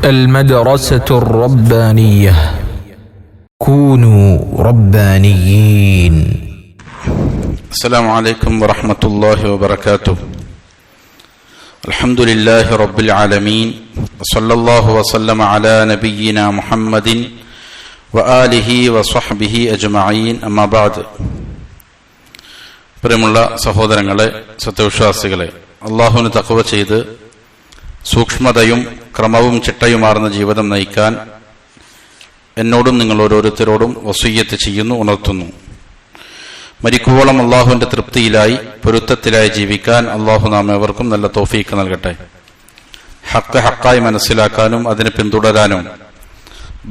المدرسة الربانية كونوا ربانيين. السلام عليكم ورحمة الله وبركاته. الحمد لله رب العالمين وصلى الله وسلم على نبينا محمد وآله وصحبه أجمعين. أما بعد. പ്രിയമുള്ള സഹോദരങ്ങളെ, സത്യവിശ്വാസികളെ, അള്ളാഹുവിന് തഖ്വ ചെയ്ത് സൂക്ഷ്മതയും ക്രമവും ചിട്ടയുമാർന്ന ജീവിതം നയിക്കാൻ എന്നോടും നിങ്ങൾ ഓരോരുത്തരോടും വസിയ്യത്ത് ചെയ്യുന്നു, ഉണർത്തുന്നു. മരിക്കുവോളം അള്ളാഹുവിന്റെ തൃപ്തിയിലായി പൊരുത്തത്തിലായി ജീവിക്കാൻ അള്ളാഹു നാം ഏവർക്കും നല്ല തൗഫീഖ് നൽകട്ടെ. ഹക്ക് ഹക്കായി മനസ്സിലാക്കാനും അതിനെ പിന്തുടരാനും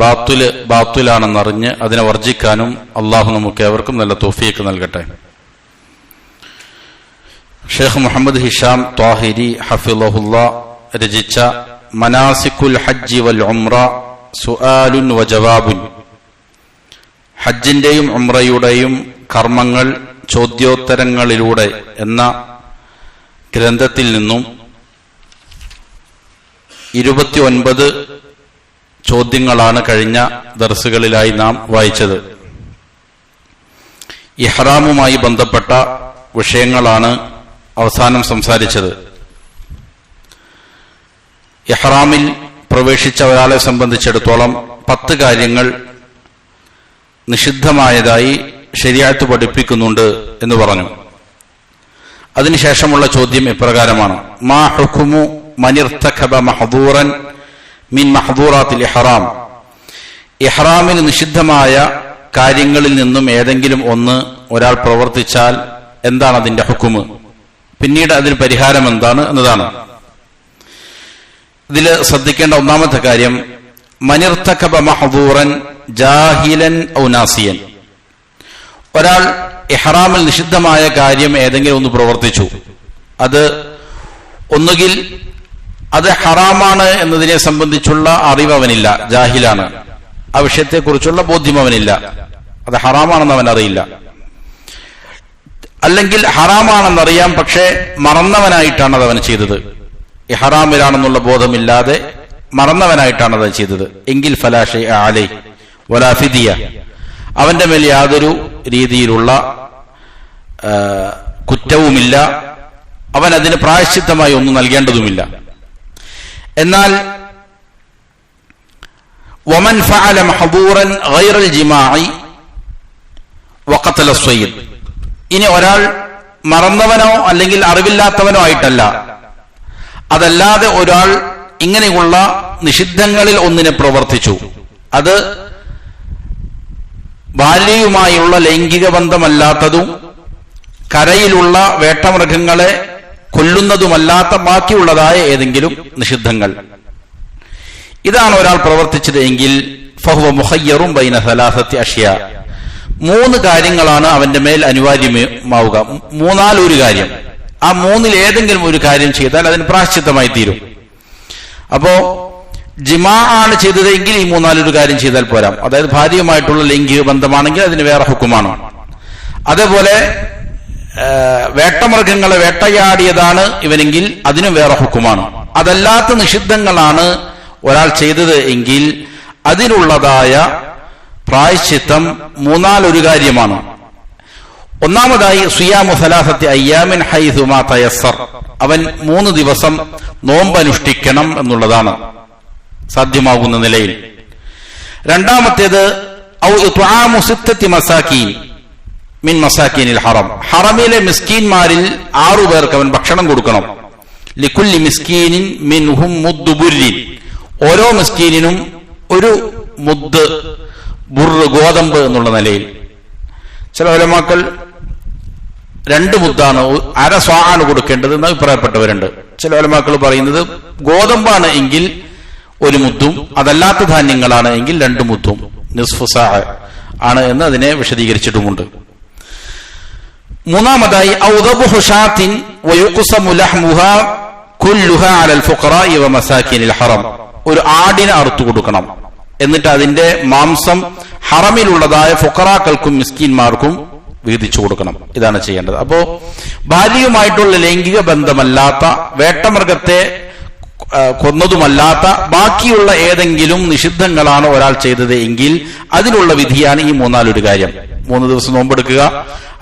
ബാത്തുല് ബാത്തുലാണെന്നറിഞ്ഞ് അതിനെ വർജിക്കാനും അള്ളാഹു നമുക്ക് ഏവർക്കും നല്ല തൗഫീഖ് നൽകട്ടെ. ഷെയ്ഖ് മുഹമ്മദ് ഹിഷാം ത്വാഹിരി ഹഫിളഹുല്ലാ രചിച്ച മനാസിക്കുൽ ഹജ്ജി വൽ ഉംറ സുആലുൻ വജവാബുൻ, ഹജ്ജിന്റെയും ഉംറയുടെയും കർമ്മങ്ങൾ ചോദ്യോത്തരങ്ങളിലൂടെ എന്ന ഗ്രന്ഥത്തിൽ നിന്നും 29 ചോദ്യങ്ങളാണ് കഴിഞ്ഞ ദർസുകളിലായി നാം വായിച്ചത്. ഇഹ്റാമുമായി ബന്ധപ്പെട്ട വിഷയങ്ങളാണ് അവസാനം സംസാരിച്ചത്. ഇഹ്റാമിൽ പ്രവേശിച്ച ഒരാളെ സംബന്ധിച്ചിടത്തോളം 10 കാര്യങ്ങൾ നിഷിദ്ധമായതായി ശരീഅത്ത് പഠിപ്പിക്കുന്നുണ്ട് എന്ന് പറഞ്ഞു. അതിനുശേഷമുള്ള ചോദ്യം ഇപ്രകാരമാണ്: മാ ഹുക്മു മൻ ഇർതകബ മഹ്ദൂറൻ മിൻ മഹ്ദൂറാത്തിൽ ഇഹ്റാം. ഇഹ്റാമിൽ നിഷിദ്ധമായ കാര്യങ്ങളിൽ നിന്നും ഏതെങ്കിലും ഒന്ന് ഒരാൾ പ്രവർത്തിച്ചാൽ എന്താണ് അതിന്റെ ഹുക്മ്, പിന്നീട് അതിന് പരിഹാരം എന്താണ് എന്നതാണ്. ഇതിൽ ശ്രദ്ധിക്കേണ്ട ഒന്നാമത്തെ കാര്യം, മൻ ഇർതകബ മഹ്ദൂറൻ ജാഹിലൻ ഔ നാസിയൻ. ഒരാൾ ഇഹ്റാമിൽ നിഷിദ്ധമായ കാര്യം ഏതെങ്കിലും ഒന്ന് പ്രവർത്തിച്ചു, അത് ഒന്നുകിൽ അത് ഹറാമാണ് എന്നതിനെ സംബന്ധിച്ചുള്ള അറിവ് അവനില്ല, ജാഹിലാണ്, ആ വിഷയത്തെക്കുറിച്ചുള്ള ബോധ്യം അവനില്ല, അത് ഹറാമാണെന്ന് അവൻ അറിയില്ല. അല്ലെങ്കിൽ ഹറാമാണെന്നറിയാം, പക്ഷെ മറന്നവനായിട്ടാണ് അത് അവൻ ചെയ്തത്. ഇഹ്റാമിലാണെന്നുള്ള ബോധമില്ലാതെ മറന്നവനായിട്ടാണ് അത് ചെയ്തത്. എങ്കിൽ ഫലാ ശൈഅ അലൈഹി വലാ ഫിദിയ, അവന്റെ മേൽ യാതൊരു രീതിയിലുള്ള കുറ്റവുമില്ല, അവൻ അതിന് പ്രായശ്ചിത്തമായി ഒന്നും നൽകേണ്ടതുമില്ല. എന്നാൽ വമൻ ഫഅല മഹ്ദൂറൻ ഗൈറൽ ജിമാഇ വഖതല സ്വയ്ദ്. ഇനി ഒരാൾ മറന്നവനോ അല്ലെങ്കിൽ അറിവില്ലാത്തവനോ ആയിട്ടല്ല, അതല്ലാതെ ഒരാൾ ഇങ്ങനെയുള്ള നിഷിദ്ധങ്ങളിൽ ഒന്നിനെ പ്രവർത്തിച്ചു, അത് ഭാര്യയുമായുള്ള ലൈംഗിക ബന്ധമല്ലാത്തതും കരയിലുള്ള വേട്ടമൃഗങ്ങളെ കൊല്ലുന്നതുമല്ലാത്ത ബാക്കിയുള്ളതായ ഏതെങ്കിലും നിഷിദ്ധങ്ങൾ, ഇതാണ് ഒരാൾ പ്രവർത്തിച്ചത് എങ്കിൽ ഫഹുവ മുഖയ്യറും ബൈന സലാസത്തി അഷ്യാ. 3 കാര്യങ്ങളാണ് അവന്റെ മേൽ അനിവാര്യമാവുക. 3 കാര്യം. ആ 3 ഏതെങ്കിലും ഒരു കാര്യം ചെയ്താൽ അതിന് പ്രായശ്ചിത്തമായി തീരും. അപ്പോ ജിമാ ആണ് ചെയ്തതെങ്കിൽ ഈ 3 കാര്യം ചെയ്താൽ പോരാ. അതായത് ഭാര്യയുമായിട്ടുള്ള ലൈംഗിക ബന്ധമാണെങ്കിൽ അതിന് വേറെ ഹുക്കുമാണ്. അതേപോലെ വേട്ടമൃഗങ്ങളെ വേട്ടയാടിയതാണ് ഇവനെങ്കിൽ അതിനും വേറെ ഹുക്കുമാണ്. അതല്ലാത്ത നിഷിദ്ധങ്ങളാണ് ഒരാൾ ചെയ്തത് എങ്കിൽ അതിനുള്ളതായ പ്രായശ്ചിത്തം 3 കാര്യമാണ്. ഒന്നാമതായി സിയാമു സലാസത്തി അയ്യാമിൻ ഹൈസു മാ തയസ്സർ, അവൻ 3 ദിവസം നോമ്പനുഷ്ഠിക്കണം എന്നുള്ളതാണ് സാധ്യമാകുന്ന നിലയിൽ. രണ്ടാമത്തേത് ഔ ഇത്ആമു 6 മസാകീൻ മിൻ മസാകീനിൽ ഹറം, ഹറമിലെ മിസ്കീന്മാരിൽ 6 പേർക്ക് അവൻ ഭക്ഷണം കൊടുക്കണം. ലികുല്ലി മിസ്കീനിൻ മിൻഹും മുദ്ദു ബുർരിൻ, ഓരോ മിസ്കീനിനും ഒരു മുദ്ദ് ബുർറ്, ഗോതമ്പ് എന്നുള്ള നിലയിൽ. ചില ഉലമാക്കൾ 2 മുദ്ദാണ്, 1/2 സ്വാആണ് കൊടുക്കേണ്ടത് എന്ന് അഭിപ്രായപ്പെട്ടവരുണ്ട്. ചില ഉലമാക്കൾ പറയുന്നത് ഗോതമ്പാണ് എങ്കിൽ 1 മുദ്ദും അതല്ലാത്ത ധാന്യങ്ങളാണ് എങ്കിൽ 2 മുദ്ദും നിസ്ഫു സാ ആണ് എന്ന് അതിനെ വിശദീകരിച്ചിട്ടുമുണ്ട്. മൂന്നാമതായി ഔദബുഹു ഷാത്തിൻ വയുഖ്സമു ലഹ്മുഹാ കുല്ലുഹാ അലൽ ഫുഖറാഇ വമസാകിനിൽ ഹറം, ഒരു ആടിനെ അറുത്തു കൊടുക്കണം, എന്നിട്ട് അതിന്റെ മാംസം ഹറമിലുള്ളതായ ഫുഖറാക്കൾക്കും മിസ്കീന്മാർക്കും വീതിച്ചു കൊടുക്കണം. ഇതാണ് ചെയ്യേണ്ടത്. അപ്പോ ഭാര്യയുമായിട്ടുള്ള ലൈംഗിക ബന്ധമല്ലാത്ത വേട്ടമൃഗത്തെ കൊന്നതുമല്ലാത്ത ബാക്കിയുള്ള ഏതെങ്കിലും നിഷിദ്ധങ്ങളാണ് ഒരാൾ ചെയ്തത് എങ്കിൽ അതിനുള്ള വിധിയാണ് ഈ മൂന്നാലൊരു കാര്യം. 3 ദിവസം നോമ്പെടുക്കുക,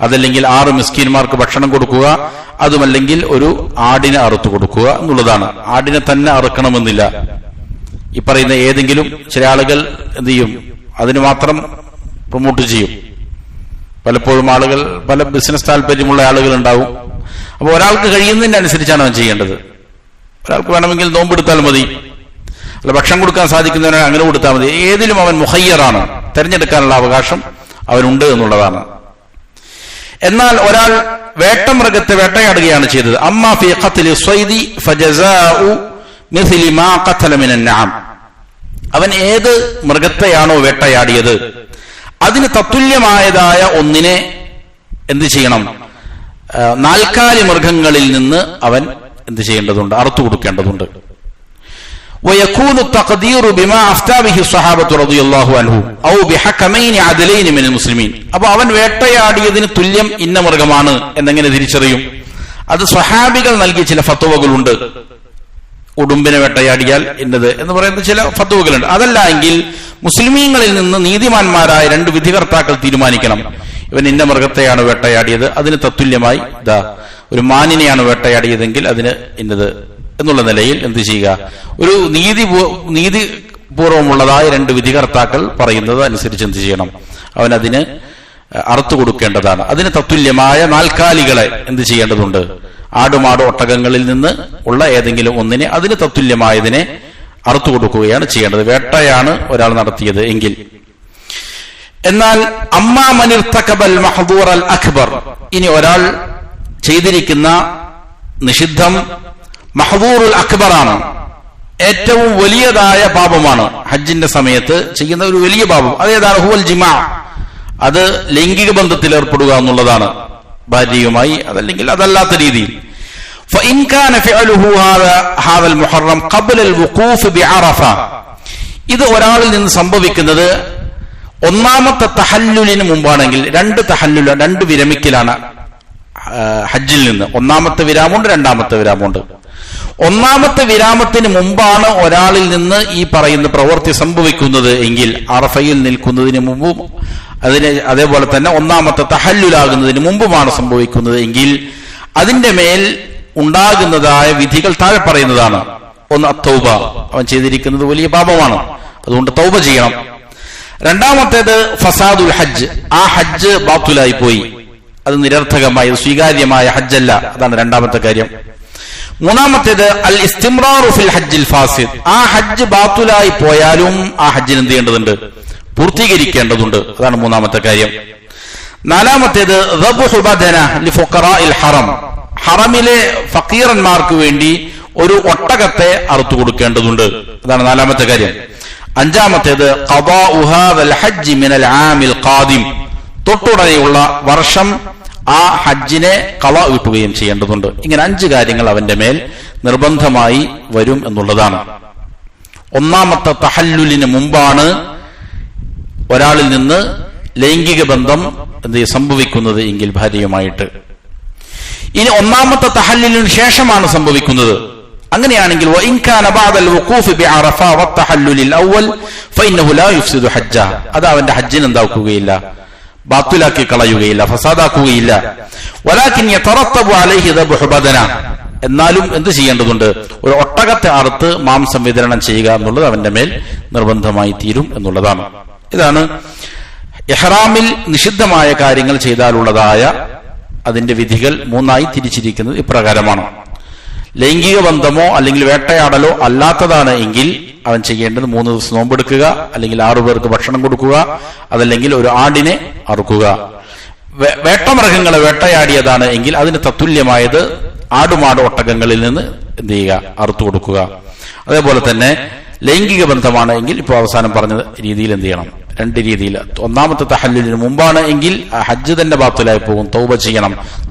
അതല്ലെങ്കിൽ 6 മിസ്കീന്മാർക്ക് ഭക്ഷണം കൊടുക്കുക, അതുമല്ലെങ്കിൽ ഒരു ആടിനെ അറുത്തു കൊടുക്കുക എന്നുള്ളതാണ്. ആടിനെ തന്നെ അറുക്കണമെന്നില്ല. ഈ പറയുന്ന ഏതെങ്കിലും ചില ആളുകൾ എന്ത് ചെയ്യും, അതിന് മാത്രം പ്രൊമോട്ട് ചെയ്യും. പലപ്പോഴും ആളുകൾ പല ബിസിനസ് താല്പര്യമുള്ള ആളുകൾ ഉണ്ടാവും. അപ്പോൾ ഒരാൾക്ക് കഴിയുന്നതിന്റെ അനുസരിച്ചാണ് അവൻ ചെയ്യേണ്ടത്. ഒരാൾക്ക് വേണമെങ്കിൽ നോമ്പെടുത്താൽ മതി, അല്ല ഭക്ഷണം കൊടുക്കാൻ സാധിക്കുന്നവനെ അങ്ങനെ കൊടുത്താൽ മതി. ഏതിലും അവൻ മുഖയ്യറാണ്, തെരഞ്ഞെടുക്കാനുള്ള അവകാശം അവനുണ്ട് എന്നുള്ളതാണ്. എന്നാൽ ഒരാൾ വേട്ടമൃഗത്തെ വേട്ടയാടുകയാണ് ചെയ്തത്. അമ്മാ ഫീ ഖത്ലി സ്വൈദി ഫജസാഉ മിസ്ലി മാ ഖതല മിനൻ നഅം, അവൻ ഏത് മൃഗത്തെയാണോ വേട്ടയാടിയത് അതിന് തത്തുല്യമായതായ ഒന്നിനെ എന്ത് ചെയ്യണം, 4 കാലി മൃഗങ്ങളിൽ നിന്ന് അവൻ എന്ത് ചെയ്യേണ്ടതുണ്ട്, അറുത്തു കൊടുക്കേണ്ടതുണ്ട്. ويكون التقدير بما افتى به الصحابه رضي الله عنهم او بحكمين عدلين من المسلمين. അപ്പോൾ അവൻ വേട്ടയാടിയതിന് തുല്യം ഇന്ന മൃഗമാണ് എന്നെങ്ങനെ തിരിച്ചറിയും? അത് സ്വഹാബികൾ നൽകിയ ചില ഫത്വകളുണ്ട്. ഉടുമ്പിനെ വേട്ടയാടിയാൽ ഇന്നത് എന്ന് പറയുന്ന ചില ഫത്വകളുണ്ട്. അതല്ല എങ്കിൽ മുസ്ലിമീങ്ങളിൽ നിന്ന് നീതിമാന്മാരായ 2 വിധികർത്താക്കൾ തീരുമാനിക്കണം, ഇവൻ ഇന്ന മൃഗത്തെയാണ് വേട്ടയാടിയത്, അതിന് തത്തുല്യമായി ഒരു മാനിനെയാണ് വേട്ടയാടിയതെങ്കിൽ അതിന് ഇന്നത് എന്നുള്ള നിലയിൽ എന്ത് ചെയ്യുക, ഒരു നീതിപൂർവമുള്ളതായ 2 വിധികർത്താക്കൾ പറയുന്നത് അനുസരിച്ച് എന്ത് ചെയ്യണം, അവൻ അതിന് അറുത്തു കൊടുക്കേണ്ടതാണ്. അതിന് തത്തുല്യമായ 4 കാലികളെ എന്ത് ചെയ്യേണ്ടതുണ്ട്, ആടുമാട് ഒട്ടകങ്ങളിൽ നിന്ന് ഉള്ള ഏതെങ്കിലും ഒന്നിനെ അതിന് തത്തുല്യമായതിനെ അറുത്തു കൊടുക്കുകയാണ് ചെയ്യേണ്ടത്, വേട്ടയാണ് ഒരാൾ നടത്തിയത് എങ്കിൽ. എന്നാൽ അമ്മാ മൻ ഇർതകബൽ മഹ്ദൂർ അൽ അക്ബർ, ഇനി ഒരാൾ ചെയ്തിരിക്കുന്ന നിഷിദ്ധം മഹ്ദൂറുൽ അക്ബറാണ്, ഏറ്റവും വലിയതായ പാപമാണ്, ഹജ്ജിന്റെ സമയത്ത് ചെയ്യുന്ന ഒരു വലിയ പാപം. അതേതാണ്? ഹുവൽ ജിമാ, അത് ലൈംഗിക ബന്ധത്തിൽ ഏർപ്പെടുക എന്നുള്ളതാണ് ഭാര്യയുമായി, അതല്ലെങ്കിൽ അതല്ലാത്ത രീതിയിൽ. فإن كان فعله هذا المحرم قبل الوقوف بعرفة, ഇത് ഒരാളിൽ നിന്ന് സംഭവിക്കുന്നത് 1ാമത്തെ തഹല്ലുലിന് മുമ്പാണെങ്കിൽ, 2 തഹല്ലുൽ 2 വിരമിക്കലാണ് ഹജ്ജിൽ നിന്ന്. 1ാമത്തെ വിരാമുണ്ട്, 2ാമത്തെ വിരാമുണ്ട്. 1ാമത്തെ വിരാമത്തിന് മുമ്പാണ് ഒരാളിൽ നിന്ന് ഈ പറയുന്ന പ്രവൃത്തി സംഭവിക്കുന്നത് എങ്കിൽ, അറഫയിൽ നിൽക്കുന്നതിന് മുമ്പും അതേപോലെ തന്നെ 1ാമത്തെ തഹല്ലുലാകുന്നതിന് മുമ്പുമാണ് സംഭവിക്കുന്നത് എങ്കിൽ അതിന്റെ മേൽ ഉണ്ടാകുന്നതായ വിധികൾ താഴെ പറയുന്നതാണ്. 1 അത്തൗബ, അവൻ ചെയ്തിരിക്കുന്നത് വലിയ പാപമാണ്, അതുകൊണ്ട് തൗബ ചെയ്യണം. 2ാമത്തേത് ഫസാദുൽ ഹജ്ജ്, ആ ഹജ്ജ് ബാത്തുലായി പോയി, അത് നിരർത്ഥകമായി, സ്വീകാര്യമായ ഹജ്ജല്ല, അതാണ് 2ാമത്തെ കാര്യം. 3ാമത്തേത് അൽ ഇസ്തിംറാറു ഫിൽ ഹജ്ജിൽ ഫാസിദ്, ആ ഹജ്ജ് ബാത്തുലായി പോയാലും ആ ഹജ്ജിന് എന്ത് ചെയ്യേണ്ടതുണ്ട്, പൂർത്തീകരിക്കേണ്ടതുണ്ട്, അതാണ് 3ാമത്തെ കാര്യം. 4ാമത്തേത് ദബ്ഹു ബദന ലിഫുഖറാഇൽ ഹറം, ഹറമിലെ ഫഖീറന്മാർക്ക് വേണ്ടി ഒരു ഒട്ടകത്തെ അറുത്തു കൊടുക്കേണ്ടതുണ്ട്, അതാണ് 4ാമത്തെ കാര്യം. 5ാമത്തേത് ഖദാഉ ഹാദൽ ഹജ്ജ് മിനൽ ആമിൽ ഖാദിം, തൊട്ടുടനെയുള്ള വർഷം ആ ഹജ്ജിനെ ഖളാ കിട്ടുകയും ചെയ്യേണ്ടതുണ്ട്. ഇങ്ങനെ 5 കാര്യങ്ങൾ അവന്റെ മേൽ നിർബന്ധമായി വരും എന്നുള്ളതാണ്. 1ാമത്തെ തഹല്ലുലിന് മുമ്പാണ് ഒരാളിൽ നിന്ന് ലൈംഗിക ബന്ധം സംഭവിക്കുന്നത് എങ്കിൽ ഭാര്യയുമായിട്ട്. ഇനി 1ാമത്തെ തഹല്ലുലിന് ശേഷമാണ് സംഭവിക്കുന്നത്. അങ്ങനെയാണെങ്കിൽ വഇൻ കാന ബഅദൽ വുഖൂഫ് ബിഅറഫ വത്തഹല്ലുലിൽ അവൽ ഫഇന്നഹു ലാ യുഫ്സിദു ഹജ്ജ, അത് അവന്റെ ഹജ്ജിനെ എന്താക്കുകയില്ല, ബാത്തുലാക്കി കളയുകയില്ല, ഫസാദാക്കുകയില്ല. വലാകിൻ യതറത്തബു അലൈഹി ദബ്ഹു ബദന, എന്നാലും എന്ത് ചെയ്യേണ്ടതുണ്ട്, ഒരു ഒട്ടകത്തെ അറുത്ത് മാംസം വിതരണം ചെയ്യുക എന്നുള്ളത് അവന്റെ മേൽ നിർബന്ധമായി തീരും എന്നുള്ളതാണ്. ഇതാണ് ഇഹ്റാമിൽ നിഷിദ്ധമായ കാര്യങ്ങൾ ചെയ്താലുള്ളതായ അതിന്റെ വിധികൾ 3ആയി തിരിച്ചിരിക്കുന്നത് ഇപ്രകാരമാണ്. ലൈംഗിക ബന്ധമോ അല്ലെങ്കിൽ വേട്ടയാടലോ അല്ലാത്തതാണ് എങ്കിൽ അവൻ ചെയ്യേണ്ടത് 3 ദിവസം നോമ്പെടുക്കുക, അല്ലെങ്കിൽ 6 പേർക്ക് ഭക്ഷണം കൊടുക്കുക, അതല്ലെങ്കിൽ ഒരു ആടിനെ അറുക്കുക. വേട്ടമൃഗങ്ങളെ വേട്ടയാടിയതാണ് എങ്കിൽ അതിന് തത്തുല്യമായത് ആടുമാട് ഒട്ടകങ്ങളിൽ നിന്ന് എന്ത് ചെയ്യുക, അറുത്തു കൊടുക്കുക. അതേപോലെ തന്നെ ലൈംഗിക ബന്ധമാണ് എങ്കിൽ ഇപ്പോൾ അവസാനം പറഞ്ഞ രീതിയിൽ എന്ത് ചെയ്യണം, 2 രീതിയിൽ. 1ാമത്തെ തഹല്ലുലിന് മുമ്പാണ് എങ്കിൽ ഹജ്ജ് തന്നെ ബാത്തുലായി പോകും, തൗബ ചെയ്യണം,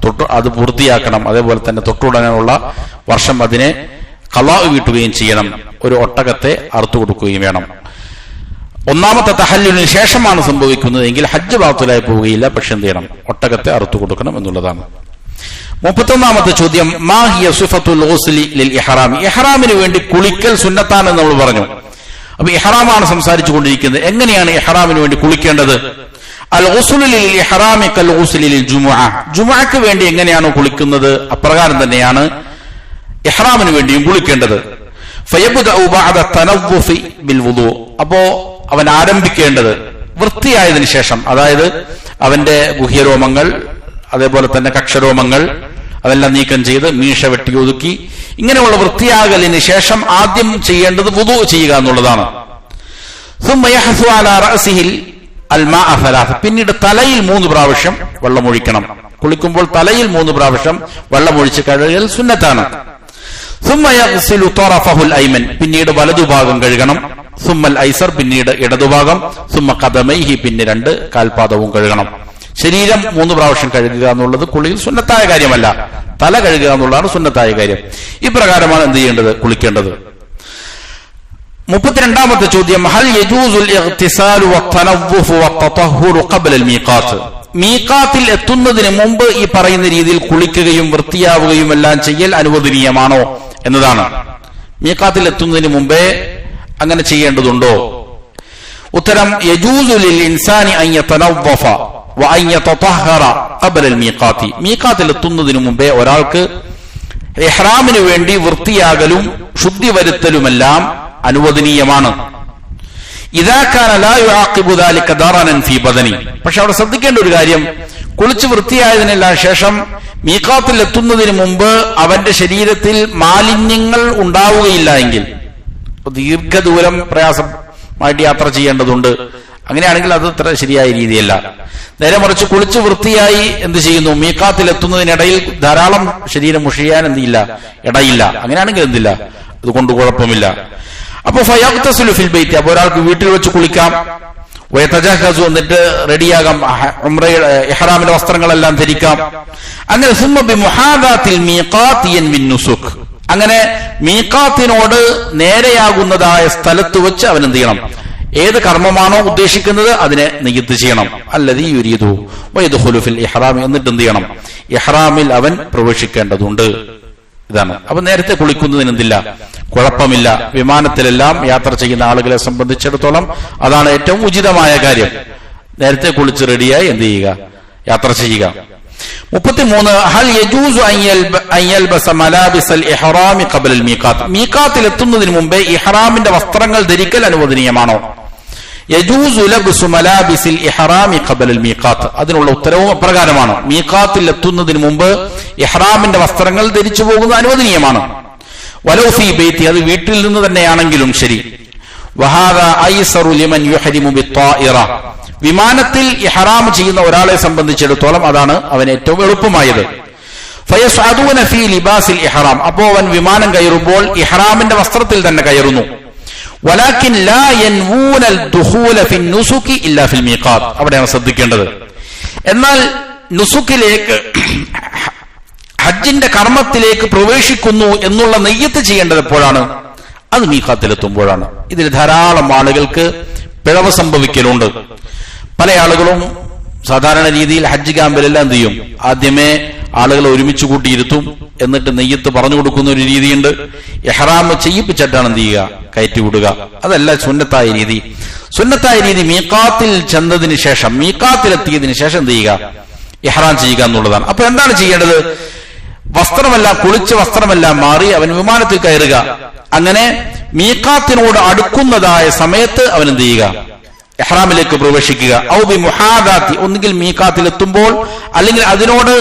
അത് പൂർത്തിയാക്കണം. അതേപോലെ തന്നെ തൊട്ടുടനെയുള്ള വർഷം അതിനെ ഖളാ വീട്ടുകയും ചെയ്യണം, ഒരു ഒട്ടകത്തെ അറുത്തു കൊടുക്കുകയും വേണം. 1ാമത്തെ തഹല്ലുലിന് ശേഷമാണ് സംഭവിക്കുന്നത് എങ്കിൽ ഹജ്ജ് ബാത്തുലായി പോവുകയില്ല, പക്ഷെ എന്ത് ചെയ്യണം, ഒട്ടകത്തെ അറുത്തു കൊടുക്കണം എന്നുള്ളതാണ്. 31ാമത്തെ ചോദ്യം, മാ ഹിയ സിഫത്തുൽ ഗുസ്ലി ലിൽ ഇഹ്റാം. ഇഹ്റാമിന് വേണ്ടി കുളിക്കൽ സുന്നത്താണെന്ന് നമ്മൾ പറഞ്ഞു. അപ്പൊ ഇഹ്റാമാണ് സംസാരിച്ചു കൊണ്ടിരിക്കുന്നത്. എങ്ങനെയാണ് ഇഹ്റാമിന് വേണ്ടി കുളിക്കേണ്ടത്? അൽ ഗുസ്ലു ലിൽ ഇഹ്റാമി കൽ ഗുസ്ലി ലിൽ ജുമുഅ. ജുമുഅക്ക് വേണ്ടി എങ്ങനെയാണോ കുളിക്കുന്നത് അപ്രകാരം തന്നെയാണ് ഇഹ്റാമിന് വേണ്ടിയും കുളിക്കേണ്ടത്. ഫയബ്ദഉ ബഅദ തനവ്വുഫി ബിൽ വുദു. അപ്പോ അവൻ ആരംഭിക്കേണ്ടത് വൃത്തിയായതിനു ശേഷം, അതായത് അവന്റെ ഗുഹ്യരോമങ്ങൾ അതേപോലെ തന്നെ കക്ഷരോമങ്ങൾ അതെല്ലാം നീക്കം ചെയ്ത് മീശ വെട്ടി ഒതുക്കി ഇങ്ങനെയുള്ള വൃത്തിയാകലിന് ശേഷം ആദ്യം ചെയ്യേണ്ടത് വുദു ചെയ്യുക എന്നുള്ളതാണ്. പിന്നീട് തലയിൽ 3 പ്രാവശ്യം വെള്ളമൊഴിക്കണം. കുളിക്കുമ്പോൾ തലയിൽ 3 പ്രാവശ്യം വെള്ളമൊഴിച്ച് കഴുകൽ സുന്നത്താണ്. പിന്നീട് വലതുഭാഗം കഴുകണം. സുമ്മൽ ഐസർ, പിന്നീട് ഇടതുഭാഗം. സുമ്മ ഖദമൈഹി, പിന്നെ 2 കാൽപാദവും കഴുകണം. ശരീരം 3 പ്രാവശ്യം കഴുകുക എന്നുള്ളത് കുളിയിൽ സുന്നത്തായ കാര്യമല്ല. തല കഴുകുക എന്നുള്ളതാണ് സുന്നത്തായ കാര്യം. ഇപ്രകാരമാണ് എന്ത് ചെയ്യേണ്ടത്? കുളിക്കേണ്ടത്. 32ാമത്തെ ചോദ്യം, ഹൽ യജൂസുൽ ഇഗ്തിസാലു വത്തനവ്വുഫു വത്തതഹ്ഹുറു ഖബ്ല അൽ മീഖാത്ത്. മീഖാത്തിൽ എത്തുന്നതിന് മുമ്പ് ഈ പറയുന്ന രീതിയിൽ കുളിക്കുകയും വൃത്തിയാവുകയും എല്ലാം ചെയ്യൽ അനുവദനീയമാണോ എന്നതാണ്. മീഖാത്തിൽ എത്തുന്നതിന് മുമ്പേ അങ്ങനെ ചെയ്യേണ്ടതുണ്ടോ? ഉത്തരം, യജൂസു ലിൽ ഇൻസാനി അൻ യതനവ്വഫ വ അൻ യതതഹ്ഹറ ഖബ്ല അൽ മീഖാത്തി. മീഖാത്തിൽ എത്തുന്നതിന് മുമ്പേ ഒരാൾക്ക് ഇഹ്റാമിന് വേണ്ടി വൃത്തിയാകലും ശുദ്ധി വരുത്തലുമെല്ലാം അനുവദനീയമാണ്. ഇദാ കാന ലാ യുആഖിബു ദാലിക ദറനൻ ഫീ ബദനി. പക്ഷെ അവിടെ ശ്രദ്ധിക്കേണ്ട ഒരു കാര്യം, കുളിച്ച് വൃത്തിയായതിനെല്ലാം ശേഷം മീഖാത്തിൽ എത്തുന്നതിന് മുമ്പ് അവന്റെ ശരീരത്തിൽ മാലിന്യങ്ങൾ ഉണ്ടാവുകയില്ല എങ്കിൽ, ദീർഘദൂരം പ്രയാസമായിട്ട് യാത്ര ചെയ്യേണ്ടതുണ്ട്, അങ്ങനെയാണെങ്കിൽ അത് അത്ര ശരിയായ രീതിയല്ല. നേരെ മറിച്ച് കുളിച്ച് വൃത്തിയായി എന്ത് ചെയ്യുന്നു, മീഖാത്തിൽ എത്തുന്നതിനിടയിൽ ധാരാളം ശരീരം മുഷിയാൻ എന്തില്ല, ഇടയില്ല, അങ്ങനെയാണെങ്കിൽ എന്തില്ല, അതുകൊണ്ട് കുഴപ്പമില്ല. അപ്പൊ ഫയഗ്തസിലു ഫിൽ ബൈത്തി, അപ്പൊ ഒരാൾക്ക് വീട്ടിൽ വെച്ച് കുളിക്കാം. വയതജഹസു, എന്നിട്ട് റെഡിയാകാം, ഇഹ്റാമിന്റെ വസ്ത്രങ്ങളെല്ലാം ധരിക്കാം. അങ്ങനെ സുമ്മ ബിമുഹാദാത്തിൽ മീഖാത്ത് യൻവി നുസുക്, അങ്ങനെ മീഖാത്തിനോട് നേരെയാകുന്നതായ സ്ഥലത്ത് വെച്ച് അവൻ എന്ത് ചെയ്യണം, ഏത് കർമ്മമാണോ ഉദ്ദേശിക്കുന്നത് അതിനെ നിയ്യത്ത് ചെയ്യണം. അല്ലദീ യുരീദു വയദ്ഖുലു ഫിൽ ഇഹ്റാം, എന്നിട്ട് എന്ത് ചെയ്യണം, ഇഹ്റാമിൽ അവൻ പ്രവേശിക്കേണ്ടതുണ്ട്. ഇതാണ്. അപ്പൊ നേരത്തെ കുളിക്കുന്നതിന് എന്തില്ല, കുഴപ്പമില്ല. വിമാനത്തിലെല്ലാം യാത്ര ചെയ്യുന്ന ആളുകളെ സംബന്ധിച്ചിടത്തോളം അതാണ് ഏറ്റവും ഉചിതമായ കാര്യം. നേരത്തെ കുളിച്ച് റെഡിയായി എന്ത് ചെയ്യുക, യാത്ര ചെയ്യുക. 33, ഹൽ യജൂസു അൻ യൽബസ മലാബിസൽ ഇഹ്റാമി ഖബ്ല അൽ മീഖാത്ത്. മീഖാത്തിൽ എത്തുന്നതിന് മുമ്പേ ഇഹ്റാമിന്റെ വസ്ത്രങ്ങൾ ധരിക്കൽ അനുവദനീയമാണോ? യജൂസു ലബ്സു മലാബിസിൽ ഇഹ്റാമി ഖബ്ല അൽ മീഖാത്ത്. അതിനുള്ള ഉത്തരവും അപ്രകാരമാണ്. മീഖാത്തിൽ എത്തുന്നതിന് മുമ്പ് ഇഹ്റാമിന്റെ വസ്ത്രങ്ങൾ ധരിച്ചു പോകുന്നത് അനുവദനീയമാണ്. വലൗ ഫീ ബൈത്തി, അത് വീട്ടിൽ നിന്ന് തന്നെയാണെങ്കിലും ശരി. വഹാദ ഐസറു ലിമൻ യുഹരിമു ബിത്തായിറ, വിമാനത്തിൽ ഇഹ്റാം ചെയ്യുന്ന ഒരാളെ സംബന്ധിച്ചിടത്തോളം അതാണ് അവന് ഏറ്റവും എളുപ്പമായത്. ഫയസ്അദൂന ഫീ ലിബാസിൽ ഇഹ്റാം, അപ്പോൾ അവൻ വിമാനം കയറുമ്പോൾ ഇഹ്റാമിന്റെ വസ്ത്രത്തിൽ തന്നെ കയറുന്നു. വലാകിൻ ലാ യൻവൂനൽ ദുഖൂല ഫിൻ നുസുകി ഇല്ലാ ഫിൽ മീഖാത്ത്, അവിടെയാണ് ശ്രദ്ധിക്കേണ്ടത്. എന്നാൽ നുസുക്കിലേക്ക്, ഹജ്ജിന്റെ കർമ്മത്തിലേക്ക് പ്രവേശിക്കുന്നു എന്നുള്ള നെയ്യത്ത് ചെയ്യേണ്ടത് എപ്പോഴാണ്? അത് മീഖാത്തിലെത്തുമ്പോഴാണ്. ഇതിൽ ധാരാളം ആളുകൾക്ക് പിഴവ് സംഭവിക്കലുണ്ട്. പല ആളുകളും സാധാരണ രീതിയിൽ ഹജ്ജ് ക്യാമ്പിലെല്ലാം എന്ത് ചെയ്യും, ആദ്യമേ ആളുകളെ ഒരുമിച്ച് കൂട്ടിയിരുത്തും, എന്നിട്ട് നെയ്യത്ത് പറഞ്ഞു കൊടുക്കുന്ന ഒരു രീതിയുണ്ട്. ഇഹ്റാം ചെയ്യിപ്പിച്ചിട്ടാണ് എന്ത് ചെയ്യുക, കയറ്റി വിടുക. അതല്ല സുന്നത്തായ രീതി. സുന്നത്തായ രീതി മീഖാത്തിൽ ചെന്നതിന് ശേഷം, മീഖാത്തിലെത്തിയതിനു ശേഷം എന്ത് ചെയ്യുക, ഇഹ്റാം ചെയ്യുക എന്നുള്ളതാണ്. അപ്പൊ എന്താണ് ചെയ്യേണ്ടത്? വസ്ത്രമെല്ലാം, കുളിച്ച വസ്ത്രമെല്ലാം മാറി അവൻ വിമാനത്തിൽ കയറുക. അങ്ങനെ മീഖാത്തിനോട് അടുക്കുന്നതായ സമയത്ത് അവൻ എന്ത് ചെയ്യുക, ഇഹ്റാമിലേക്ക് പ്രവേശിക്കുക. ഔ ബി മുഹാദാത്തി, ഒന്നുകിൽ മീഖാത്തിൽ എത്തുമ്പോൾ, അല്ലെങ്കിൽ അതിനോട്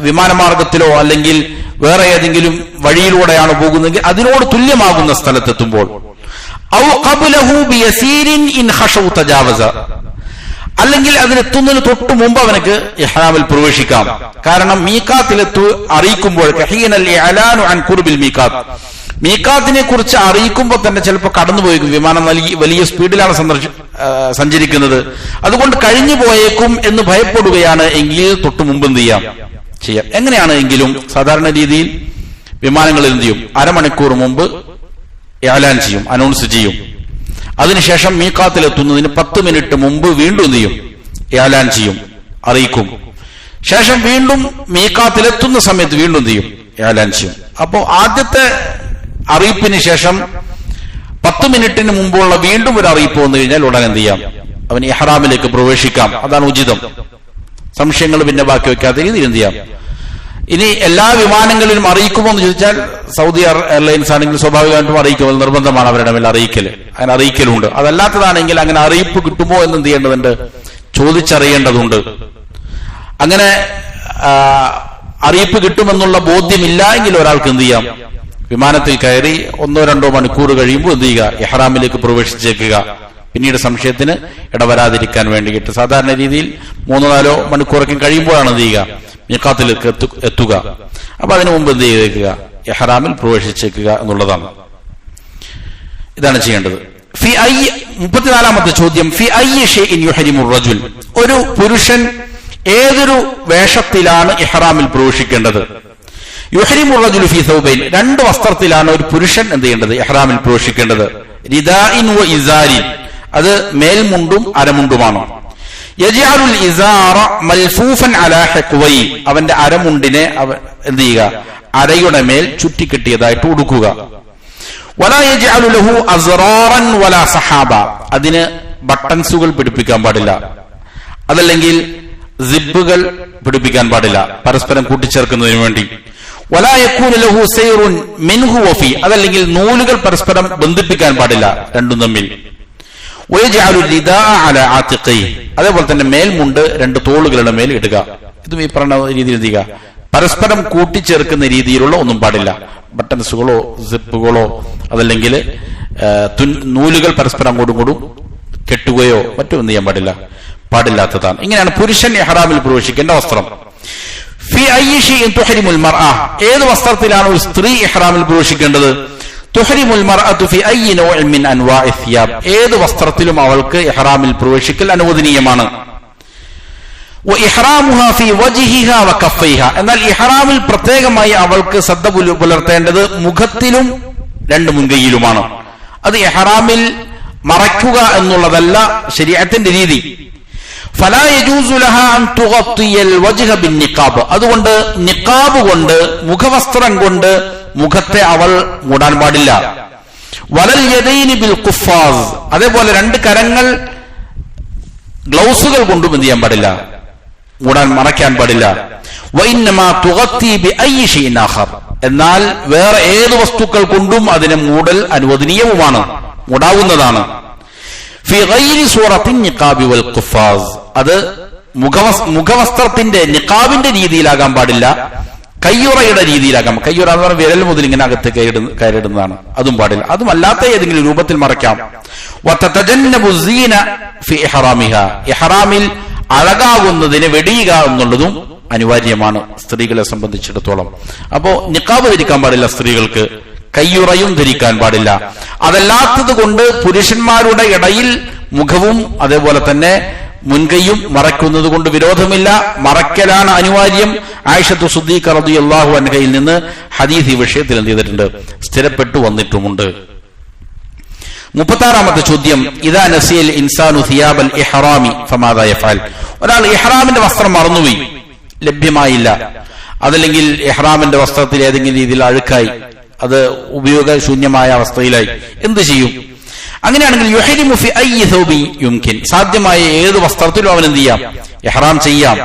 വിമാനമാർഗത്തിലോ അല്ലെങ്കിൽ വേറെ ഏതെങ്കിലും വഴിയിലൂടെയാണ് പോകുന്നതെങ്കിൽ അതിനോട് തുല്യമാകുന്ന സ്ഥലത്തെത്തുമ്പോൾ. ഔ ഖബ്ലഹു ബിയസീരിൻ ഇൻ ഖശൗ തജാവസ, അല്ലെങ്കിൽ അതിനെത്തുന്നതിന് തൊട്ട് മുമ്പ് അവനക്ക് ഇഹ്റാമിൽ പ്രവേശിക്കാം. കാരണം മീഖാത്തിലെത്തു അറിയിക്കുമ്പോൾ, ഹീനൽ ഇഅലാനു അൻ ഖുർബിൽ മീഖാത്ത്, മീഖാത്തിനെ കുറിച്ച് അറിയിക്കുമ്പോൾ തന്നെ ചിലപ്പോൾ കടന്നുപോയേക്കും. വിമാനം വലിയ സ്പീഡിലാണ് സഞ്ചരിക്കുന്നത്, അതുകൊണ്ട് കഴിഞ്ഞു പോയേക്കും എന്ന് ഭയപ്പെടുകയാണ് എങ്കിൽ തൊട്ട് മുമ്പ് എന്ത് ചെയ്യാം, എങ്ങനെയാണ് എങ്കിലും സാധാരണ രീതിയിൽ വിമാനങ്ങളിൽ എന്ത് ചെയ്യും, അരമണിക്കൂർ മുമ്പ് ഇഅലാൻ ചെയ്യും, അനൗൺസ് ചെയ്യും. അതിനുശേഷം മീഖാത്തിലെത്തുന്നതിന് 10 മിനിറ്റ് മുമ്പ് വീണ്ടും എന്ത് ചെയ്യും, ഇഅലാൻ ചെയ്യും, അറിയിക്കും. ശേഷം വീണ്ടും മീഖാത്തിലെത്തുന്ന സമയത്ത് വീണ്ടും എന്ത് ചെയ്യും? ഇഅ്ലാൻ ചെയ്യും. അപ്പോ ആദ്യത്തെ അറിയിപ്പിന് ശേഷം 10 മിനിറ്റിന് മുമ്പുള്ള വീണ്ടും ഒരു അറിയിപ്പ് വന്നു കഴിഞ്ഞാൽ ഉടൻ എന്ത് ചെയ്യാം? അവൻ ഇഹ്റാമിലേക്ക് പ്രവേശിക്കാം. അതാണ് ഉചിതം. സംശയങ്ങൾ പിന്നെ ബാക്കി വെക്കാത്ത രീതിയിൽ എന്ത് ചെയ്യാം? ഇനി എല്ലാ വിമാനങ്ങളിലും അറിയിക്കുമോ എന്ന് ചോദിച്ചാൽ സൗദി എയർലൈൻസ് ആണെങ്കിൽ സ്വാഭാവികമായിട്ടും അറിയിക്കുമോ, നിർബന്ധമാണ് അവരുടെ മേൽ അറിയിക്കൽ. അങ്ങനെ അറിയിക്കലുണ്ട്. അതല്ലാത്തതാണെങ്കിൽ അങ്ങനെ അറിയിപ്പ് കിട്ടുമോ എന്ന് എന്ത് ചെയ്യേണ്ടതുണ്ട്? ചോദിച്ചറിയേണ്ടതുണ്ട്. അങ്ങനെ അറിയിപ്പ് കിട്ടുമെന്നുള്ള ബോധ്യമില്ല എങ്കിൽ ഒരാൾക്ക് എന്ത് ചെയ്യാം? വിമാനത്തിൽ കയറി 1-2 മണിക്കൂർ കഴിയുമ്പോൾ എന്ത് ചെയ്യുക? ഇഹ്റാമിലേക്ക് പ്രവേശിച്ചേക്കുക. പിന്നീട് സംശയത്തിന് ഇടവരാതിരിക്കാൻ വേണ്ടിയിട്ട് സാധാരണ രീതിയിൽ 3-4 മണിക്കൂറൊക്കെ കഴിയുമ്പോഴാണ് എന്ത് ചെയ്യുക? മീഖാത്തിലേക്ക് എത്തുക. അപ്പൊ അതിനു മുമ്പ് എന്ത് ചെയ്തേക്കുക? ഇഹ്റാമിൽ പ്രവേശിച്ചേക്കുക എന്നുള്ളതാണ്. ഇതാണ് ചെയ്യേണ്ടത്. 34ാമത്തെ ചോദ്യം, ഫി അയ്യി ഷൈഇൻ യുഹരിമു റജുൽ, ഒരു പുരുഷൻ ഏതൊരു വേഷത്തിലാണ് ഇഹ്റാമിൽ പ്രവേശിക്കേണ്ടത്? യുഹരിമു റജുലു ഫി സൗബൈൻ, 2 വസ്ത്രത്തിലാണ് ഒരു പുരുഷൻ എന്ത് ചെയ്യേണ്ടത്? ഇഹ്റാമിൽ പ്രവേശിക്കേണ്ടത്. റിദാഇൻ വ ഇസാരിൻ, അത് മേൽമുണ്ടും അരമുണ്ടുമാണ്. യജ്അലുൽ ഇസാറ മൽഫൂഫൻ അലാ ഹഖ്വൈ, അവന്റെ അരമുണ്ടിനെ എന്ത് ചെയ്യുക? അരയുടെ മേൽ ചുറ്റിക്കെട്ടിയതായിട്ട് ഉടുക്കുക. വലാ യജ്അലു ലഹു അസ്റാറൻ വലാ സഹാബ, അതിന് ബട്ടൺസുകൾ പിടിപ്പിക്കാൻ പാടില്ല. അതല്ലെങ്കിൽ സിബുകൾ പിടിപ്പിക്കാൻ പാടില്ല, പരസ്പരം കൂട്ടിച്ചേർക്കുന്നതിന് വേണ്ടി. വലാ യകൂനു ലഹു സൈറുൻ മിൻഹു വഫി, അതല്ലെങ്കിൽ നൂലുകൾ പരസ്പരം ബന്ധിപ്പിക്കാൻ പാടില്ല രണ്ടും തമ്മിൽ. വയജ്അലു ലിദാഅ അലാ ആതിഖി, അതേപോലെ തന്നെ മേൽമുണ്ട് 2 തോളുകളുടെ മേൽ ഇടുക. ഇതും ഈ പറഞ്ഞ രീതിയിൽ ചെയ്യുക. പരസ്പരം കൂട്ടിച്ചേർക്കുന്ന രീതിയിലുള്ള ഒന്നും പാടില്ല. ബട്ടൺസുകളോ സിപ്പുകളോ അതല്ലെങ്കിൽ നൂലുകൾ പരസ്പരം അങ്ങോട്ടും കെട്ടുകയോ മറ്റോ ഒന്നും ചെയ്യാൻ പാടില്ലാത്തതാണ്. ഇങ്ങനെയാണ് പുരുഷൻ ഇഹ്റാമിൽ പ്രവേശിക്കേണ്ട വസ്ത്രം. ഫി അയ്യി ഷൈഇൻ തുഹരിമുൽ മർഅ, ഏത് വസ്ത്രത്തിലാണ് ഒരു സ്ത്രീ ഇഹ്റാമിൽ പ്രവേശിക്കേണ്ടത്? തുഹരിമുൽ മർഅതു ഫി അയ്യി നൗഇൻ മിൻ അൻവാഇ സിയാബ്, ഏത് വസ്ത്രത്തിലും അവൾക്ക് ഇഹ്റാമിൽ പ്രവേശിക്കൽ അനുവദനീയമാണ്. വ ഇഹ്റാമുഹാ ഫി വജ്ഹിഹാ വ കഫൈഹാ, എന്നാൽ ഇഹ്റാമിൽ പ്രത്യേകമായി അവൾക്ക് ശ്രദ്ധ പുലർത്തേണ്ടത് മുഖത്തിലും 2 മുൻകൈയിലുമാണ്. അത് ഇഹ്റാമിൽ മറയ്ക്കുക എന്നുള്ളതല്ല ശരീഅത്തിന്റെ രീതി. ഫലാ യജൂസു ലഹാ അൻ തുഗത്തിയൽ വജ്ഹ ബിൻ നിഖാബ്, അതുകൊണ്ട് നിഖാബ് കൊണ്ട്, മുഖവസ്ത്രം കൊണ്ട് മുഖത്തെ അവൾ മൂടാൻ പാടില്ല. വലൽ യദൈനി ബിൽ ഖുഫാസ്, അതേപോലെ 2 കരങ്ങൾ ഗ്ലൗസുകൾ കൊണ്ടും എന്ത് ചെയ്യാൻ പാടില്ല? മറയ്ക്കാൻ പാടില്ല. വഇന്നമാ തുഗത്തി ബിഅയ്യി ഷൈഇൻ ആഖർ, എന്നാൽ വേറെ ഏത് വസ്തുക്കൾ കൊണ്ടും അതിനെ മൂടൽ അനുവദനീയവുമാണ്, മൂടാവുന്നതാണ്. ഫി ഗൈരി സൂറത്തിൻ നിഖാബി വൽ ഖുഫാസ്, അത് മുഖവസ്ത്രത്തിന്റെ നിഖാബിന്റെ രീതിയിലാകാൻ പാടില്ല, കയ്യുറയുടെ രീതിയിലാകാം. കയ്യുറ എന്ന് പറഞ്ഞാൽ വിരൽ മുതൽ ഇങ്ങനെ അകത്ത് കയറിടുന്നതാണ്, അതും പാടില്ല. അതും അല്ലാത്ത ഏതെങ്കിലും രൂപത്തിൽ മറയ്ക്കാം. വതതജന്നബു സീന ഫി ഇഹ്റാമിഹാ, ഇഹ്റാമിൽ അഴകാകുന്നതിനെ വെടിയുക എന്നുള്ളതും അനിവാര്യമാണ് സ്ത്രീകളെ സംബന്ധിച്ചിടത്തോളം. അപ്പോ നിഖാബ് ധരിക്കാൻ പാടില്ല സ്ത്രീകൾക്ക്, കയ്യുറയും ധരിക്കാൻ പാടില്ല. അതല്ലാത്തത് കൊണ്ട് പുരുഷന്മാരുടെ ഇടയിൽ മുഖവും അതേപോലെ തന്നെ മുൻകൈയും മറയ്ക്കുന്നത് കൊണ്ട് വിരോധമില്ല, മറയ്ക്കലാണ് അനിവാര്യം. ആയിഷത്തു സിദ്ദീഖ റളിയല്ലാഹു അൻഹയിൽ നിന്ന് ഹദീസ് ഈ വിഷയത്തിൽ എന്ത് ചെയ്തിട്ടുണ്ട്? സ്ഥിരപ്പെട്ടു വന്നിട്ടുമുണ്ട്. 36ാമത്തെ ചോദ്യം, ഇദാ നസിയൽ ഇൻസാനു സിയാബൽ ഇഹ്റാമി ഫമാദാ യഫഅൽ, ഒരാൾ ഇഹ്റാമിന്റെ വസ്ത്രം മറന്നുപോയി, ലഭ്യമായില്ല, അതല്ലെങ്കിൽ ഇഹ്റാമിന്റെ വസ്ത്രത്തിൽ ഏതെങ്കിലും രീതിയിൽ അഴുക്കായി, അത് ഉപയോഗശൂന്യമായ അവസ്ഥയിലായി, എന്ത് ചെയ്യും? അങ്ങനെയാണെങ്കിൽ യുഹരിമു ഫി അയ്യി സൗബി യുംകിൻ, സാധ്യമായ ഏത് വസ്ത്രത്തിലും അവൻ എന്ത് ചെയ്യാം? ഇഹ്റാം ചെയ്യാം.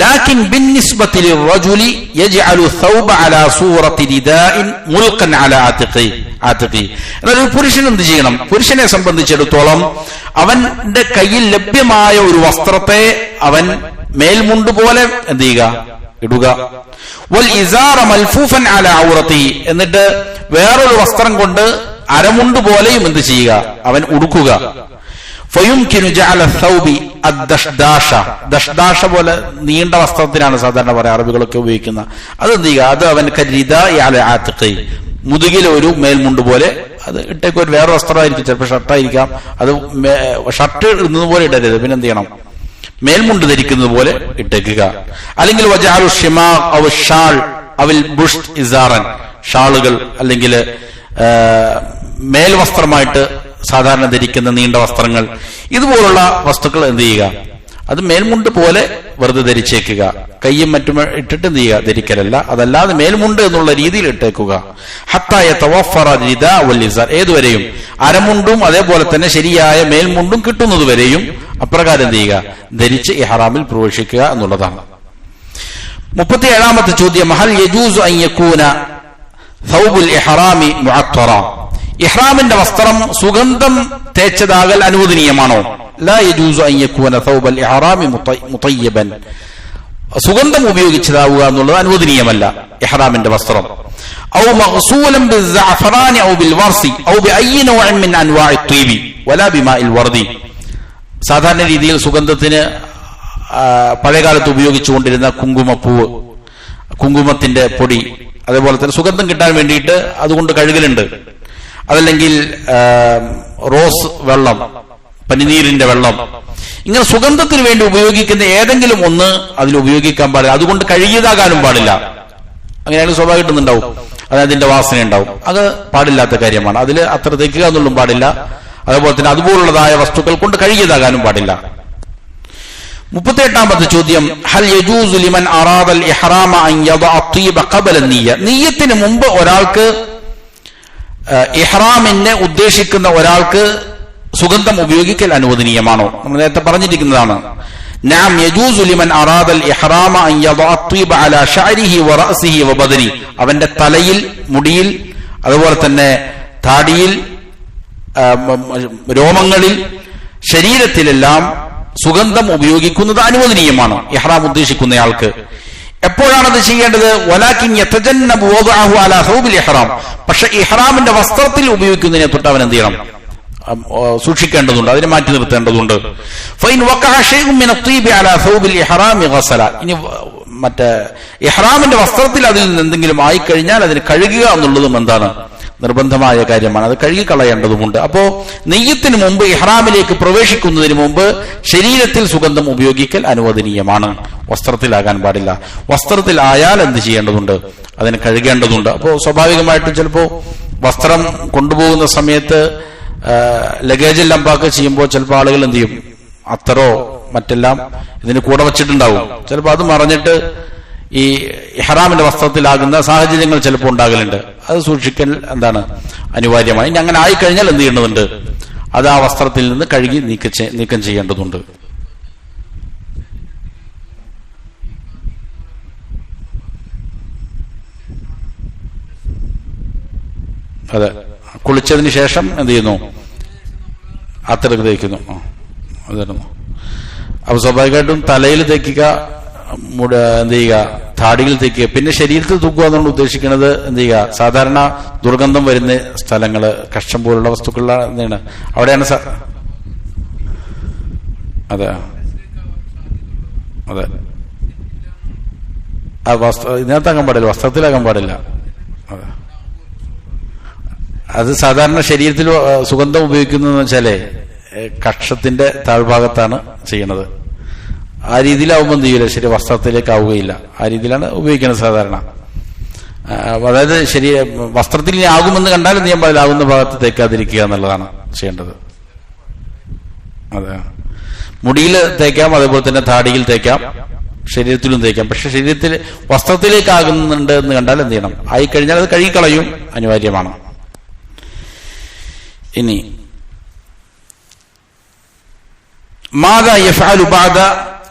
ലാകിൻ ബിന്നിസ്ബതി ലിർറജുലി യജ്അലു സൗബ അലാ സൂറത്തി റിദാഇൻ മുൽഖൻ അലാ ആതിഖി. എന്നാൽ ഒരു പുരുഷൻ എന്ത് ചെയ്യണം? പുരുഷനെ സംബന്ധിച്ചിടത്തോളം അവന്റെ കയ്യിൽ ലഭ്യമായ ഒരു വസ്ത്രത്തെ അവൻ മേൽമുണ്ട് പോലെ എന്ത് ചെയ്യുക? ഇടുക. വൽ ഇസാറ മൽഫൂഫൻ അലാ ഔറതി, എന്നിട്ട് വേറൊരു വസ്ത്രം കൊണ്ട് അരമുണ്ട് പോലെയും എന്ത് ചെയ്യുക? അവൻ ഉടുക്കുക. ഫയുംകിനു ജഅല സൗബി അദ്ദഷ്ദാഷ, ദഷ്ദാഷ പോലെ നീണ്ട വസ്ത്രത്തിനാണ് സാധാരണ പറയാ അറബികളൊക്കെ ഉപയോഗിക്കുന്ന, അത് എന്ത് ചെയ്യുക? അത് അവൻ കരിദാഇ അലാ ആതിഖി, മുതുകിൽ ഒരു മേൽമുണ്ട് പോലെ അത് ഇട്ടേക്ക്. ഒരു വേറെ വസ്ത്രമായിരിക്കും, ചിലപ്പോൾ ഷർട്ടായിരിക്കാം, അത് ഷർട്ട് ഇടുന്നത് പോലെ ഇടരുത്, പിന്നെ എന്ത് ചെയ്യണം? മേൽമുണ്ട് ധരിക്കുന്നത് പോലെ ഇട്ടേക്കുക. അല്ലെങ്കിൽ വജഅലു ഷിമാ ഔ ഷാൾ അവൽ ബുഷ്ത് ഇസാറൻ, ഷാളുകൾ അല്ലെങ്കിൽ മേൽവസ്ത്രമായിട്ട് സാധാരണ ധരിക്കുന്ന നീണ്ട വസ്ത്രങ്ങൾ, ഇതുപോലുള്ള വസ്തുക്കൾ എന്ത് ചെയ്യുക? അത് മേൽമുണ്ട് പോലെ വെറുതെ ധരിച്ചേക്കുക. കയ്യും മറ്റും ഇട്ടിട്ട് എന്ത് ചെയ്യുക, ധരിക്കലല്ല. അതല്ലാതെ മേൽമുണ്ട് എന്നുള്ള രീതിയിൽ ഇട്ടേക്കുക. ഹത്താ യതവഫറ റിദാ വൽ ഇസാർ, ഏതുവരെയും അരമുണ്ടും അതേപോലെ തന്നെ ശരിയായ മേൽമുണ്ടും കിട്ടുന്നതുവരെയും അപ്രകാരം എന്ത് ചെയ്യുക, ധരിച്ച് ഇഹ്റാമിൽ പ്രവേശിക്കുക എന്നുള്ളതാണ്. 37ാമത്തെ ചോദ്യം, ഹൽ യജൂസു അൻ യകൂന സൗബുൽ ഇഹ്റാമി മുഅത്തറ, ഇഹ്റാമിന്റെ വസ്ത്രം സുഗന്ധം തേച്ചതാകൽ അനുവദനീയമാണോ? ലാ യജൂസു അൻ യകൂന സൗബൽ ഇഹ്റാമി മുതയ്യബൻ, സുഗന്ധം ഉപയോഗിച്ചതാവുക എന്നുള്ളത് അനുവദനീയമല്ല ഇഹ്റാമിന്റെ വസ്ത്രം. ഔ മഗ്സൂലൻ ബിസ്സഅഫറാനി ഔ ബിൽ വർസി ഔ ബിഅയ്യി നൗഇൻ മിൻ അൻവാഇ ത്വീബി വലാ ബിമാഇൽ വർദി. സാധാരണ രീതിയിൽ സുഗന്ധത്തിന് പഴയകാലത്ത് ഉപയോഗിച്ചുകൊണ്ടിരുന്ന കുങ്കുമപ്പൂവ്, കുങ്കുമത്തിന്റെ പൊടി, അതേപോലെ തന്നെ സുഗന്ധം കിട്ടാൻ വേണ്ടിയിട്ട് അതുകൊണ്ട് കഴുകലുണ്ട്. അതല്ലെങ്കിൽ റോസ് വെള്ളം, പനിനീരിന്റെ വെള്ളം, ഇങ്ങനെ സുഗന്ധത്തിന് വേണ്ടി ഉപയോഗിക്കുന്ന ഏതെങ്കിലും ഒന്ന് അതിൽ ഉപയോഗിക്കാൻ പാടില്ല. അതുകൊണ്ട് കഴുകിയതാകാനും പാടില്ല. അങ്ങനെയാണെങ്കിൽ സ്വാഭാവികമായിട്ടുണ്ടാവും, അത് അതിന്റെ വാസന ഉണ്ടാവും. അത് പാടില്ലാത്ത കാര്യമാണ്. അതിൽ അത്ര തേക്കുക എന്നുള്ളതും പാടില്ല. അതേപോലെ തന്നെ അതുപോലുള്ളതായ വസ്തുക്കൾ കൊണ്ട് കഴുകിയതാകാനും പാടില്ല. 38ാമത്തെ ചോദ്യം, ഹൽ യജൂസു ലിമൻ അറാദൽ ഇഹ്റാമ അൻ യദഅ ത്വീബ ഖബല നിയ്യ, നിയ്യത്തിന് മുമ്പ് ഒരാൾക്ക്, ഇഹ്റാമിനെ ഉദ്ദേശിക്കുന്ന ഒരാൾക്ക് സുഗന്ധം ഉപയോഗിക്കൽ അനുവദനീയമാണോ? നമ്മൾ നേരത്തെ പറഞ്ഞിരിക്കുന്നതാണ്. നഅം യജൂസു ലിമൻ അറാദൽ ഇഹ്റാമ അൻ യദഅ ത്വീബ അലാ ശഅരിഹി വറഅസിഹി വബദനി, അവന്റെ തലയിൽ, മുടിയിൽ, അതുപോലെ തന്നെ താടിയിൽ, രോമങ്ങളിൽ, ശരീരത്തിലെല്ലാം സുഗന്ധം ഉപയോഗിക്കുന്നത് അനുവദനീയമാണ് ഇഹ്റാം ഉദ്ദേശിക്കുന്നയാൾക്ക്. എപ്പോഴാണത് ചെയ്യേണ്ടത്? വലാകിൻ യതജന്നബു വദഅഹു അലാ സൗബിൽ ഇഹ്റാം, പക്ഷെ ഇഹ്റാമിന്റെ വസ്ത്രത്തിൽ ഉപയോഗിക്കുന്നതിനെ തൊട്ട് അവൻ എന്ത് ചെയ്യണം? സൂക്ഷിക്കേണ്ടതുണ്ട്, അതിനെ മാറ്റി നിർത്തേണ്ടതുണ്ട്. ഫൈൻ വഖഅ ശൈഉൻ മിന അത്വീബി അലാ സൗബിൽ ഇഹ്റാമി ഗസല, ഇനി മറ്റേ ഇഹ്റാമിന്റെ വസ്ത്രത്തിൽ അതിൽ നിന്ന് എന്തെങ്കിലും ആയിക്കഴിഞ്ഞാൽ അതിന് കഴുകുക എന്നുള്ളതും എന്താണ്? നിർബന്ധമായ കാര്യമാണ്. അത് കഴുകി കളയേണ്ടതുമുണ്ട്. അപ്പോ നെയ്യത്തിന് മുമ്പ്, ഇഹ്റാമിലേക്ക് പ്രവേശിക്കുന്നതിന് മുമ്പ് ശരീരത്തിൽ സുഗന്ധം ഉപയോഗിക്കൽ അനുവദനീയമാണ്, വസ്ത്രത്തിലാകാൻ പാടില്ല. വസ്ത്രത്തിൽ ആയാൽ എന്ത് ചെയ്യേണ്ടതുണ്ട്? അതിന് കഴുകേണ്ടതുണ്ട്. അപ്പോ സ്വാഭാവികമായിട്ടും ചിലപ്പോ വസ്ത്രം കൊണ്ടുപോകുന്ന സമയത്ത് ലഗേജെല്ലാം പാക്ക് ചെയ്യുമ്പോൾ ചിലപ്പോൾ ആളുകൾ എന്ത് ചെയ്യും? അത്തറോ മറ്റെല്ലാം ഇതിന് കൂടെ വച്ചിട്ടുണ്ടാവും. ചിലപ്പോൾ അത് മറഞ്ഞിട്ട് ഈ ഇഹ്റാമിന്റെ വസ്ത്രത്തിലാകുന്ന സാഹചര്യങ്ങൾ ചിലപ്പോൾ ഉണ്ടാകലുണ്ട്. അത് സൂക്ഷിക്കൽ എന്താണ്? അനിവാര്യമായി. ഇനി അങ്ങനെ ആയിക്കഴിഞ്ഞാൽ എന്ത് ചെയ്യേണ്ടതുണ്ട്? അത് ആ വസ്ത്രത്തിൽ നിന്ന് കഴുകി നീക്കം ചെയ്യേണ്ടതുണ്ട്. അതെ, കുളിച്ചതിന് ശേഷം എന്ത് ചെയ്യുന്നു? അത്തരക്ക് തേക്കുന്നു. അതായിരുന്നു. അപ്പൊ സ്വാഭാവികമായിട്ടും തലയിൽ തേക്കുക, എന്ത് ചെയ്യുക? താടിയിൽ തേക്കുക. പിന്നെ ശരീരത്തിൽ തൂക്കുക എന്നാണ് ഉദ്ദേശിക്കുന്നത്. എന്ത് ചെയ്യുക? സാധാരണ ദുർഗന്ധം വരുന്ന സ്ഥലങ്ങള്, കഷ്ടം പോലുള്ള വസ്തുക്കളിലാണ് എന്താണ് അവിടെയാണ്. അതെ അതെ, ആ ഇതിനകത്താകാൻ പാടില്ല, വസ്ത്രത്തിലാകാൻ പാടില്ല. അതെ, അത് സാധാരണ ശരീരത്തിൽ സുഗന്ധം ഉപയോഗിക്കുന്നതെന്ന് വെച്ചാലേ കക്ഷത്തിന്റെ താഴ്ഭാഗത്താണ് ചെയ്യണത്. ആ രീതിയിലാവുമ്പോൾ എന്ത് ചെയ്യില്ല, ശരി വസ്ത്രത്തിലേക്ക് ആവുകയില്ല. ആ രീതിയിലാണ് ഉപയോഗിക്കുന്നത് സാധാരണ. അതായത് ശരി വസ്ത്രത്തിൽ ഇനി ആകുമെന്ന് കണ്ടാൽ എന്ത് ചെയ്യാൻ പാടില്ല, ആകുന്ന ഭാഗത്ത് തേക്കാതിരിക്കുക എന്നുള്ളതാണ് ചെയ്യേണ്ടത്. അതെ, മുടിയിൽ തേക്കാം, അതേപോലെ തന്നെ താടിയിൽ തേക്കാം, ശരീരത്തിലും തേക്കാം. പക്ഷെ ശരീരത്തിൽ വസ്ത്രത്തിലേക്ക് ആകുന്നുണ്ട് എന്ന് കണ്ടാൽ എന്ത് ചെയ്യണം? ആയിക്കഴിഞ്ഞാൽ അത് കഴുകിക്കളയും, അനിവാര്യമാണ്. ഇനി മാദാ യഫ്അലു ബഅദ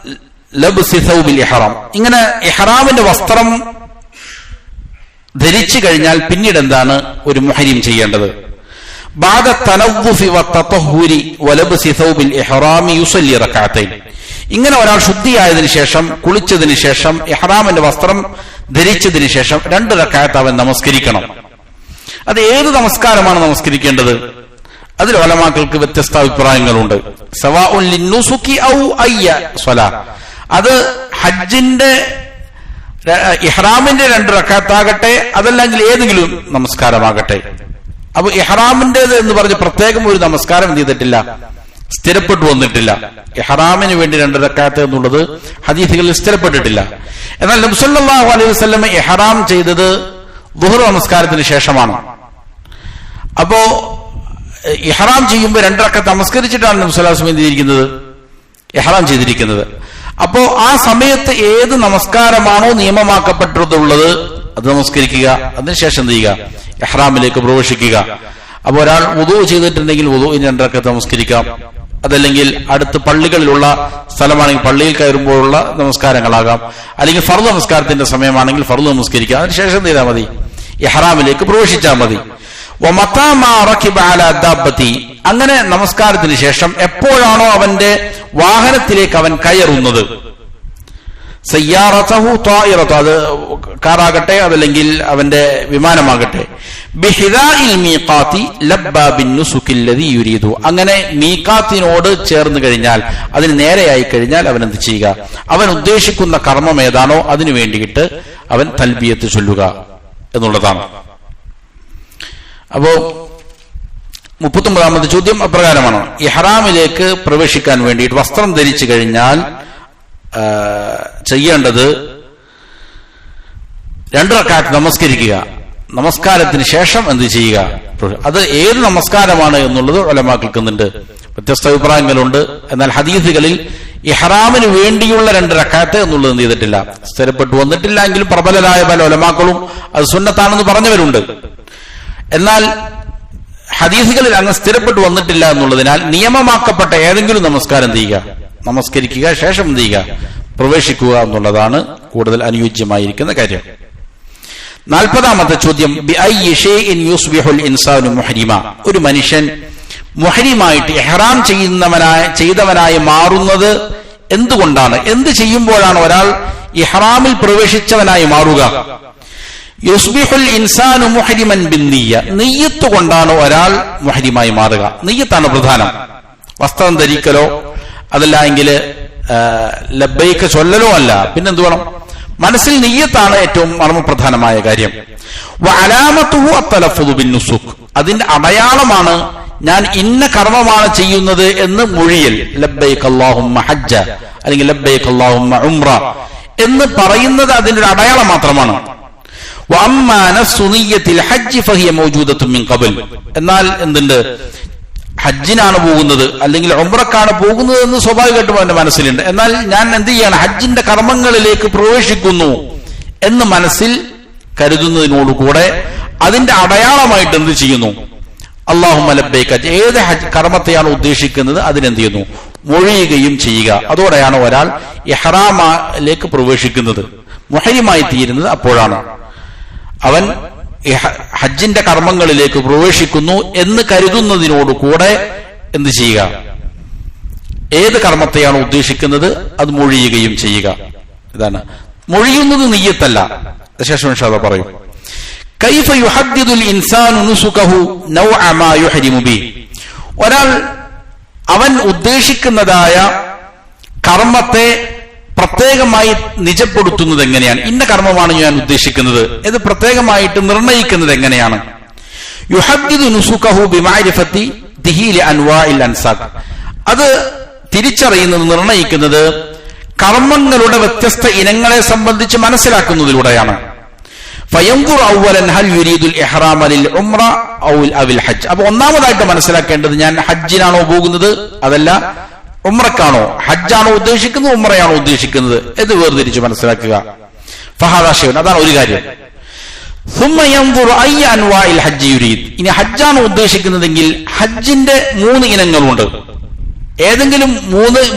ലബ്സി സൗബിൽ ഇഹ്റാം, ഇങ്ങനെ ഇഹ്റാമിന്റെ വസ്ത്രം ധരിച്ചു കഴിഞ്ഞാൽ പിന്നീട് എന്താണ് ഒരു മുഹരിം ചെയ്യേണ്ടത്? ബഅദ തനവ്വുഫി വതതഹുരി വലബ്സി സൗബിൽ ഇഹ്റാമി യുസല്ലി റകഅതൈൻ, ഇങ്ങനെ ഒരാൾ ശുദ്ധിയായതിനു ശേഷം, കുളിച്ചതിന് ശേഷം, ഇഹ്റാമിന്റെ വസ്ത്രം ധരിച്ചതിന് ശേഷം 2 റകഅത്ത് അവൻ നമസ്കരിക്കണം. അത് ഏത് നമസ്കാരമാണ് നമസ്കരിക്കേണ്ടത്? അതിൽ ഉലമാക്കൾക്ക് വ്യത്യസ്ത അഭിപ്രായങ്ങളുണ്ട്. സവാഉൻ ലിന്നുസുകി ഔ അയ്യ സ്വലാ, അത് ഹജ്ജിന്റെ ഇഹ്റാമിന്റെ 2 റകഅത്താകട്ടെ, അതല്ലെങ്കിൽ ഏതെങ്കിലും നമസ്കാരമാകട്ടെ. അപ്പൊ ഇഹ്റാമിന്റേത് എന്ന് പറഞ്ഞ് പ്രത്യേകം ഒരു നമസ്കാരം എന്ത് ചെയ്തിട്ടില്ല, സ്ഥിരപ്പെട്ടു വന്നിട്ടില്ല. ഇഹ്റാമിന് വേണ്ടി 2 റകഅത്ത് എന്നുള്ളത് ഹദീസുകളിൽ സ്ഥിരപ്പെട്ടിട്ടില്ല. എന്നാൽ നബി സല്ലല്ലാഹു അലൈഹി വസല്ലം ഇഹ്റാം ചെയ്തത് ദുഹർ നമസ്കാരത്തിന് ശേഷമാണ്. അപ്പോ ഇഹ്റാം ചെയ്യുമ്പോൾ 2 റകഅത്ത് നമസ്കരിച്ചിട്ടാണ് നബി സല്ലല്ലാഹു അലൈഹി വസല്ലം ചെയ്തിരിക്കുന്നത്. ഇഹ്റാം ചെയ്തിരിക്കുന്നത്. അപ്പോ ആ സമയത്ത് ഏത് നമസ്കാരമാണോ നിയമമാക്കപ്പെട്ടിട്ടുള്ളത് അത് നമസ്കരിക്കുക. അതിനുശേഷം എന്ത് ചെയ്യുക? ഇഹ്റാമിലേക്ക് പ്രവേശിക്കുക. അപ്പൊ ഒരാൾ വുദൂ ചെയ്തിട്ടുണ്ടെങ്കിൽ വുദൂഇന് 2 റക്അത്ത് നമസ്കരിക്കാം. അതല്ലെങ്കിൽ അടുത്ത് പള്ളികളിലുള്ള സ്ഥലമാണെങ്കിൽ പള്ളിയിൽ കയറുമ്പോഴുള്ള നമസ്കാരങ്ങളാകാം. അല്ലെങ്കിൽ ഫർദ് നമസ്കാരത്തിന്റെ സമയമാണെങ്കിൽ ഫർദ് നമസ്കരിക്കാം. അതിനുശേഷം എന്ത് ചെയ്താൽ മതി? ഇഹ്റാമിലേക്ക് പ്രവേശിച്ചാൽ മതി. അങ്ങനെ നമസ്കാരത്തിന് ശേഷം എപ്പോഴാണോ അവന്റെ വാഹനത്തിലേക്ക് അവൻ കയറുന്നത്, സയ്യാറതഹു ത്വായിറതു, അത് കാറാകട്ടെ അതല്ലെങ്കിൽ അവന്റെ വിമാനമാകട്ടെ, ബിഹിദാഇൽ മീഖാത്തി ലബ്ബാ ബിന്നുസുകിൽ ലദി യുരീദു, അങ്ങനെ മീഖാത്തിനോട് ചേർന്ന് കഴിഞ്ഞാൽ, അതിന് നേരെയായി കഴിഞ്ഞാൽ അവൻ എന്ത് ചെയ്യുക? അവൻ ഉദ്ദേശിക്കുന്ന കർമ്മം ഏതാണോ അതിനു വേണ്ടിയിട്ട് അവൻ തൽബിയത്ത് ചൊല്ലുക എന്നുള്ളതാണ്. അപ്പോ 39ാമത്തെ ചോദ്യം അപ്രകാരമാണ്: ഇഹ്റാമിലേക്ക് പ്രവേശിക്കാൻ വേണ്ടിയിട്ട് വസ്ത്രം ധരിച്ചു കഴിഞ്ഞാൽ ചെയ്യേണ്ടത് 2 റക്അത്ത് നമസ്കരിക്കുക. നമസ്കാരത്തിന് ശേഷം എന്ത് ചെയ്യുക? അത് ഏത് നമസ്കാരമാണ് എന്നുള്ളത് ഉലമാക്കൾ കേൾക്കുന്നുണ്ട്, വ്യത്യസ്ത അഭിപ്രായങ്ങളുണ്ട്. എന്നാൽ ഹദീസുകളിൽ ഇഹ്റാമിന് വേണ്ടിയുള്ള 2 റക്അത്ത് എന്നുള്ളത് എന്ത് ചെയ്തിട്ടില്ല, സ്ഥിരപ്പെട്ടു വന്നിട്ടില്ല. എങ്കിലും പ്രബലരായ പല ഉലമാക്കളും അത് സുന്നത്താണെന്ന് പറഞ്ഞവരുണ്ട്. എന്നാൽ ഹദീസുകളിൽ അങ്ങ് സ്ഥിരപ്പെട്ടു വന്നിട്ടില്ല എന്നുള്ളതിനാൽ നിയമമാക്കപ്പെട്ട ഏതെങ്കിലും നമസ്കാരം എന്ത് ചെയ്യുക? നമസ്കരിക്കുക. ശേഷം എന്ത് ചെയ്യുക? പ്രവേശിക്കുക എന്നുള്ളതാണ് കൂടുതൽ അനുയോജ്യമായിരിക്കുന്ന കാര്യം. 40ാമത്തെ ചോദ്യം: ബിഅയ്യി ഷൈഇൻ യുസ്ബിഹുൽ ഇൻസാനു മുഹ്രിമ, ഒരു മനുഷ്യൻ മുഹ്രിമായിട്ട് ഇഹ്റാം ചെയ്തവനായി മാറുന്നത് എന്തുകൊണ്ടാണ്? എന്ത് ചെയ്യുമ്പോഴാണ് ഒരാൾ ഇഹ്റാമിൽ പ്രവേശിച്ചവനായി മാറുക? യുസ്ബിഹുൽ ഇൻസാനു മുഹ്രിമൻ ബിന്നിയ്യ, നിയ്യത്ത് കൊണ്ടാണ് ഒരാൾ മുഹ്രിമായി മാറുക. നിയ്യത്താണ് പ്രധാനം. വസ്ത്രം ധരിക്കലോ അതല്ല എങ്കിൽ ലബ്ബൈക ചൊല്ലലോ അല്ല, പിന്നെന്ത് വേണം? മനസ്സിൽ നിയ്യത്താണ് ഏറ്റവും മർമ്മപ്രധാനമായ കാര്യം. വഅലാമതുഹു അത്തലഫ്ഫുദു ബിന്നുസുക്, അതിന്റെ അടയാളമാണ് ഞാൻ ഇന്ന കർമ്മമാണ് ചെയ്യുന്നത് എന്ന് മൊഴിയൽ. ലബ്ബൈക അല്ലാഹുമ്മ ഹജ്ജ അല്ലെങ്കിൽ ലബ്ബൈക അല്ലാഹുമ്മ ഉംറ എന്ന് പറയുന്നത് അതിന്റെ ഒരു അടയാളം മാത്രമാണ്. വഅമ്മാ നഫ്സു നിയ്യത്തിൽ ഹജ്ജ് ഫഹിയ മൗജൂദത്തുൻ മിൻ ഖബൽ, എന്നാൽ എന്തുണ്ട്? ഹജ്ജിനാണ് പോകുന്നത് അല്ലെങ്കിൽ ഉംറക്കാണ് പോകുന്നത് എന്ന് സ്വാഭാവികമായിട്ടും അവന്റെ മനസ്സിലുണ്ട്. എന്നാൽ ഞാൻ എന്ത് ചെയ്യാണ്? ഹജ്ജിന്റെ കർമ്മങ്ങളിലേക്ക് പ്രവേശിക്കുന്നു എന്ന് മനസ്സിൽ കരുതുന്നതിനോടുകൂടെ അതിന്റെ അടയാളമായിട്ട് എന്ത് ചെയ്യുന്നു? അല്ലാഹുമ്മ ലബ്ബൈക, ഏത് കർമ്മത്തെയാണ് ഉദ്ദേശിക്കുന്നത് അതിനെന്ത് ചെയ്യുന്നു? മൊഴിയുകയും ചെയ്യുക. അതോടെയാണ് ഒരാൾ ഇഹ്റാമിലേക്ക് പ്രവേശിക്കുന്നത്, മുഹ്രിമായി തീരുന്നത്. അപ്പോഴാണ് അവൻ ഹജ്ജിന്റെ കർമ്മങ്ങളിലേക്ക് പ്രവേശിക്കുന്നു എന്ന് കരുതുന്നതിനോടുകൂടെ എന്ത് ചെയ്യുക? ഏത് കർമ്മത്തെയാണ് ഉദ്ദേശിക്കുന്നത് അത് മൊഴിയുകയും ചെയ്യുക. ഇതാണ് മൊഴിയുന്നത്, നിയ്യത്തല്ല. ശേഷം ഇൻഷാ അല്ലാഹ് പറയും. കൈഫ യുഹദ്ദിദുൽ ഇൻസാനു നുസുകഹു നൗഅ മാ യുഹ്രിമു ബി, ഒരാൾ അവൻ ഉദ്ദേശിക്കുന്നതായ കർമ്മത്തെ പ്രത്യേകമായി നിജപ്പെടുത്തുന്നത് എങ്ങനെയാണ്? ഇന്ന കർമ്മമാണ് ഞാൻ ഉദ്ദേശിക്കുന്നത് ഇത് പ്രത്യേകമായിട്ട് നിർണയിക്കുന്നത് എങ്ങനെയാണ്? യുഹദ്ദിദു നുസുകഹു ബിമഅരിഫത്തി ദിഹീൽ അൻവാഇൽ അൻസാഖ്, അത് തിരിച്ചറിയുന്നത്, നിർണയിക്കുന്നത് കർമ്മങ്ങളുടെ വ്യത്യസ്ത ഇനങ്ങളെ സംബന്ധിച്ച് മനസ്സിലാക്കുന്നതിലൂടെയാണ്. ഫയൻദുർ അവ്വലൻ ഹൽ യുരീദുൽ ഇഹ്റാമ ലിൽ ഉംറ ഔ അവിൽ ഹജ്ജ്, അപ്പോൾ ഒന്നാമതായിട്ട് മനസ്സിലാക്കേണ്ടത് ഞാൻ ഹജ്ജിനാണോ പോകുന്നത് അതല്ല ഉംറക്കാണോ, ഹജ്ജാണോ ഉദ്ദേശിക്കുന്നത് ഉംറയാണോ ഉദ്ദേശിക്കുന്നത് എന്ന് വേർതിരിച്ച് മനസ്സിലാക്കുക. ഫഹാദാ ഷൈഉൻ, അതാണ് ഒരു കാര്യം. സുമ്മ യൻദുർ അയ്യ അൻവാഇൽ ഹജ്ജ് യുരീദ്, ഇനി ഹജ്ജാണ് ഉദ്ദേശിക്കുന്നതെങ്കിൽ ഹജ്ജിന്റെ 3 ഇനങ്ങളുണ്ട്. ഏതെങ്കിലും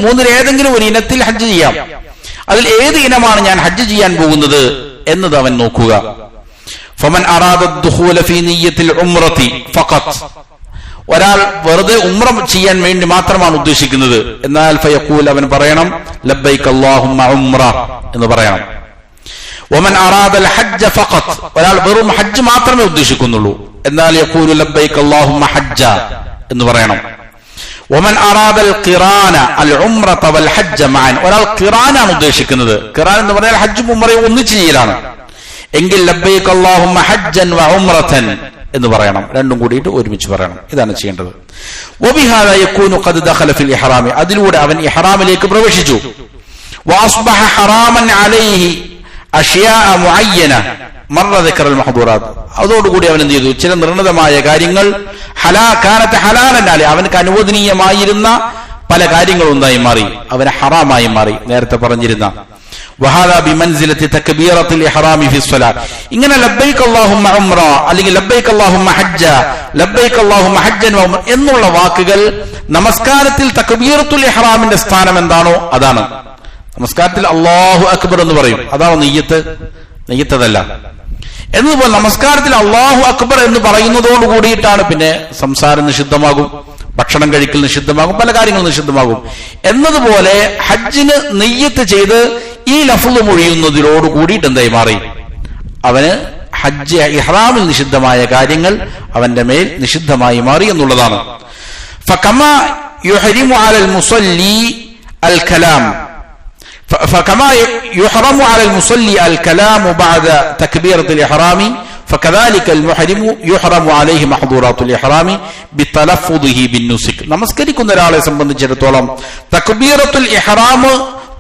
മൂന്നിൽ ഏതെങ്കിലും ഒരു ഇനത്തിൽ ഹജ്ജ് ചെയ്യാം. അതിൽ ഏത് ഇനമാണ് ഞാൻ ഹജ്ജ് ചെയ്യാൻ പോകുന്നത് എന്നത് അവൻ നോക്കുക. ഫമൻ അറാദ ദുഖൂല ഫീ നിയ്യത്തിൽ ഉംറതി ഫഖത്ത്, ഒരാൾ വെറുതെ ഉംറ ചെയ്യാൻ വേണ്ടി മാത്രമാണ് ഉദ്ദേശിക്കുന്നത് എന്നാൽ ഫയഖൂൽ, അവൻ പറയണം ലബ്ബൈക അല്ലാഹുമ്മ ഉംറ എന്ന് പറയണം. വമൻ അറാദൽ ഹജ്ജ ഫഖത്ത്, ഒരാൾ വെറും ഹജ്ജ് മാത്രമേ ഉദ്ദേശിക്കുന്നുള്ളൂ എന്നാൽ യഖൂലു ലബ്ബൈക അല്ലാഹുമ്മ ഹജ്ജ എന്ന് പറയണം. വമൻ അറാദൽ ഖിറാന അൽ ഉംറത വൽ ഹജ്ജ മഅൻ, ഒരാൾ ഖിറാനാണ് ഉദ്ദേശിക്കുന്നത്, ഖിറാൻ എന്ന് പറഞ്ഞാൽ ഹജ്ജും ഉംറയും ഒന്നിച്ച് ചെയ്യലാണ്, എങ്കിൽ ലബ്ബൈക അല്ലാഹുമ്മ ഹജ്ജൻ വ ഉംറതൻ എന്ന് പറയണം. രണ്ടും കൂടിയിട്ട് ഒരുമിച്ച് പറയണം. ഇതാണ് ചെയ്യേണ്ടത്. വബിഹാദാ യകൂനു ഖദ് ദഖല ഫിൽ ഇഹ്റാമി, അതിലൂടെ അവൻ ഇഹ്റാമിലേക്ക് പ്രവേശിച്ചു. വഅസ്ബഹ ഹറാമൻ അലൈഹി അഷ്യാഅ മുഅയ്യന മർറ ദിക്റൽ മഹ്ദൂറാത്ത്, അതോടുകൂടി അവൻ എന്ത് ചെയ്തു? ചില നിർണിതമായ കാര്യങ്ങൾ കാനത്ത് ഹലാലൻ അലൈഹി, അവനക്ക് അനുവദനീയമായിരുന്ന പല കാര്യങ്ങളും ഒന്നായി മാറി, അവന് ഹറാമായി മാറി. നേരത്തെ പറഞ്ഞിരുന്ന വഹാദാ ബിമൻസിലത്തി തക്ബീറത്തുൽ ഇഹ്റാമി ഫി സ്വലാത്ത്. ഇങ്ങനെ ലബ്ബൈക അല്ലാഹുമ്മ ഉംറ അല്ലെങ്കിൽ ലബ്ബൈക അല്ലാഹുമ്മ ഹജ്ജ, ലബ്ബൈക അല്ലാഹുമ്മ ഹജ്ജൻ വ ഉംറ എന്നുള്ള വാക്കുകൾ നമസ്കാരത്തിൽ തക്ബീറത്തുൽ ഇഹ്റാമിന്റെ സ്ഥാനം എന്താണോ അതാണ്. നമസ്കാരത്തിൽ അല്ലാഹു അക്ബർ എന്ന് പറയും, അതാണോ നെയ്യത്ത്? നെയ്യത്തതല്ല. എന്നതുപോലെ നമസ്കാരത്തിൽ അല്ലാഹു അക്ബർ എന്ന് പറയുന്നതോട് കൂടിയിട്ടാണ് പിന്നെ സംസാരം നിഷിദ്ധമാകും, ഭക്ഷണം കഴിക്കൽ നിഷിദ്ധമാകും, പല കാര്യങ്ങളും നിഷിദ്ധമാകും. എന്നതുപോലെ ഹജ്ജിന് നെയ്യത്ത് ചെയ്ത് ഈ ലഫ്ള് മൊഴിയുന്നതിനോട് കൂടിയിട്ട് എന്തായി മാറി? അവന് ഹജ്ജ് ഇഹ്റാമിൽ നിഷിദ്ധമായ കാര്യങ്ങൾ അവന്റെ മേൽ നിഷിദ്ധമായി മാറി എന്നുള്ളതാണ്. ഫകമാ യുഹരിമു അലൽ മുസല്ലി അൽ കലാം فكما يحرم على المصلي الكلام بعد تكبيرة الإحرام فكذلك المحرم يحرم عليه محظورات الإحرام بتلفظه بالنسك. നമസ്കരിക്കുന്ന ഒരാളെ സംബന്ധിച്ചിടത്തോളം തക്ബീറത്തുൽ ഇഹ്റാം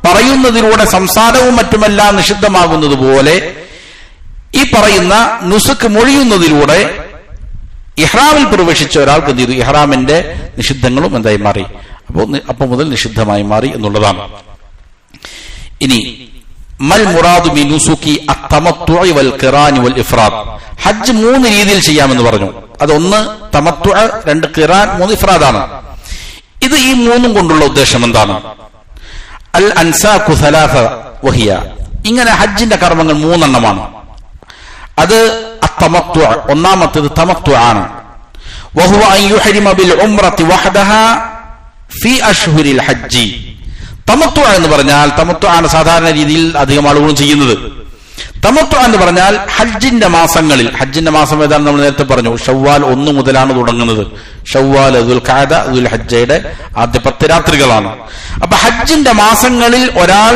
പറയുന്നതിലൂടെ സംസാരവും മറ്റുമെല്ലാം നിഷിദ്ധമാകുന്നത് പോലെ ഈ പറയുന്ന നുസുക്ക് മൊഴിയുന്നതിലൂടെ ഇഹ്റാമിൽ പ്രവേശിച്ച ഒരാൾക്ക് എന്ത് ചെയ്തു? ഇഹ്റാമിന്റെ നിഷിദ്ധങ്ങളും എന്തായി മാറി? അപ്പോൾ മുതൽ നിഷിദ്ധമായി മാറി എന്നുള്ളതാണ്. ഇനി മൽ മുറാദു ബി നുസുക്കി അത്തമത്തുഇ വൽ ഖിറാൻ വൽ ഇഫ്റാദ്. ഹജ്ജ് 3 രീതിയിൽ ചെയ്യാമെന്ന് പറഞ്ഞു. അതൊന്ന് തമത്തുഅ, 2 ഖിറാൻ, 3 ഇഫ്റാദാണ്. ഇത് ഈ 3 കൊണ്ടുള്ള ഉദ്ദേശം എന്താണ്? അൽ അൻസാഖു സലാസ വഹിയ. ഇങ്ങനെ ഹജ്ജിന്റെ കർമ്മങ്ങൾ 3 എണ്ണമാണ്. അത് അത്തമത്തുഅ, ഒന്നാമത്തേത് തമത്തുഅ ആണ്. വഹുവ അൻ യുഹരിമ ബിൽ ഉംറതി വഹദഹാ ഫി അശ്ഹുരിൽ ഹജ്ജി. തമത്തുഅ എന്ന് പറഞ്ഞാൽ, തമത്തുഅ ആണ് സാധാരണ രീതിയിൽ അധികം ആളുകളും ചെയ്യുന്നത്. തമത്തുഅ എന്ന് പറഞ്ഞാൽ ഹജ്ജിന്റെ മാസങ്ങളിൽ, ഹജ്ജിന്റെ മാസം ഏതാണ് നമ്മൾ നേരത്തെ പറഞ്ഞു, ഷവ്വാൽ 1 മുതലാണ് തുടങ്ങുന്നത്. ഷവ്വാൽ, ദുൽഖഅദ, ദുൽഹജ്ജയുടെ ആദ്യ 10 രാത്രികളാണ്. അപ്പൊ ഹജ്ജിന്റെ മാസങ്ങളിൽ ഒരാൾ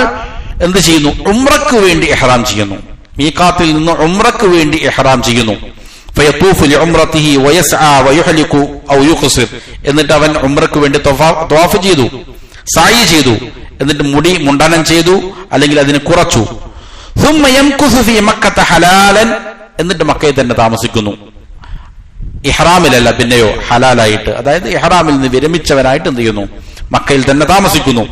എന്ത് ചെയ്യുന്നു? ഉംറക്ക് വേണ്ടി ഇഹ്റാം ചെയ്യുന്നു. മീഖാത്തിൽ നിന്ന് ഉംറക്ക് വേണ്ടി ഇഹ്റാം ചെയ്യുന്നു. ഫയതൂഫു ലിഉംറതിഹി വയസ്ആ വയുഹ്ലികു ഔ യുഖ്സിർ. എന്നിട്ട് അവൻ ഉംറക്ക് വേണ്ടി തവാഫ് ചെയ്തു, സായി ചെയ്തു, എന്നിട്ട് മുടി മുണ്ടനം ചെയ്തു അല്ലെങ്കിൽ അതിന് കുറച്ചു. ثم يمكث في مكة حلالا. എന്നിട്ട് മക്കയിൽ തന്നെ താമസിക്കുന്നു. ഇഹ്റാമിലല്ല, പിന്നെയോ ഹലാലായിട്ട്, അതായത് ഇഹ്റാമിൽ നിന്ന് വിരമിച്ചവനായിട്ട് എന്ത് ചെയ്യുന്നു? മക്കയിൽ തന്നെ താമസിക്കുന്നു.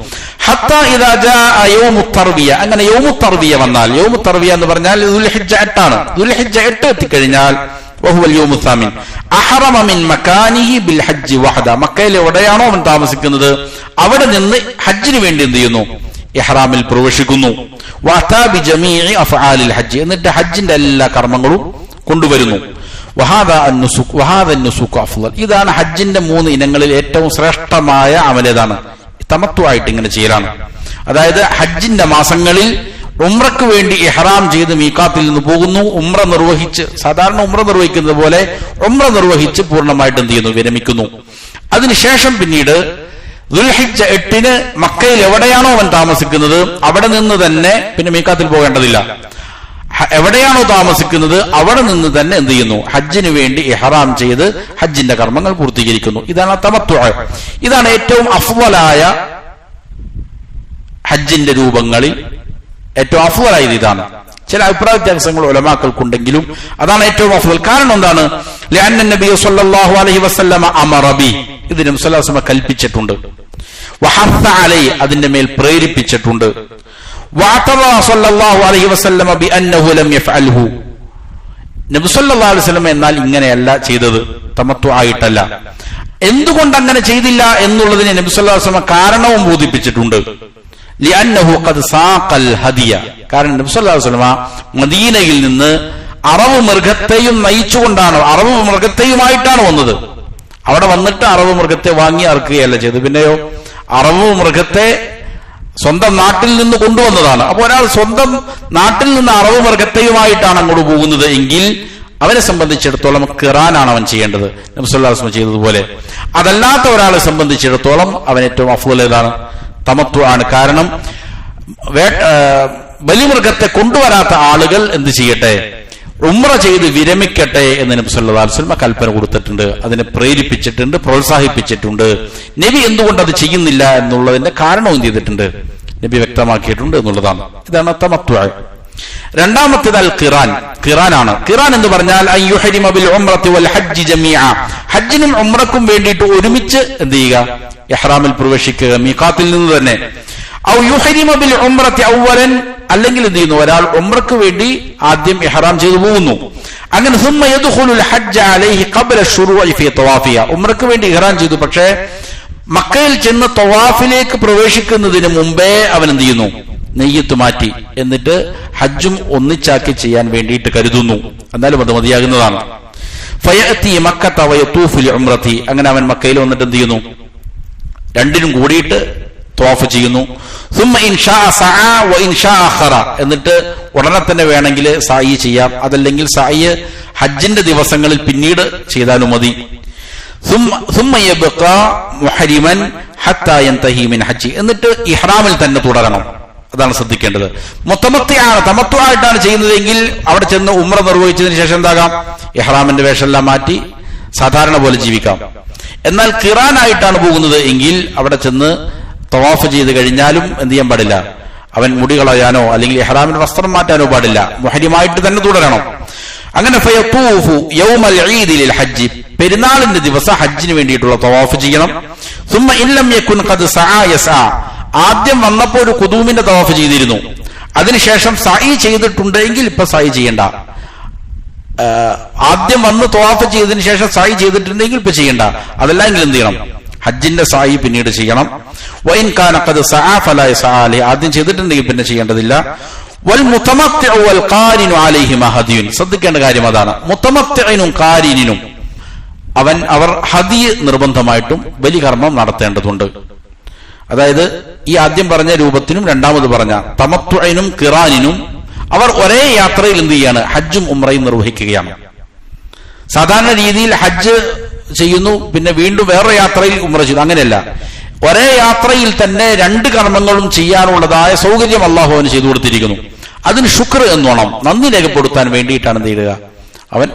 ഹത്താ ഇദാ ജാഅ യൗമുത് തർവിയ. അങ്ങനെ യൗമുത് തർവിയ വന്നാൽ, യൗമുത് തർവിയ എന്ന് പറഞ്ഞാൽ ദുൽഹിജ്ജ 8 ആണ്. ദുൽഹിജ്ജ 8 എത്തിക്കഴിഞ്ഞാൽ വഹുവ യൗമു സാമിൻ അഹറമ മിൻ മകാനിഹി ബിൽ ഹജ്ജ് വഹദ. മക്കയിൽ എവിടെയാണോ അവൻ താമസിക്കുന്നത് അവിടെ നിന്ന് ഹജ്ജിന് വേണ്ടി എന്ത് ചെയ്യുന്നു? ഇഹ്റാമിൽ പ്രവേശിക്കുന്നു. വഅതാ ബിജമീഇ അഫ്ആലിൽ ഹജ്ജ്. എന്നിട്ട് ഹജ്ജിന്റെ എല്ലാ കർമ്മങ്ങളും കൊണ്ടുവരുന്നു. വഹാദാ അൻ-നുസുക് വഹാദാ അൻ-നുസുക് അഫ്ളൽ. ഇതാണ് ഹജ്ജിന്റെ 3 ഇനങ്ങളിൽ ഏറ്റവും ശ്രേഷ്ഠമായ അമലേതാണ്? തമത്തുആയിട്ട് ഇങ്ങനെ ചെയ്യലാണ്. അതായത് ഹജ്ജിന്റെ മാസങ്ങളിൽ ഉംറക്ക് വേണ്ടി ഇഹ്റാം ചെയ്ത് മീഖാത്തിൽ നിന്ന് പോകുന്നു, ഉംറ നിർവഹിച്ച്, സാധാരണ ഉംറ നിർവഹിക്കുന്നത് പോലെ ഉംറ നിർവഹിച്ച് പൂർണ്ണമായിട്ട് എന്ത് ചെയ്യുന്നു? വിരമിക്കുന്നു. അതിനുശേഷം പിന്നീട് ദുൽഹിജ്ജ 8 മക്കയിൽ എവിടെയാണോ അവൻ താമസിക്കുന്നത് അവിടെ നിന്ന് തന്നെ, പിന്നെ മീഖാത്തിൽ പോകേണ്ടതില്ല, എവിടെയാണോ താമസിക്കുന്നത് അവിടെ നിന്ന് തന്നെ എന്ത് ചെയ്യുന്നു? ഹജ്ജിന് വേണ്ടി ഇഹ്റാം ചെയ്ത് ഹജ്ജിന്റെ കർമ്മങ്ങൾ പൂർത്തീകരിക്കുന്നു. ഇതാണ് തമത്തുഅ. ഇതാണ് ഏറ്റവും അഫ്ളലായ ഹജ്ജിന്റെ രൂപങ്ങളിൽ ഏറ്റവും അഫ്ളലായത് ഇതാണ്. ചില അഭിപ്രായ വ്യത്യാസങ്ങൾ ഉലമാക്കൾക്കുണ്ടെങ്കിലും അതാണ് ഏറ്റവും അഫ്ളൽ. കാരണം എന്താണ്? ലഅന്ന നബി സല്ലല്ലാഹു അലൈഹി വസല്ലമ അമറ ബി. ഇത് നബി സല്ലല്ലാഹു അലൈഹി വസല്ലം കൽപ്പിച്ചിട്ടുണ്ട്. വഹത്ത അലൈ, അതിന്റെ മേൽ പ്രേരിപ്പിച്ചിട്ടുണ്ട്. വഅതറ സല്ലല്ലാഹു അലൈഹി വസല്ലമ ബിഅന്നഹു ലം യഫ്അൽഹു. നബി സല്ലല്ലാഹു അലൈഹി വസല്ലം എന്നാൽ ഇങ്ങനെയല്ല ചെയ്തത്, തമത്തു ആയിട്ടല്ല. എന്തുകൊണ്ട് അങ്ങനെ ചെയ്തില്ല എന്നുള്ളതിന് നബി സല്ലല്ലാഹു അലൈഹി വസല്ലം കാരണവും ബോധിപ്പിച്ചിട്ടുണ്ട്. ലിഅന്നഹു ഖദ് സാഖൽ ഹദിയ. കാരണം നബി സല്ലല്ലാഹു അലൈഹി വസല്ലം മദീനയിൽ നിന്ന് അറബ് മൃഗത്തെയും നയിച്ചുകൊണ്ടാണ്, അറബ് മൃഗത്തെയുമായിട്ടാണ് വന്നത്. അവിടെ വന്നിട്ട് അറബ് മൃഗത്തെ വാങ്ങി അറുക്കുകയല്ല ചെയ്തത്, പിന്നെയോ അറബ് മൃഗത്തെ സ്വന്തം നാട്ടിൽ നിന്ന് കൊണ്ടുവന്നതാണ്. അപ്പൊ ഒരാൾ സ്വന്തം നാട്ടിൽ നിന്ന് അറബ് മൃഗത്തെയുമായിട്ടാണ് അങ്ങോട്ട് പോകുന്നത് എങ്കിൽ അവനെ സംബന്ധിച്ചിടത്തോളം ഖിറാനാണ് അവൻ ചെയ്യേണ്ടത്, നബി സല്ലല്ലാഹു അലൈഹി വസല്ലം ചെയ്തതുപോലെ. അതല്ലാത്ത ഒരാളെ സംബന്ധിച്ചിടത്തോളം അവൻ ഏറ്റവും അഫ്ളൽ ഏതാണ്? തമത്തു ആണ്. കാരണം ബലിമൃഗത്തെ കൊണ്ടുവരാത്ത ആളുകൾ എന്ത് ചെയ്യട്ടെ? ഉംറ ചെയ്ത് വിരമിക്കട്ടെ എന്ന് നബി സല്ലല്ലാഹു അലൈഹി വസല്ലം കൽപ്പന കൊടുത്തിട്ടുണ്ട്, അതിനെ പ്രേരിപ്പിച്ചിട്ടുണ്ട്, പ്രോത്സാഹിപ്പിച്ചിട്ടുണ്ട്. നബി എന്തുകൊണ്ട് അത് ചെയ്യുന്നില്ല എന്നുള്ളതിന്റെ കാരണം എന്ത് ചെയ്തിട്ടുണ്ട്? നബി വ്യക്തമാക്കിയിട്ടുണ്ട് എന്നുള്ളതാണ്. ഇതാണ് തമത്തു. രണ്ടാമത്തേത് അൽ ഖിറാൻ, ഖിറാനാണ്. ഖിറാൻ എന്ന് പറഞ്ഞാൽ അയ്യുഹരിമ ബിൽ ഉംറത്തി വൽ ഹജ്ജി ജമീഅ, ഹജ്ജിനും ഉംറക്കും വേണ്ടിയിട്ട് ഒരുമിച്ച് എന്ത് ചെയ്യുക, ഇഹ്റാമിൽ പ്രവേശിക്കുക മീഖാത്തിൽ നിന്ന് തന്നെ. ഔ യുഹരിമ ബിൽ ഉംറത്തി അവ്വലൻ, അല്ലെങ്കിൽ എന്ത് ചെയ്യുന്നു, ഒരാൾ ഉംറക്ക് വേണ്ടി ആദ്യം ഇഹ്റാം ചെയ്തു പോകുന്നു. അങ്ങനെ സുമ്മ യദ്ഖുലുൽ ഹജ്ജ അലൈഹി ഖബ്ല ശുറൂഇ ഫീ തവാഫിയ, ഉംറക്ക് വേണ്ടി ഇഹ്റാം ചെയ്തു, പക്ഷേ മക്കയിൽ ചെന്ന് തവാഫിലേക്ക് പ്രവേശിക്കുന്നതിന് മുമ്പേ അവൻ എന്ത് ചെയ്യുന്നു, നെയ്യത്ത് മാറ്റി, എന്നിട്ട് ഹജ്ജും ഒന്നിച്ചാക്കി ചെയ്യാൻ വേണ്ടിയിട്ട് കരുതുന്നു. എന്നാലും അത് മതിയാകുന്നതാണ്. ഫയഅതി മക്കത വയതൂഫു ലിഉംറതി, അങ്ങനെ അവൻ മക്കയിൽ വന്നിട്ട് എന്ത് ചെയ്യുന്നു, രണ്ടിനും കൂടിയിട്ട് തവാഫ് ചെയ്യുന്നു. സുമ്മ ഇൻഷാ സഅ വ ഇൻഷാ അഖറ, എന്നിട്ട് ഉടനെ തന്നെ വേണമെങ്കിൽ സായി ചെയ്യാം, അതല്ലെങ്കിൽ സായി ഹജ്ജിന്റെ ദിവസങ്ങളിൽ പിന്നീട് ചെയ്താലും മതി. സുമ്മ യബ്ഖാ മുഹരിമൻ ഹത്താ യൻതഹി മിൻ ഹജ്ജി, എന്നിട്ട് ഇഹ്റാമിൽ തന്നെ തുടരണം. അതാണ് ശ്രദ്ധിക്കേണ്ടത്. മുത്തമത്തിയാണ്, തമത്തുആയിട്ടാണ് ചെയ്യുന്നതെങ്കിൽ അവിടെ ചെന്ന് ഉംറ നിർവഹിച്ചതിന് ശേഷം എന്താകാം, ഇഹ്റാമിന്റെ വേഷമെല്ലാം മാറ്റി സാധാരണ പോലെ ജീവിക്കാം. എന്നാൽ ഖിറാനായിട്ടാണ് പോകുന്നത് എങ്കിൽ അവിടെ ചെന്ന് തവാഫ് ചെയ്ത് കഴിഞ്ഞാലും എന്ത് ചെയ്യാൻ പാടില്ല, അവൻ മുടി കളയാനോ അല്ലെങ്കിൽ ഇഹ്റാമിന്റെ വസ്ത്രം മാറ്റാനോ പാടില്ല, മുഹരിമായിട്ട് തന്നെ തുടരണം. അങ്ങനെ ഫയതൂഫു യൗമൽ ഈദി ലിൽ ഹജ്ജ്, പെരുന്നാളിന്റെ ദിവസം ഹജ്ജിന് വേണ്ടിയിട്ടുള്ള തവാഫ് ചെയ്യണം. സുമ്മ ഇല്ലം യകുൻ ഖദ് സഅ യസ്അ, ആദ്യം വന്നപ്പോൾ ഒരു ഖുദൂമിന്റെ തവാഫ് ചെയ്തിരുന്നു, അതിനുശേഷം സഈ ചെയ്തിട്ടുണ്ടെങ്കിൽ ഇപ്പൊ സഈ ചെയ്യണ്ട. ആദ്യം വന്ന് തവാഫ് ചെയ്തതിനു ശേഷം സഈ ചെയ്തിട്ടുണ്ടെങ്കിൽ ഇപ്പൊ ചെയ്യണ്ട, അതല്ലെങ്കിൽ എന്ത് ചെയ്യണം, ഹജ്ജിന്റെ സഈ പിന്നീട് ചെയ്യണം. വഇൻ കാന ഖദ് സഅ ഫലാ യസ്അ അലൈഹി, ആദ്യം ചെയ്തിട്ടുണ്ടെങ്കിൽ പിന്നെ ചെയ്യേണ്ടതില്ല. വൽ മുതമത്തിഉ വൽ ഖാരിനു അലൈഹിമാ ഹദിയുൻ, ശ്രദ്ധിക്കേണ്ട കാര്യം അതാണ്. മുതമത്തിഇനും ഖാരിനും അവർ ഹദിയ നിർബന്ധമായിട്ടും ബലികർമ്മം നടത്തേണ്ടതുണ്ട്. അതായത് ഈ ആദ്യം പറഞ്ഞ രൂപത്തിനും രണ്ടാമത് പറഞ്ഞ തമത്തുഇനും ഖിറാനിനും അവർ ഒരേ യാത്രയിൽ എന്ത് ചെയ്യാണ്, ഹജ്ജും ഉംറയും നിർവഹിക്കുകയാണ്. സാധാരണ രീതിയിൽ ഹജ്ജ് ചെയ്യുന്നു, പിന്നെ വീണ്ടും വേറെ യാത്രയിൽ ഉംറ ചെയ്യുന്നു, അങ്ങനെയല്ല. ഒരേ യാത്രയിൽ തന്നെ രണ്ട് കർമ്മങ്ങളും ചെയ്യാനുള്ളതായ സൗകര്യം അള്ളാഹു അവന് ചെയ്തു കൊടുത്തിരിക്കുന്നു. അതിന് ശുക്ർ എന്നോണം നന്ദി രേഖപ്പെടുത്താൻ വേണ്ടിയിട്ടാണ് എന്ത് ചെയ്യുക, അവൻ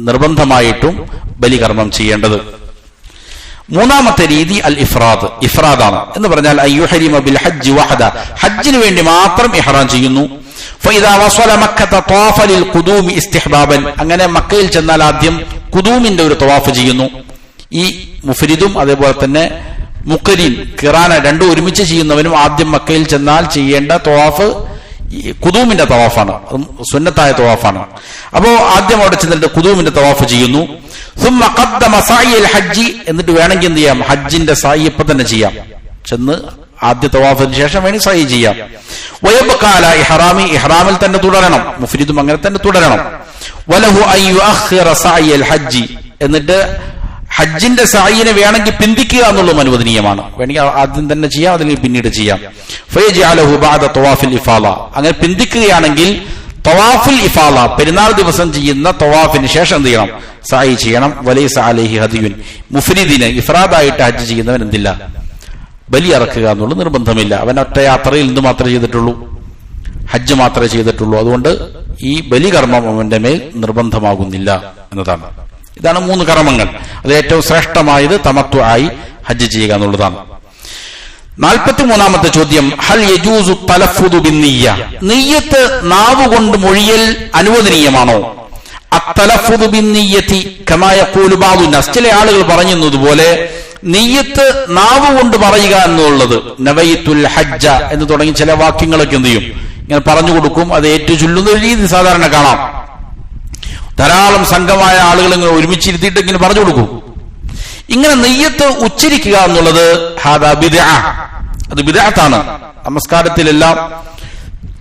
നിർബന്ധമായിട്ടും ബലികർമ്മം ചെയ്യേണ്ടത്. മൂന്നാമത്തെ രീതി അൽ ഇഫ്രാദ്, ഇഫ്രാദാണ്. എന്ന് പറഞ്ഞാൽ അയ്യുഹരിമ ബിൽ ഹജ്ജ് വഹദ, ഹജ്ജിന് വേണ്ടി മാത്രം ഇഹ്റാം ചെയ്യുന്നു. ഫഇദാ വസല മക്കത തവാഫ ലിൽ ഖുദൂമി ഇസ്തിഹ്ബാബൻ, അങ്ങനെ മക്കയിൽ ചെന്നാൽ ആദ്യം ഖുദൂമിന്റെ ഒരു തവാഫ് ചെയ്യുന്നു. ഈ മുഫ്രിദും അതേപോലെ തന്നെ മുഖരിൻ ഖിറാന രണ്ടും ഒരുമിച്ച് ചെയ്യുന്നവനും ആദ്യം മക്കയിൽ ചെന്നാൽ ചെയ്യേണ്ട തവാഫ് ഖുദൂമിന്റെ തവാഫാണ്, സുന്നത്തായ തവാഫാണ്. അപ്പോ ആദ്യം അവിടെ ചെന്നിട്ട് ഖുദൂമിന്റെ തവാഫ് ചെയ്യുന്നു. സുമ്മ ഖദ്ദമ സഅയൽ ഹജ്ജി, എന്നിട്ട് വേണമെങ്കിൽ എന്ത് ചെയ്യാം, ഹജ്ജിന്റെ സഅയ് ഇപ്പൊ തന്നെ ചെയ്യാം, ചെന്ന് ആദ്യ തവാഫിന് ശേഷം വേണമെങ്കിൽ സഅയ് ചെയ്യാം. വയബ്ഖാ അലാ ഇഹ്റാമി, ഇഹ്റാമിൽ തന്നെ തുടരണം, മുഫ്രിദും അങ്ങനെ തന്നെ തുടരണം. വലഹു അൻ യുഅഖിറ സഅയൽ ഹജ്ജി, എന്നിട്ട് ഹജ്ജിന്റെ സഅയിനെ വേണമെങ്കിൽ പിന്തിക്കുക എന്നുള്ളതും അനുവദനീയമാണ്. വേണമെങ്കിൽ ആദ്യം തന്നെ ചെയ്യാം, അല്ലെങ്കിൽ പിന്നീട് ചെയ്യാം. ഫയജ്അലഹു ബഅദ തവാഫിൽ ഇഫാള, അങ്ങനെ പിന്തിക്കുകയാണെങ്കിൽ തവാഫുൽ ഇഫാള പെരുന്നാൾ ദിവസം ചെയ്യുന്ന തവാഫിന് ശേഷം എന്ത് ചെയ്യണം, സഅയി ചെയ്യണം. വലൈസ അലൈഹി ഹദിയുൻ, മുഫ്രിദിന് ഇഫ്രാദായിട്ട് ഹജ്ജ് ചെയ്യുന്നവൻ എന്തില്ല, ബലി അറക്കുക എന്നുള്ളത് നിർബന്ധമില്ല. അവൻ ഒറ്റ യാത്രയിൽ എന്ത് മാത്രമേ ചെയ്തിട്ടുള്ളൂ, ഹജ്ജ് മാത്രമേ ചെയ്തിട്ടുള്ളൂ. അതുകൊണ്ട് ഈ ബലികർമ്മം അവന്റെ മേൽ നിർബന്ധമാകുന്നില്ല എന്നതാണ്. ഇതാണ് മൂന്ന് കർമ്മങ്ങൾ. അത് ഏറ്റവും ശ്രേഷ്ഠമായത് തമത്തു ആയി ഹജ്ജ് ചെയ്യുക എന്നുള്ളതാണ്. 43ാമത്തെ ചോദ്യം, ഹൽ യജൂസു തലഫുദു ബിന്നിയ്യ, നിയ്യത്ത് നാവുകൊണ്ട് മൊഴിയൽ അനുവദനീയമാണോ? അത്തലഫുദു ബിന്നിയ്യതി കമാ യഖൂലു ബഅദു നാസ്, ചില ആളുകൾ പറയുന്നതുപോലെ നിയ്യത്ത് നാവ് കൊണ്ട് പറയുക എന്നുള്ളത്, നവൈത്തുൽ ഹജ്ജ എന്ന് തുടങ്ങി ചില വാക്യങ്ങളൊക്കെ എന്ത് ചെയ്യും, ഇങ്ങനെ പറഞ്ഞു കൊടുക്കും. അത് ഏറ്റു ചൊല്ലുന്ന ഒരു രീതി സാധാരണ കാണാം. ധാരാളം സംഘമായ ആളുകൾ ഇങ്ങനെ ഒരുമിച്ചിരുത്തിയിട്ട് ഇങ്ങനെ പറഞ്ഞു കൊടുക്കും. ഇങ്ങനെ നെയ്യത്ത് ഉച്ചരിക്കുക എന്നുള്ളത് ഹാദാ ബിദ്അ, അത് ബിദ്അത്താണ്. നമസ്കാരത്തിലെല്ലാം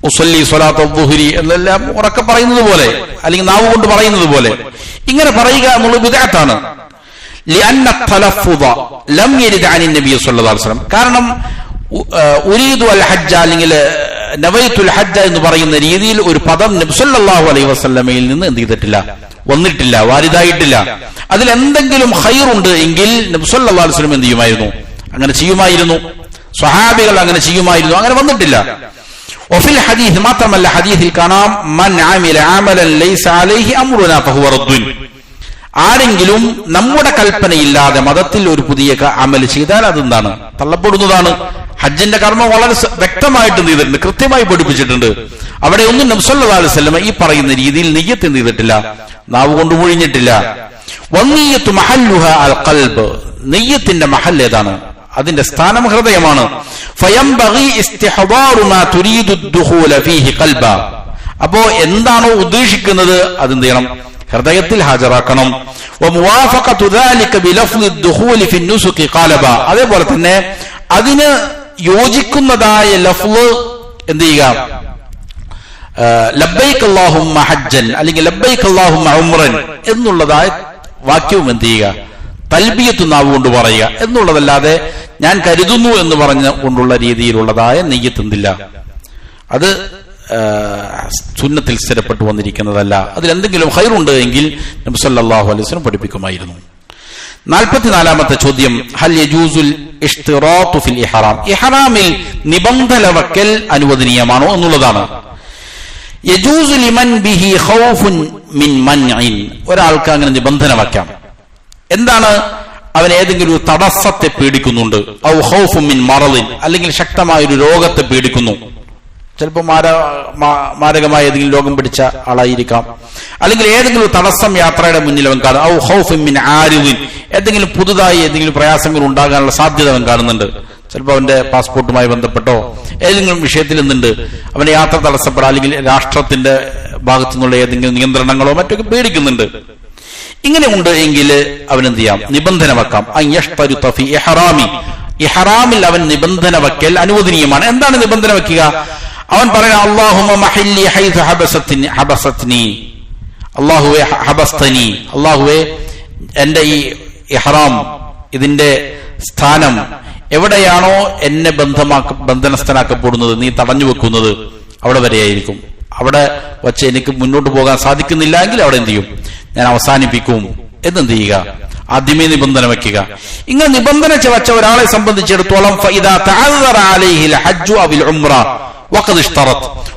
ഉസല്ലി സ്വലാത്തു ദുഹ്രി എന്നെല്ലാം ഉറക്കെ പറയുന്നത് പോലെ, അല്ലെങ്കിൽ നാവ് കൊണ്ട് പറയുന്നത് പോലെ ഇങ്ങനെ പറയുക എന്നുള്ളത് ബിദ്അത്താണ്. ലിഅന്ന തലഫുദ ലം യരിദ് അനി നബി സ്വല്ലല്ലാഹു അലൈഹി വസല്ലം, കാരണം ഉരീദു അൽ ഹജ്ജ അല്ലെങ്കിൽ നവൈത്തുൽ ഹജ്ജ എന്ന് പറയുന്ന രീതിയിൽ ഒരു പദം നബി സല്ലല്ലാഹു അലൈഹി വസല്ലമയിൽ നിന്ന് എന്ത് ചെയ്തിട്ടില്ല, വന്നിട്ടില്ല, വാരിദായിട്ടില്ല. അതിൽ എന്തെങ്കിലും ഖൈറുണ്ട് എങ്കിൽ നബി സല്ലല്ലാഹു അലൈഹി വസല്ലം എന്ത് ചെയ്യുമായിരുന്നു, അങ്ങനെ ചെയ്യുമായിരുന്നു. സ്വഹാബികൾ അങ്ങനെ ചെയ്യുമായിരുന്നു, അങ്ങനെ വന്നിട്ടില്ല. വഫിൽ ഹദീസ്, മാത്രമല്ല ഹദീസിൽ കാണാം, മൻ അമില അമലൻ ലൈസ അലൈഹി അംറുനാ ഫഹുവ റദ്ദുൻ, ആരെങ്കിലും നമ്മുടെ കൽപ്പനയില്ലാതെ മതത്തിൽ ഒരു പുതിയ അമൽ ചെയ്താൽ അതെന്താണ്, തള്ളപ്പെടുന്നതാണ്. ഹജ്ജിന്റെ കർമ്മം വളരെ വ്യക്തമായിട്ട് എന്ത് ചെയ്തിട്ടുണ്ട്, കൃത്യമായി പഠിപ്പിച്ചിട്ടുണ്ട്. അവിടെ ഒന്നും നബി സല്ലല്ലാഹു അലൈഹി വസല്ലം ഈ പറയുന്ന രീതിയിൽ നിയ്യത്ത് എന്ത് ചെയ്തിട്ടില്ല, നാവ് കൊണ്ട് മൊഴിഞ്ഞിട്ടില്ല. വന്നിയ്യത്തു മഹല്ലുഹാ അൽ ഖൽബ്, നിയ്യത്തിന്റെ മഹൽ ഏതാണ്, അതിന്റെ സ്ഥാനം ഹൃദയമാണ്. ഫയംബഗി ഇസ്തിഹ്ദാറു മാ തുരീദു ദുഖൂല ഫീഹി ഖൽബ, അപ്പോ എന്താണോ ഉദ്ദേശിക്കുന്നത് അത് എന്ത് ചെയ്യണം, ഹൃദയത്തിൽ ഹാജരാക്കണം. വമുവാഫഖതു ദാലിക ബിലഫ്ളി ദുഖൂലി ഫി നുസുഖി ഖാലബ, അതേപോലെ തന്നെ അതിന് യോജിക്കുന്നതായ ലഫ്ള് എന്ത് ചെയ്യുക, ലബ്ബൈക അല്ലാഹുമ്മ ഹജ്ജൻ അല്ലെങ്കിൽ ലബ്ബൈക അല്ലാഹുമ്മ ഉംറൻ എന്നുള്ളതായ വാക്യവും എന്ത് ചെയ്യുക, തൽബിയത്ത് നാവ് കൊണ്ട് പറയുക എന്നുള്ളതല്ലാതെ ഞാൻ കരുതുന്നു എന്ന് പറഞ്ഞ കൊണ്ടുള്ള രീതിയിലുള്ളതായ നിയ്യത്ത് എന്തില്ല, അത് സുന്നത്തിൽ സ്ഥിരപ്പെട്ടു വന്നിരിക്കുന്നതല്ല. അതിലെന്തെങ്കിലും ഖൈറുണ്ട് എങ്കിൽ നബി സല്ലല്ലാഹു അലൈഹി വസല്ലം പഠിപ്പിക്കുമായിരുന്നു. 44-ാമത്തെ ചോദ്യം, ഹൽ യജൂസുൽ ഇഷ്തിറാത്തു ഫിൽ ഇഹ്റാം, ഇഹ്റാമിൽ നിബന്ധന വക്കൽ അനുവദനീയമാണോ എന്നുള്ളതാണ്. യജൂസു ലിമൻ ബിഹി ഖൗഫുൻ മിൻ മൻഇൻ, ഒരാൾക്ക് അങ്ങനെ നിബന്ധന വയ്ക്കാം. എന്താണ്, അവൻ ഏതെങ്കിലും ഒരു തടസ്സത്തെ പേടിക്കുന്നുണ്ട്. ഔ ഖൗഫുൻ മിൻ മറളിൻ, അല്ലെങ്കിൽ ശക്തമായ ഒരു രോഗത്തെ പേടിക്കുന്നു. ചിലപ്പോൾ മാരകമായ ഏതെങ്കിലും രോഗം പിടിച്ച ആളായിരിക്കാം. അല്ലെങ്കിൽ ഏതെങ്കിലും തടസ്സം യാത്രയുടെ മുന്നിൽ അവൻ കാണും. ഔ ഖൗഫുൻ മിൻ ആരിദിൻ, ഏതെങ്കിലും പുതുതായി ഏതെങ്കിലും പ്രയാസങ്ങൾ ഉണ്ടാകാനുള്ള സാധ്യത അവൻ കാണുന്നുണ്ട്. ചിലപ്പോൾ അവന്റെ പാസ്പോർട്ടുമായി ബന്ധപ്പെട്ടോ ഏതെങ്കിലും വിഷയത്തിൽ നിന്നുണ്ട് അവന്റെ യാത്ര തടസ്സപ്പെടാം, അല്ലെങ്കിൽ രാഷ്ട്രത്തിന്റെ ഭാഗത്തു നിന്നുള്ള ഏതെങ്കിലും നിയന്ത്രണങ്ങളോ മറ്റൊക്കെ പേടിക്കുന്നുണ്ട്. ഇങ്ങനെ ഉണ്ട് എങ്കിൽ അവനെന്ത് ചെയ്യാം, നിബന്ധന വെക്കാം. ഇഹ്റാമിൽ അവൻ നിബന്ധന വയ്ക്കൽ അനുവദനീയമാണ്. എന്താണ് നിബന്ധന വെക്കുക? അവൻ പറയാം, അല്ലാഹുമ്മ മഹല്ലി ഹൈസു ഹബസത്നി, അല്ലാഹുവേ ഹബസ്തനി, അല്ലാഹുവേ എന്റെ ഈ ഇഹ്റാം ഇതിന്റെ സ്ഥാനം എവിടെയാണോ എന്നെ ബന്ധനസ്ഥനാക്കപ്പെടുന്നത്, നീ തടഞ്ഞു വെക്കുന്നത് അവിടെ വരെയായിരിക്കും. അവിടെ വച്ച് എനിക്ക് മുന്നോട്ട് പോകാൻ സാധിക്കുന്നില്ല എങ്കിൽ അവിടെ എന്ത് ചെയ്യും, ഞാൻ അവസാനിപ്പിക്കും എന്നെന്ത് ചെയ്യുക, ആദ്യമേ നിബന്ധന വെക്കുക. ഇങ്ങനെ നിബന്ധന വെച്ച ഒരാളെ സംബന്ധിച്ചിടത്തോളം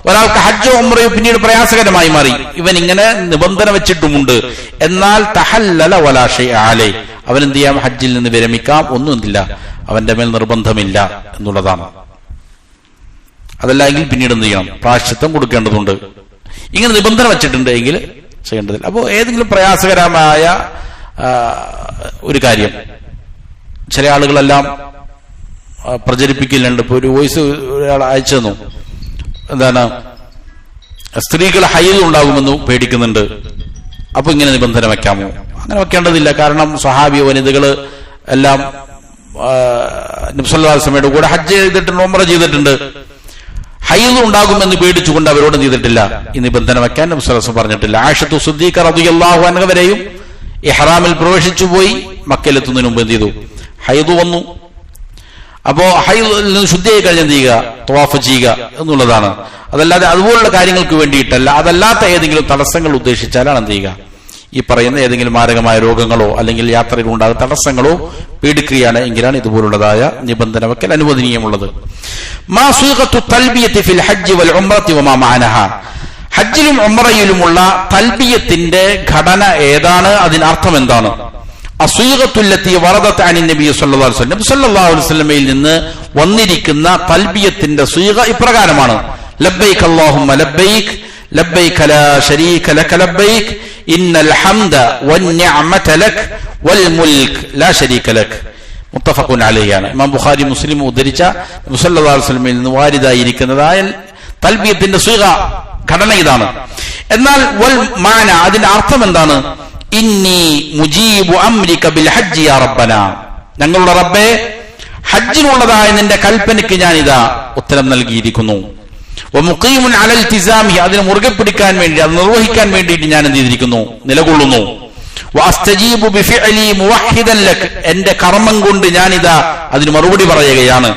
ഒരാൾക്ക് ഹജ്ജോ ഉംറയോ പിന്നീട് പ്രയാസകരമായി മാറി, ഇവൻ ഇങ്ങനെ നിബന്ധന വെച്ചിട്ടുമുണ്ട്, എന്നാൽ തഹല്ലല വലാ ശൈഅ അലൈഹി, അവൻ എന്ത് ചെയ്യാം, ഹജ്ജിൽ നിന്ന് വിരമിക്കാം, ഒന്നും എന്തില്ല, അവന്റെ മേൽ നിർബന്ധമില്ല എന്നുള്ളതാണ്. അതല്ല എങ്കിൽ പിന്നീട് എന്ത് ചെയ്യണം, പ്രായശ്ചിത്തം കൊടുക്കേണ്ടതുണ്ട്. ഇങ്ങനെ നിബന്ധന വെച്ചിട്ടുണ്ട് എങ്കിൽ ചെയ്യേണ്ടതില്ല. അപ്പോൾ ഏതെങ്കിലും പ്രയാസകരമായ ഒരു കാര്യം ചില ആളുകളെല്ലാം പ്രചരിപ്പിക്കലുണ്ട്. ഇപ്പൊ ഒരു വോയിസ് ഒരാൾ അയച്ചു തന്നു, എന്താണ്, സ്ത്രീകൾ ഹൈദ് ഉണ്ടാകുമെന്ന് പേടിക്കുന്നുണ്ട്, അപ്പൊ ഇങ്ങനെ നിബന്ധന വെക്കാമോ? അങ്ങനെ വെക്കേണ്ടതില്ല. കാരണം സ്വഹാബി വനിതകള് എല്ലാം നബി സല്ലല്ലാഹു അലൈഹി വസല്ലമയുടെ കൂടെ ഹജ്ജ് ചെയ്തിട്ടുണ്ട്, ഉംറ ചെയ്തിട്ടുണ്ട്. ഹൈദ് ഉണ്ടാകുമെന്ന് പേടിച്ചുകൊണ്ട് അവരോട് ചെയ്തിട്ടില്ല, ഈ നിബന്ധന വെക്കാൻ നബി സല്ലല്ലാഹു അലൈഹി വസല്ലം പറഞ്ഞിട്ടില്ല. ആയിഷത്തു സിദ്ദീഖ റളിയല്ലാഹു അൻഹ വരെയും ഇഹ്റാമിൽ പ്രവേശിച്ചു പോയി, മക്കയിലെത്തുന്നതിന് മുമ്പ് എന്ത് ചെയ്തു, ഹൈദ് വന്നു. അപ്പോ ഹൈദിൽ നിന്ന് ശുദ്ധിയായി കഴിഞ്ഞ് എന്ത് ചെയ്യുക, തവാഫ് ചെയ്യുക എന്നുള്ളതാണ്. അതല്ലാതെ അതുപോലുള്ള കാര്യങ്ങൾക്ക് വേണ്ടിയിട്ടല്ല. അതല്ലാത്ത ഏതെങ്കിലും തടസ്സങ്ങൾ ഉദ്ദേശിച്ചാലാണ് എന്ത് ചെയ്യുക, ഈ പറയുന്ന ഏതെങ്കിലും മാരകമായ രോഗങ്ങളോ അല്ലെങ്കിൽ യാത്രയിൽ ഉണ്ടാകുന്ന തടസ്സങ്ങളോ പേടിക്കുകയാണ് എങ്കിലാണ് ഇതുപോലുള്ളതായ നിബന്ധന വെക്കൽ അനുവദനീയമുള്ളത്. മാ സീഖത്തു തൽബിയത്തി ഫിൽ ഹജ്ജ് വൽ ഉംറത്തി വമാ മഅനഹ, ഹജ്ജിലും ഉംറയിലുമുള്ള തൽബിയത്തിന്റെ ഘടന ഏതാണ്, അതിനർത്ഥം എന്താണ്? അസ്വീഖത്തുല്ലത്തി വറദത് അനി നബി സല്ലല്ലാഹു അലൈഹി വസല്ലം, നബി സല്ലല്ലാഹു അലൈഹി വസല്ലമയിൽ നിന്ന് വന്നിരിക്കുന്ന തൽബിയത്തിന്റെ സ്വീഖ ഇപ്രകാരമാണ്: ലബ്ബൈക അല്ലാഹുമ്മ ലബ്ബൈക ലബ്ബൈക ലാ ശരീക ലക ലബ്ബൈക ഇന്നൽ ഹംദ വന്നിഅമത ലക വൽ മുൽക് ലാ ശരീക ലക. മുത്തഫഖുൻ അലൈഹിയാണ്. ഇമാം ബുഖാരി മുസ്ലിം ഉദ്ധരിച്ച നബി സല്ലല്ലാഹു അലൈഹി വസല്ലമയിൽ നിന്ന് വാരിദായിരിക്കുന്നതായ തൽബിയത്തിന്റെ സ്വീഖ ഘടന ഇതാണ്. എന്നാൽ വൽ മാന, അതിന്റെ അർത്ഥം എന്താണ്? ഇന്നി മുജീബു അംരിക ബിൽ ഹജ്ജ് യാ റബ്ബന, ഞങ്ങളുടെ റബ്ബേ, ഹജ്ജിനുള്ളതായ നിന്റെ കൽപ്പനയ്ക്ക് ഞാൻ ഇതാ ഉത്തരം നൽകിയിരിക്കുന്നു. വമുഖീമുൻ അലൽ ഇൽതിസാമി, അതിനെ മുറുകെ പിടിക്കാൻ വേണ്ടി, അത് നിർവഹിക്കാൻ വേണ്ടിയിട്ട് ഞാൻ എന്ത് ചെയ്തിരിക്കുന്നു, നിലകൊള്ളുന്നു. വഅസ്തജീബു ബിഫിഅലി മുവഹിദൻ ലക്, എന്റെ കർമ്മം കൊണ്ട് ഞാൻ ഇതാ അതിന് മറുപടി പറയുകയാണ്,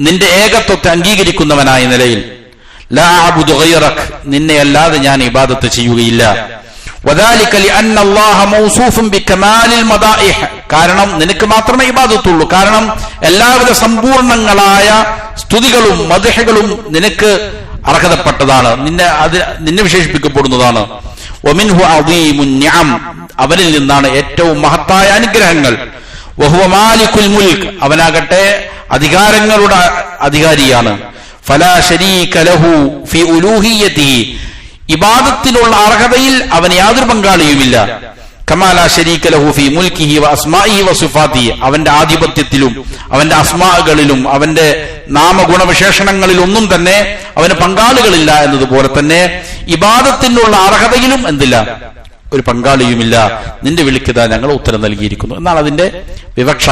നിന്റെ ഏകത്വത്തെ അംഗീകരിക്കുന്നവനായ നിലയിൽ. ലാ അഅബുദു ഗൈറക്, നിന്നെ അല്ലാതെ ഞാൻ ഇബാദത്ത് ചെയ്യുകയില്ല. വദാലിക ലിഅന്ന അല്ലാഹ മൗസൂഫുൻ ബികമാലിൽ മദാഇഹ്, കാരണം നിനക്ക് മാത്രമേ ഇബാദത്തുള്ളൂ. കാരണം എല്ലാവിധ സമ്പൂർണങ്ങളായ സ്തുതികളും മദ്ഹുകളും നിനക്ക് അർഹതപ്പെട്ടതാണ്, നിന്നെ വിശേഷിപ്പിക്കപ്പെടുന്നതാണ്. വമിൻഹു അദീമുൻ നിഅം, അവനിൽ നിന്നാണ് ഏറ്റവും മഹത്തായ അനുഗ്രഹങ്ങൾ. വഹുവ മാലികുൽ മുൽക്ക്, അവനാകട്ടെ അധികാരങ്ങളുടെ അധികാരിയാണ്. ഫലാ ശരീക ലഹു ഫി ഉലൂഹിയ്യതിഹി, ഇബാദത്തിനുള്ള അർഹതയിൽ അവന് യാതൊരു പങ്കാളിയുമില്ല. കമാ ലാ ശരീക ലഹു ഫി മുൽക്കിഹി വ അസ്മാഇഹി വ സിഫാതിഹി, അവന്റെ ആധിപത്യത്തിലും അവന്റെ അസ്മാകളിലും അവന്റെ നാമഗുണവിശേഷണങ്ങളിൽ ഒന്നും തന്നെ അവന് പങ്കാളികളില്ല എന്നതുപോലെ തന്നെ ഇബാദത്തിനുള്ള അർഹതയിലും എന്തില്ല, ഒരു പങ്കാളിയുമില്ല. നിന്റെ വിളിക്കതാ ഞങ്ങൾ ഉത്തരം നൽകിയിരിക്കുന്നു എന്നാണ് അതിന്റെ വിവക്ഷ.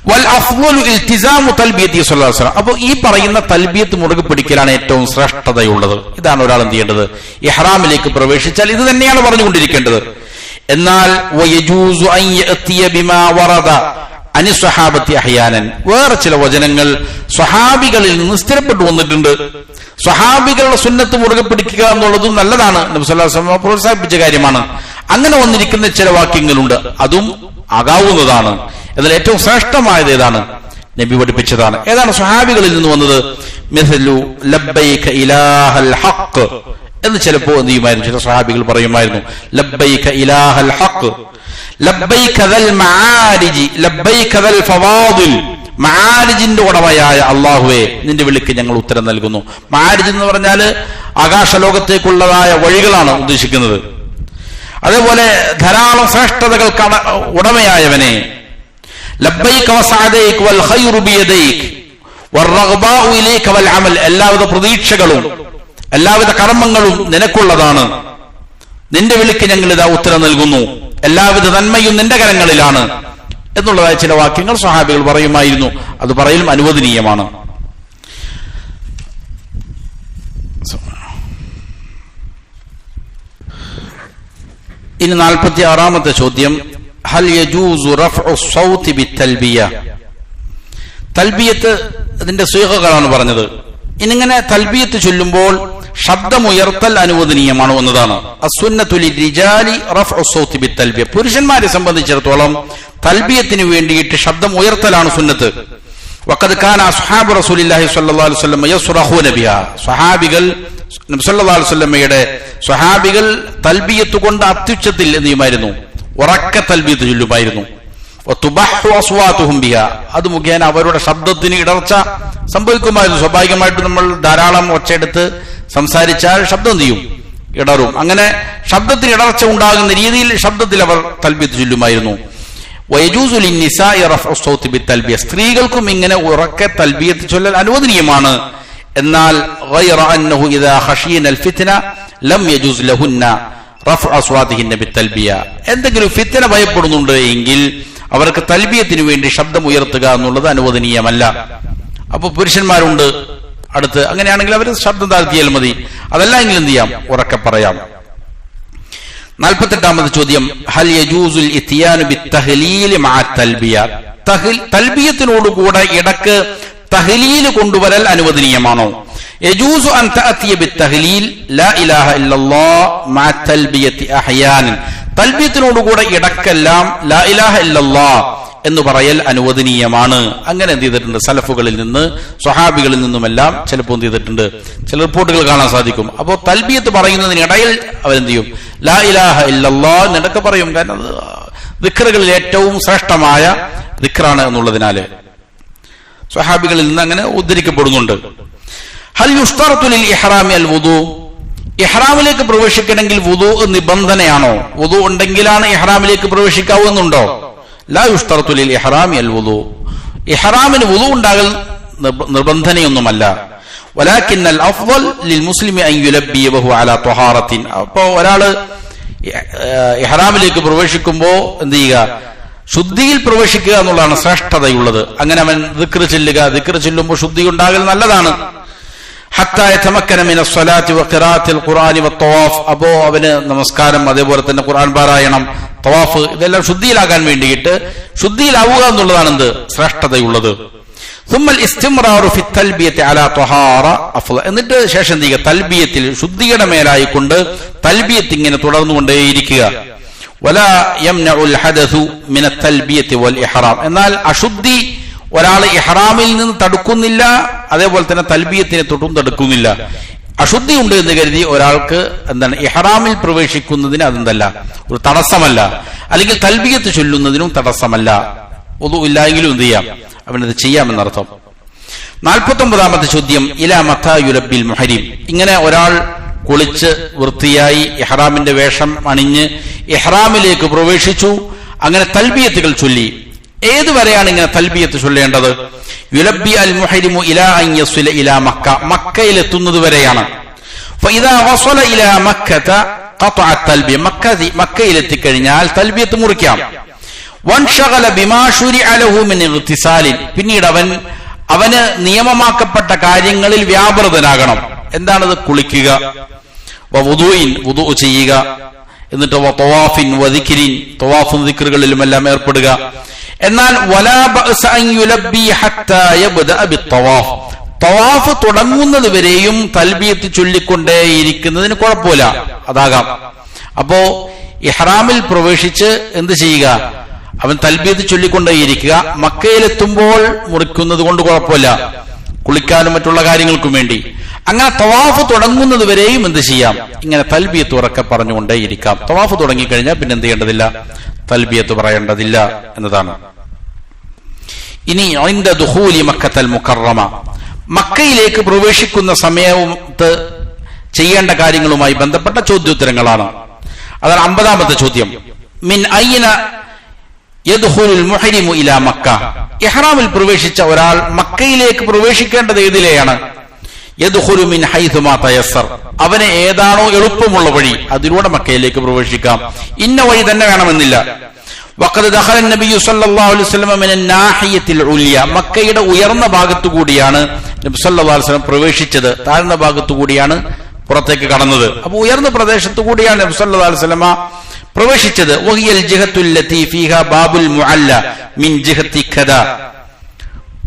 വൽ അഫ്ളു ഇൽതിസാമു തൽബിയത്തി സ്വല്ലല്ലാഹു അലൈഹി വസല്ലം. അപ്പോൾ ഈ പറയുന്ന തൽബിയത്ത് മുറുകെ പിടിക്കലാണ് ഏറ്റവും ശ്രേഷ്ഠതയുള്ളത്. ഇതാണ് ഒരാൾ എന്ത് ചെയ്യേണ്ടത്? ഇഹ്റാമിലേക്ക് പ്രവേശിച്ചാൽ ഇത് തന്നെയാണ് പറഞ്ഞുകൊണ്ടിരിക്കേണ്ടത്. എന്നാൽ വയജൂസു അൻ യഅതിയ ബിമാ വറദ അനി സ്വഹാബത്തി അഹ്യാനൻ, വേറെ ചില വചനങ്ങൾ സ്വഹാബികളിൽ നിന്ന് സ്ഥിരപ്പെട്ടു വന്നിട്ടുണ്ട്. സ്വഹാബികളുടെ സുന്നത്ത് മുറുകെ പിടിക്കുക എന്നുള്ളതും നല്ലതാണ്, നബി സല്ലല്ലാഹു അലൈഹി വസല്ലം പ്രോത്സാഹിപ്പിച്ച കാര്യമാണ്. അങ്ങനെ വന്നിരിക്കുന്ന ചില വാക്യങ്ങളുണ്ട്, അതും ആകാവുന്നതാണ്. എന്നാൽ ഏറ്റവും ശ്രേഷ്ഠമായത് ഏതാണ്? നബി പഠിപ്പിച്ചതാണ്. ഏതാണ് സ്വഹാബികളിൽ നിന്ന് വന്നത്? മിസ്ലു ലബ്ബൈക ഇലാഹൽ ഹഖ് എന്ന് ചിലപ്പോൾ എന്ത് ചെയ്യുമായിരുന്നു, ചില സ്വഹാബികൾ പറയുമായിരുന്നു, ലബ്ബൈക ഇലാഹൽ ഹഖ്, ലബ്ബൈക ദൽ മആരിജി, ലബ്ബൈക ദൽ ഫവാദിൽ, മആരിജിന്റെ ഉടമയായ അല്ലാഹുവേ നിന്റെ വിളിക്ക് ഞങ്ങൾ ഉത്തരം നൽകുന്നു. മആരിജ് എന്ന് പറഞ്ഞാൽ ആകാശലോകത്തേക്കുള്ളതായ വഴികളാണ് ഉദ്ദേശിക്കുന്നത്. അതേപോലെ ധാരാളം ശ്രേഷ്ഠതകൾക്ക് ഉടമയായവനെ, ലബ്ബൈക വസഅദൈക വൽ ഖൈറു ബിയദൈക വറഗ്ബാഉ ഇലൈക വൽ അമൽ, എല്ലാവിധ പ്രതീക്ഷകളും എല്ലാവിധ കർമ്മങ്ങളും നിനക്കുള്ളതാണ്. നിന്റെ വിളിക്ക് ഞങ്ങൾ ഇതാ ഉത്തരം നൽകുന്നു. എല്ലാവിധ നന്മയും നിന്റെ കരങ്ങളിലാണ് എന്നുള്ളതായ ചില വാക്യങ്ങൾ സ്വഹാബികൾ പറയുമായിരുന്നു. അത് പറയലും അനുവദനീയമാണ്. ഇനി 46-ാമത്തെ ചോദ്യം, ഹൽ യജൂസു റഫ്ഉ സ്വൗതി ബിത്തൽബിയ. തൽബിയത്ത് ഇതിന്റെ സ്വീകകളാണ് പറഞ്ഞത്. ഇനിങ്ങനെ തൽബിയത്ത് ചൊല്ലുമ്പോൾ ശബ്ദമുയർത്തൽ അനുവദനീയമാണോ എന്നതാണ്. അസ്സുന്നത്തു ലിർരിജാലി റഫ്ഉ സ്വൗതി ബിത്തൽബിയ, പുരുഷന്മാരെ സംബന്ധിച്ചിടത്തോളം തൽബിയത്തിന് വേണ്ടിയിട്ട് ശബ്ദം ഉയർത്തലാണ് സുന്നത്ത്. വഖദ് കാന അസ്ഹാബു റസൂലില്ലാഹി സ്വല്ലല്ലാഹു അലൈഹി വസല്ലം യസ്റഖൂന ബിഹാ, സ്വഹാബികൾ നബി സല്ലല്ലാഹു അലൈഹി വസല്ലമയുടെ സ്വഹാബികൾ തൽബിയത്ത് കൊണ്ട് അത്യുച്ചത്തിൽ എന്തുമായിരുന്നു, ഉറക്ക തൽബിയത്ത് ചൊല്ലുമായിരുന്നു. വതുബഹു അസ്വാതുഹും ബിഹാ, അത് മുഖേന അവരുടെ ശബ്ദത്തിന് ഇടർച്ച സംഭവിക്കുമായിരുന്നു. സ്വാഭാവികമായിട്ട് നമ്മൾ ധാരാളം ഒച്ചയെടുത്ത് സംസാരിച്ചാൽ ശബ്ദം ചെയ്യും, ഇടറും. അങ്ങനെ ശബ്ദത്തിന് ഇടർച്ച ഉണ്ടാകുന്ന രീതിയിൽ ശബ്ദത്തിൽ അവർ തൽബിയത്ത് ചൊല്ലുമായിരുന്നു. വയജൂസു ലിന്നിസാഇ റഫ്ഉ സ്വൗതി ബിത്തൽബിയ, സ്ത്രീകൾക്കും ഇങ്ങനെ ഉറക്കെ തൽബിയത്ത് ചൊല്ലൽ അനുവദനീയമാണ്. എന്നാൽ ഗൈറ അന്നഹു ഇദാ ഖശീനൽ ഫിത്ന ലം യജൂസ് ലഹുന്ന റഫ്ഉ അസ്വാതിഹിന്ന ബിത്തൽബിയ, എന്തെങ്കിലും ഫിത്ന ഭയപ്പെടുന്നുണ്ട് എങ്കിൽ അവർക്ക് തൽബിയത്തിന് വേണ്ടി ശബ്ദം ഉയർത്തുക എന്നുള്ളത് അനുവദനീയമല്ല. അപ്പൊ പുരുഷന്മാരുണ്ട് അടുത്ത്, അങ്ങനെയാണെങ്കിൽ അവർ ശബ്ദം താഴ്ത്തിയാൽ മതി. അതല്ല എങ്കിൽ എന്ത് ചെയ്യാം, ഉറക്കെ പറയാം. 48-ാമത്തെ ചോദ്യം, ഹൽ യജൂസുൽ ഇത്യാനു ബിത്തഹ്ലീൽ മഅ തൽബിയ, തൽബിയത്തിനോടുകൂടെ ഇടക്ക് തഹ്ലീൽ കൊണ്ടുവരൽ അനുവദനീയമാണോ? യജൂസു അൻ തഅതിയ ബിത്തഹ്ലീൽ ലാ ഇലാഹ ഇല്ലല്ലാഹ് മഅ തൽബിയത്തി അഹ്യാനൻ, തൽബിയത്തിനോടുകൂടെ ഇടക്കെല്ലാം ലാ ഇലാഹ ഇല്ലല്ലാഹ് എന്ന് പറയൽ അനുവദനീയമാണ്. അങ്ങനെ എന്ത് ചെയ്തിട്ടുണ്ട്, സലഫുകളിൽ നിന്ന് സ്വഹാബികളിൽ നിന്നുമെല്ലാം ചിലപ്പോൾ എന്ത് ചെയ്തിട്ടുണ്ട്, ചില റിപ്പോർട്ടുകൾ കാണാൻ സാധിക്കും. അപ്പോൾ തൽബിയത്ത് പറയുന്നതിനിടയിൽ അവരെന്ത് ചെയ്യും, ലാ ഇലാഹ ഇല്ലല്ലാഹ് എന്നിടക്ക് പറയും. കാരണം അത് ദിക്റുകളിൽ ഏറ്റവും ശ്രേഷ്ഠമായ ദിക്റാണ് എന്നുള്ളതിനാല് സ്വഹാബികളിൽ നിന്ന് അങ്ങനെ ഉദ്ധരിക്കപ്പെടുന്നുണ്ട്. ഹൽ യുഷ്തറതു ലിൽ ഇഹ്റാമി അൽ വുദൂ, ഇഹ്റാമിലേക്ക് പ്രവേശിക്കണമെങ്കിൽ വുദൂ നിബന്ധനയാണോ? വുദൂ ഉണ്ടെങ്കിലാണ് ഇഹ്റാമിലേക്ക് പ്രവേശിക്കാവുന്നുണ്ടോ? ലാ യുഷ്തറതു ലിൽ ഇഹ്റാമി അൽ വുദൂ, ഇഹ്റാമിന് വുദൂ ഉണ്ടാകൽ നിർബന്ധനയൊന്നുമല്ല. വലാകിന്നൽ അഫ്ളൽ ലിൽ മുസ്ലിമി അൻ യുലബ്ബിയ വഹു അലാ ത്വഹാറത്തിൻ. അപ്പോൾ ഒരാള് ഇഹ്റാമിലേക്ക് പ്രവേശിക്കുമ്പോൾ എന്ത് ചെയ്യുക, ശുദ്ധിയിൽ പ്രവേശിക്കുക എന്നുള്ളതാണ് ശ്രേഷ്ഠതയുള്ളത്. അങ്ങനെ അവൻ ദിക്ർ ചൊല്ലുക, ദിക്ർ ചൊല്ലുമ്പോൾ ശുദ്ധി ഉണ്ടാകൽ നല്ലതാണ്. ഹത്താ യതമക്കന മിന സ്വലാത്തി വഖിറാഅത്തിൽ ഖുർആനി വത്തവാഫ്, അപ്പോ അവന് നമസ്കാരം അതേപോലെ തന്നെ ഖുർആൻ പാരായണം തവാഫ് ഇതെല്ലാം ശുദ്ധിയിലാകാൻ വേണ്ടിയിട്ട് ശുദ്ധിയിലാവുക എന്നുള്ളതാണ് എന്ത് ശ്രേഷ്ഠതയുള്ളത്. സുമ്മൽ ഇസ്തിംറാറു ഫി തൽബിയത്തി അലാ ത്വഹാറ അഫ്ളൽ, എന്നിട്ട് ശേഷം എന്ത് ചെയ്യുക, തൽബിയത്തിൽ ശുദ്ധിയുടെ മേലായിക്കൊണ്ട് തൽബിയത്ത് ഇങ്ങനെ തുടർന്നുകൊണ്ടേയിരിക്കുക. വലാ യംനഉൽ ഹദസു മിന തൽബിയത്തി വൽ ഇഹ്റാം, എന്നാൽ അശുദ്ധി ഒരാൾ ഇഹ്റാമിൽ നിന്ന് തടുക്കുന്നില്ല, അതേപോലെ തന്നെ തൽബിയത്തിനെ തൊട്ടും തടുക്കുന്നില്ല. അശുദ്ധി ഉണ്ട് എന്ന് കരുതി ഒരാൾക്ക് എന്താണ് ഇഹ്റാമിൽ പ്രവേശിക്കുന്നതിന് അതെന്തല്ല, ഒരു തടസ്സമല്ല. അല്ലെങ്കിൽ തൽബിയത്ത് ചൊല്ലുന്നതിനും തടസ്സമല്ല. വുദൂ ഇല്ലായെങ്കിലും എന്ത് ചെയ്യാം, അവനത് ചെയ്യാമെന്നർത്ഥം. 49ാമത്തെ ചോദ്യം, ഇലാ മത്താ യുലബ്ബിൽ മുഹരിം. ഇങ്ങനെ ഒരാൾ കുളിച്ച് വൃത്തിയായി ഇഹ്റാമിന്റെ വേഷം അണിഞ്ഞ് ഇഹ്റാമിലേക്ക് പ്രവേശിച്ചു, അങ്ങനെ തൽബിയത്തുകൾ ചൊല്ലി. ഏതുവരെയാണ് ഇങ്ങനെ തൽബിയത്ത് ചൊല്ലേണ്ടത്? യുലബ്ബി അൽ മുഹരിമു ഇലാ അൻ യസ്ല ഇലാ മക്ക, മക്കയിലെത്തുന്നത് വരെയാണ്. ഫഇദാ വസല ഇലാ മക്കത ഖതഅ തൽബിയ, മക്കയിലെത്തിക്കഴിഞ്ഞാൽ തൽബിയത്ത് മുറിക്കാം. വൻഷഗല ബിമാ ശുരിഅ ലഹു മിൻ ഇഗ്തിസാലിൻ, പിന്നീട് അവന് നിയമമാക്കപ്പെട്ട കാര്യങ്ങളിൽ വ്യാപൃതനാകണം. എന്താണത്? കുളിക്കുക, വവുദൂഇൻ, വുദൂ ചെയ്യുക, എന്നിട്ട് വതവാഫിൻ വദിക്രിൻ, തവാഫും ദിക്റുകളിലുമെല്ലാം ഏർപ്പെടുക. എന്നാൽ വലാ ബഅസ അൻ യുലബ്ബി ഹത്താ യബ്ദഅ ബിത്തവാഫ്, തവാഫ് തുടങ്ങുന്നത് വരെയും തൽബിയത്ത് ചൊല്ലിക്കൊണ്ടേയിരിക്കുന്നതിന് കുഴപ്പമില്ല, അതാകാം. അപ്പോ ഇഹ്റാമിൽ പ്രവേശിച്ച് എന്ത് ചെയ്യുക? അവൻ തൽബിയത്ത് ചൊല്ലിക്കൊണ്ടേയിരിക്കുക. മക്കയിലെത്തുമ്പോൾ മുറിക്കുന്നത് കൊണ്ട് കുഴപ്പമില്ല, കുളിക്കാനും മറ്റുള്ള കാര്യങ്ങൾക്കും വേണ്ടി. അങ്ങനെ തവാഫ് തുടങ്ങുന്നത് വരെയും എന്ത് ചെയ്യാം? ഇങ്ങനെ തൽബിയത്ത് ഉറക്കെ പറഞ്ഞുകൊണ്ടേയിരിക്കാം. തവാഫ് തുടങ്ങിക്കഴിഞ്ഞാൽ പിന്നെ എന്ത് ചെയ്യേണ്ടതില്ല? തൽബിയത്ത് പറയേണ്ടതില്ല എന്നതാണ്. ഇനി ഇൻദ ദുഖൂലി മക്കത്തൽ മുകറമ, മക്കയിലേക്ക് പ്രവേശിക്കുന്ന സമയത്ത് ചെയ്യേണ്ട കാര്യങ്ങളുമായി ബന്ധപ്പെട്ട ചോദ്യോത്തരങ്ങളാണ്. അതാണ് 50ാമത്തെ ചോദ്യം. മിൻ ഐന യദ്ഖുലുൽ മുഹരിമു ഇലാ മക്ക, ഇഹ്റാമിൽ പ്രവേശിച്ച ഒരാൾ മക്കയിലേക്ക് പ്രവേശിക്കേണ്ടത് ഏതിലെയാണ്? യദ്ഖുലു മിൻ ഹൈഥു മാ തയസ്സർ, അവന് ഏതാണോ എളുപ്പമുള്ള വഴി അതിലൂടെ മക്കയിലേക്ക് പ്രവേശിക്കാം. ഇന്ന വഴി തന്നെ വേണമെന്നില്ല. വഖദ് ദഖല നബിയു സല്ലല്ലാഹു അലൈഹി വസല്ലം മിൻ നാഹിയത്തിൽ ഉലിയ, മക്കയുടെ ഉയർന്ന ഭാഗത്തു കൂടിയാണ് നബി സല്ലല്ലാഹു അലൈഹി വസല്ലം പ്രവേശിച്ചത്, താഴ്ന്ന ഭാഗത്തു കൂടിയാണ് പുറത്തേക്ക് കടന്നത്. അപ്പോൾ ഉയർന്ന പ്രദേശത്തു കൂടിയാണ് നബി സല്ലല്ലാഹു അലൈഹി വസല്ലം പ്രവേശിച്ചത്. വഹിയൽ ജിഹത്തുൽ ലതി ഫീഹാ ബാബുൽ മുഅല്ല മിൻ ജിഹത്തി കദാ,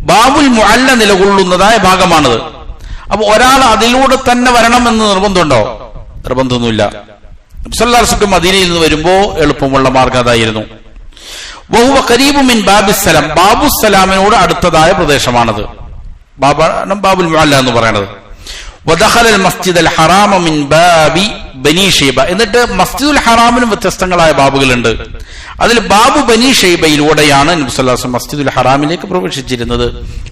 ബാബുൽ മുഅല്ല നിലകൊള്ളുന്നതായ ഭാഗമാണത്. അപ്പൊ ഒരാൾ അതിലൂടെ തന്നെ വരണമെന്ന് നിർബന്ധമുണ്ടോ? നിർബന്ധമൊന്നുമില്ല. നബി സല്ലല്ലാഹു അലൈഹി വസല്ലം മദീനയിൽ നിന്ന് വരുമ്പോ എളുപ്പമുള്ള മാർഗ്ഗം അതായിരുന്നു. വഹുവ ഖരീബു മിൻ ബാബുസ്സലാം, ബാബുസ്സലാമിനോട് അടുത്തതായ പ്രദേശമാണത്, ബാബുൽ മുഅല്ല എന്ന് പറയുന്നത്. വദഖലൽ മസ്ജിദൽ ഹറാമ മിൻ ബാബി ബനി ഷൈബ, എന്നിട്ട് മസ്ജിദുൽ ഹറാമിനും വ്യത്യസ്തങ്ങളായ ബാബുകളുണ്ട്. അതിൽ ബാബു ബനി ഷൈബയിലൂടെയാണ് നബി സല്ലല്ലാഹു അലൈഹി വസല്ലം മസ്ജിദുൽ ഹറാമിലേക്ക് പ്രവേശിച്ചിരുന്നത്.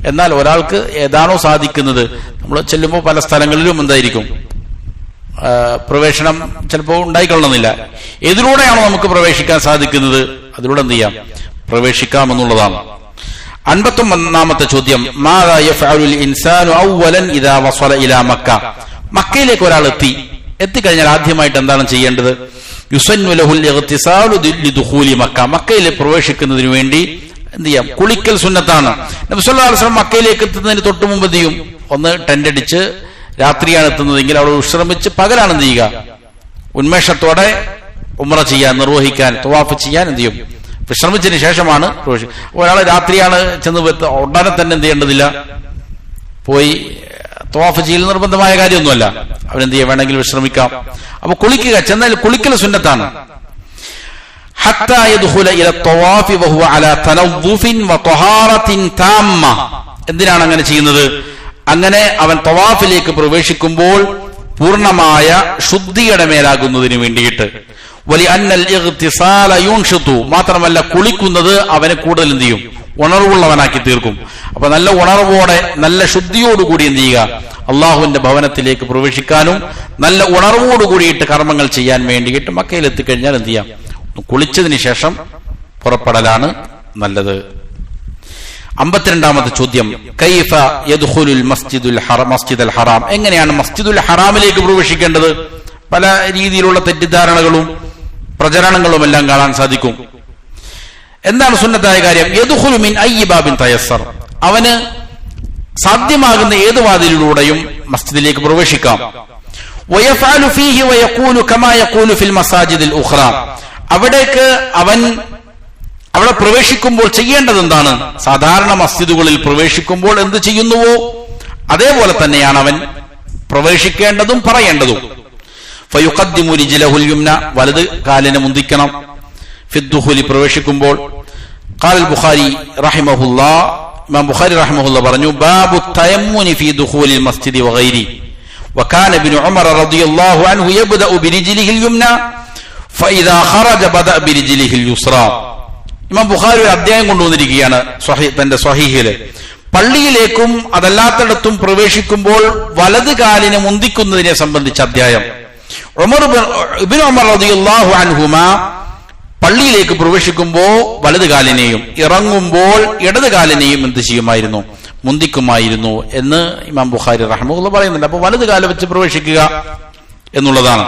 എന്നാൽ ഒരാൾക്ക് ഏതാണോ സാധിക്കുന്നത്, നമ്മൾ ചെല്ലുമ്പോൾ പല സ്ഥലങ്ങളിലും എന്തായിരിക്കും പ്രവേശനം ചിലപ്പോൾ ഉണ്ടായിക്കൊള്ളണമെന്നില്ല. ഏതിലൂടെയാണോ നമുക്ക് പ്രവേശിക്കാൻ സാധിക്കുന്നത് അതിലൂടെ എന്ത് ചെയ്യാം? പ്രവേശിക്കാമെന്നുള്ളതാണ്. 51ാമത്തെ ചോദ്യം, മാദാ യഫ്അലുൽ ഇൻസാനു അവ്വലൻ ഇദാ വസല ഇലാ മക്ക, മക്കയിലേക്ക് ഒരാൾ എത്തിക്കഴിഞ്ഞാൽ ആദ്യമായിട്ട് എന്താണ് ചെയ്യേണ്ടത്? യുസന്നു ലഹുൽ ഇഗ്തിസാലു ലിദുഖൂലി മക്ക, മക്കയിൽ പ്രവേശിക്കുന്നതിന് വേണ്ടി എന്ത് ചെയ്യാം? കുളിക്കൽ സുന്നത്താണ്. നബി സല്ലല്ലാഹു അലൈഹി വസല്ലം മക്കയിലേക്ക് എത്തുന്നതിന് തൊട്ട് മുമ്പ് എന്ത് ചെയ്യും? ഒന്ന് ടെന്റ് അടിച്ച്, രാത്രിയാണ് എത്തുന്നതെങ്കിൽ അവിടെ വിശ്രമിച്ച് പകലാണ് എന്ത് ചെയ്യുക? ഉന്മേഷത്തോടെ ഉംറ ചെയ്യാൻ, നിർവഹിക്കാൻ, തവാഫ് ചെയ്യാൻ എന്ത് ചെയ്യും? വിശ്രമിച്ചതിന് ശേഷമാണ് പ്രവേശിക്കുക. ഒരാൾ രാത്രിയാണ് ചെന്ന് ഉടനെ തന്നെ എന്ത് ചെയ്യേണ്ടതില്ല, പോയി തവാഫ് ചെയ്യൽ നിർബന്ധമായ കാര്യമൊന്നുമല്ല. അവനെന്ത് ചെയ്യാൻ? വേണമെങ്കിൽ വിശ്രമിക്കാം. അപ്പൊ കുളിക്കുക, ചെന്നാൽ കുളിക്കൽ സുന്നത്താണ്. ഹത്താ യദ്ഖുല ഇല തവാഫി വഹുവ അലാ തനവ്വുഫിൻ വതഹാറത്തിൻ താമ്മ, എന്തിനാണ് അങ്ങനെ ചെയ്യുന്നത്? അങ്ങനെ അവൻ തവാഫിലേക്ക് പ്രവേശിക്കുമ്പോൾ പൂർണ്ണമായ ശുദ്ധിയുടെ മേലാകുന്നതിന് വേണ്ടിയിട്ട്. വലി അന്നൽ ഇഗ്തിസാല യുൻഷിതു, മാത്രമല്ല കുളിക്കുന്നത് അവനെ കൂടുതൽ എന്ത് ചെയ്യും? ഉണർവുള്ളവനാക്കി തീർക്കും. അപ്പൊ നല്ല ഉണർവോടെ, നല്ല ശുദ്ധിയോടുകൂടി എന്ത് ചെയ്യുക? അള്ളാഹുവിന്റെ ഭവനത്തിലേക്ക് പ്രവേശിക്കാനും നല്ല ഉണർവോടുകൂടിയിട്ട് കർമ്മങ്ങൾ ചെയ്യാൻ വേണ്ടിയിട്ട് മക്കയിൽ എത്തിക്കഴിഞ്ഞാൽ എന്ത് ചെയ്യാം? കുളിച്ചതിന് ശേഷം പുറപ്പെടലാണ് നല്ലത്. 52ാമത്തെ ചോദ്യം, കൈഫ യദ്ഖുലുൽ മസ്ജിദുൽ ഹറാം, എങ്ങനെയാണ് മസ്ജിദുൽ ഹറാമിലേക്ക് പ്രവേശിക്കേണ്ടത്? പല രീതിയിലുള്ള തെറ്റിദ്ധാരണകളും പ്രചരണങ്ങളും എല്ലാം കാണാൻ സാധിക്കും. എന്താണ് സുന്നത്തായ കാര്യം? യദ്ഖുലു മിൻ അയ്യി ബാബിൻ തയസ്സർ, അവന് സാധ്യമാകുന്ന ഏത് വാതിലിലൂടെയും മസ്ജിദിലേക്ക് പ്രവേശിക്കാം. വയഫഅലു ഫീഹി വയഖൂലു കമാ യഖൂലു ഫിൽ മസാജിദിൽ ഉഖ്റ, അവിടേക്ക് അവൻ അവിടെ പ്രവേശിക്കുമ്പോൾ ചെയ്യേണ്ടത് എന്താണ്? സാധാരണ മസ്ജിദുകളിൽ പ്രവേശിക്കുമ്പോൾ എന്ത് ചെയ്യുന്നുവോ അതേപോലെ തന്നെയാണ് അവൻ പ്രവേശിക്കേണ്ടതും പറയേണ്ടതും. ഫയുഖദ്ദിമു റിജ്ലഹുൽ യുംന, വലത് കാലിനെ മുന്തിക്കണം. ഫിദ്ദുഖുലി, പ്രവേശിക്കുമ്പോൾ. ഖാലൽ ബുഖാരി റഹിമഹുല്ലാ, ഇമാം ബുഖാരി റഹിമഹുല്ലാ പറഞ്ഞു, ബാബു തയമ്മുനി ഫീ ദുഖൂലിൽ മസ്ജിദി വഗൈരി വകാന ഇബ്നു ഉമർ റളിയല്ലാഹു അൻഹു യബ്ദഉ ബിരിജ്ലിഹിൽ യുംന ഫഇദാ ഖറജ ബദഅ ബിരിജ്ലിഹിൽ യുസ്റാ. ഇമാം ബുഖാരി ഒരു അധ്യായം കൊണ്ടുവന്നിരിക്കുകയാണ് തന്റെ സ്വഹീഹില്. പള്ളിയിലേക്കും അതല്ലാത്തിടത്തും പ്രവേശിക്കുമ്പോൾ വലത് കാലിനെ മുന്തിക്കുന്നതിനെ സംബന്ധിച്ച അധ്യായം. ഇബ്നു ഉമർ റളിയല്ലാഹു അൻഹുമാ പള്ളിയിലേക്ക് പ്രവേശിക്കുമ്പോൾ വലത് കാലിനെയും ഇറങ്ങുമ്പോൾ ഇടത് കാലിനെയും എന്ത് ചെയ്യുമായിരുന്നു? മുന്തിക്കുമായിരുന്നു എന്ന് ഇമാം ബുഖാരി റഹ്മത്തുള്ളാഹി പറയുന്നുണ്ട്. അപ്പൊ വലത് കാല് വെച്ച് പ്രവേശിക്കുക എന്നുള്ളതാണ്.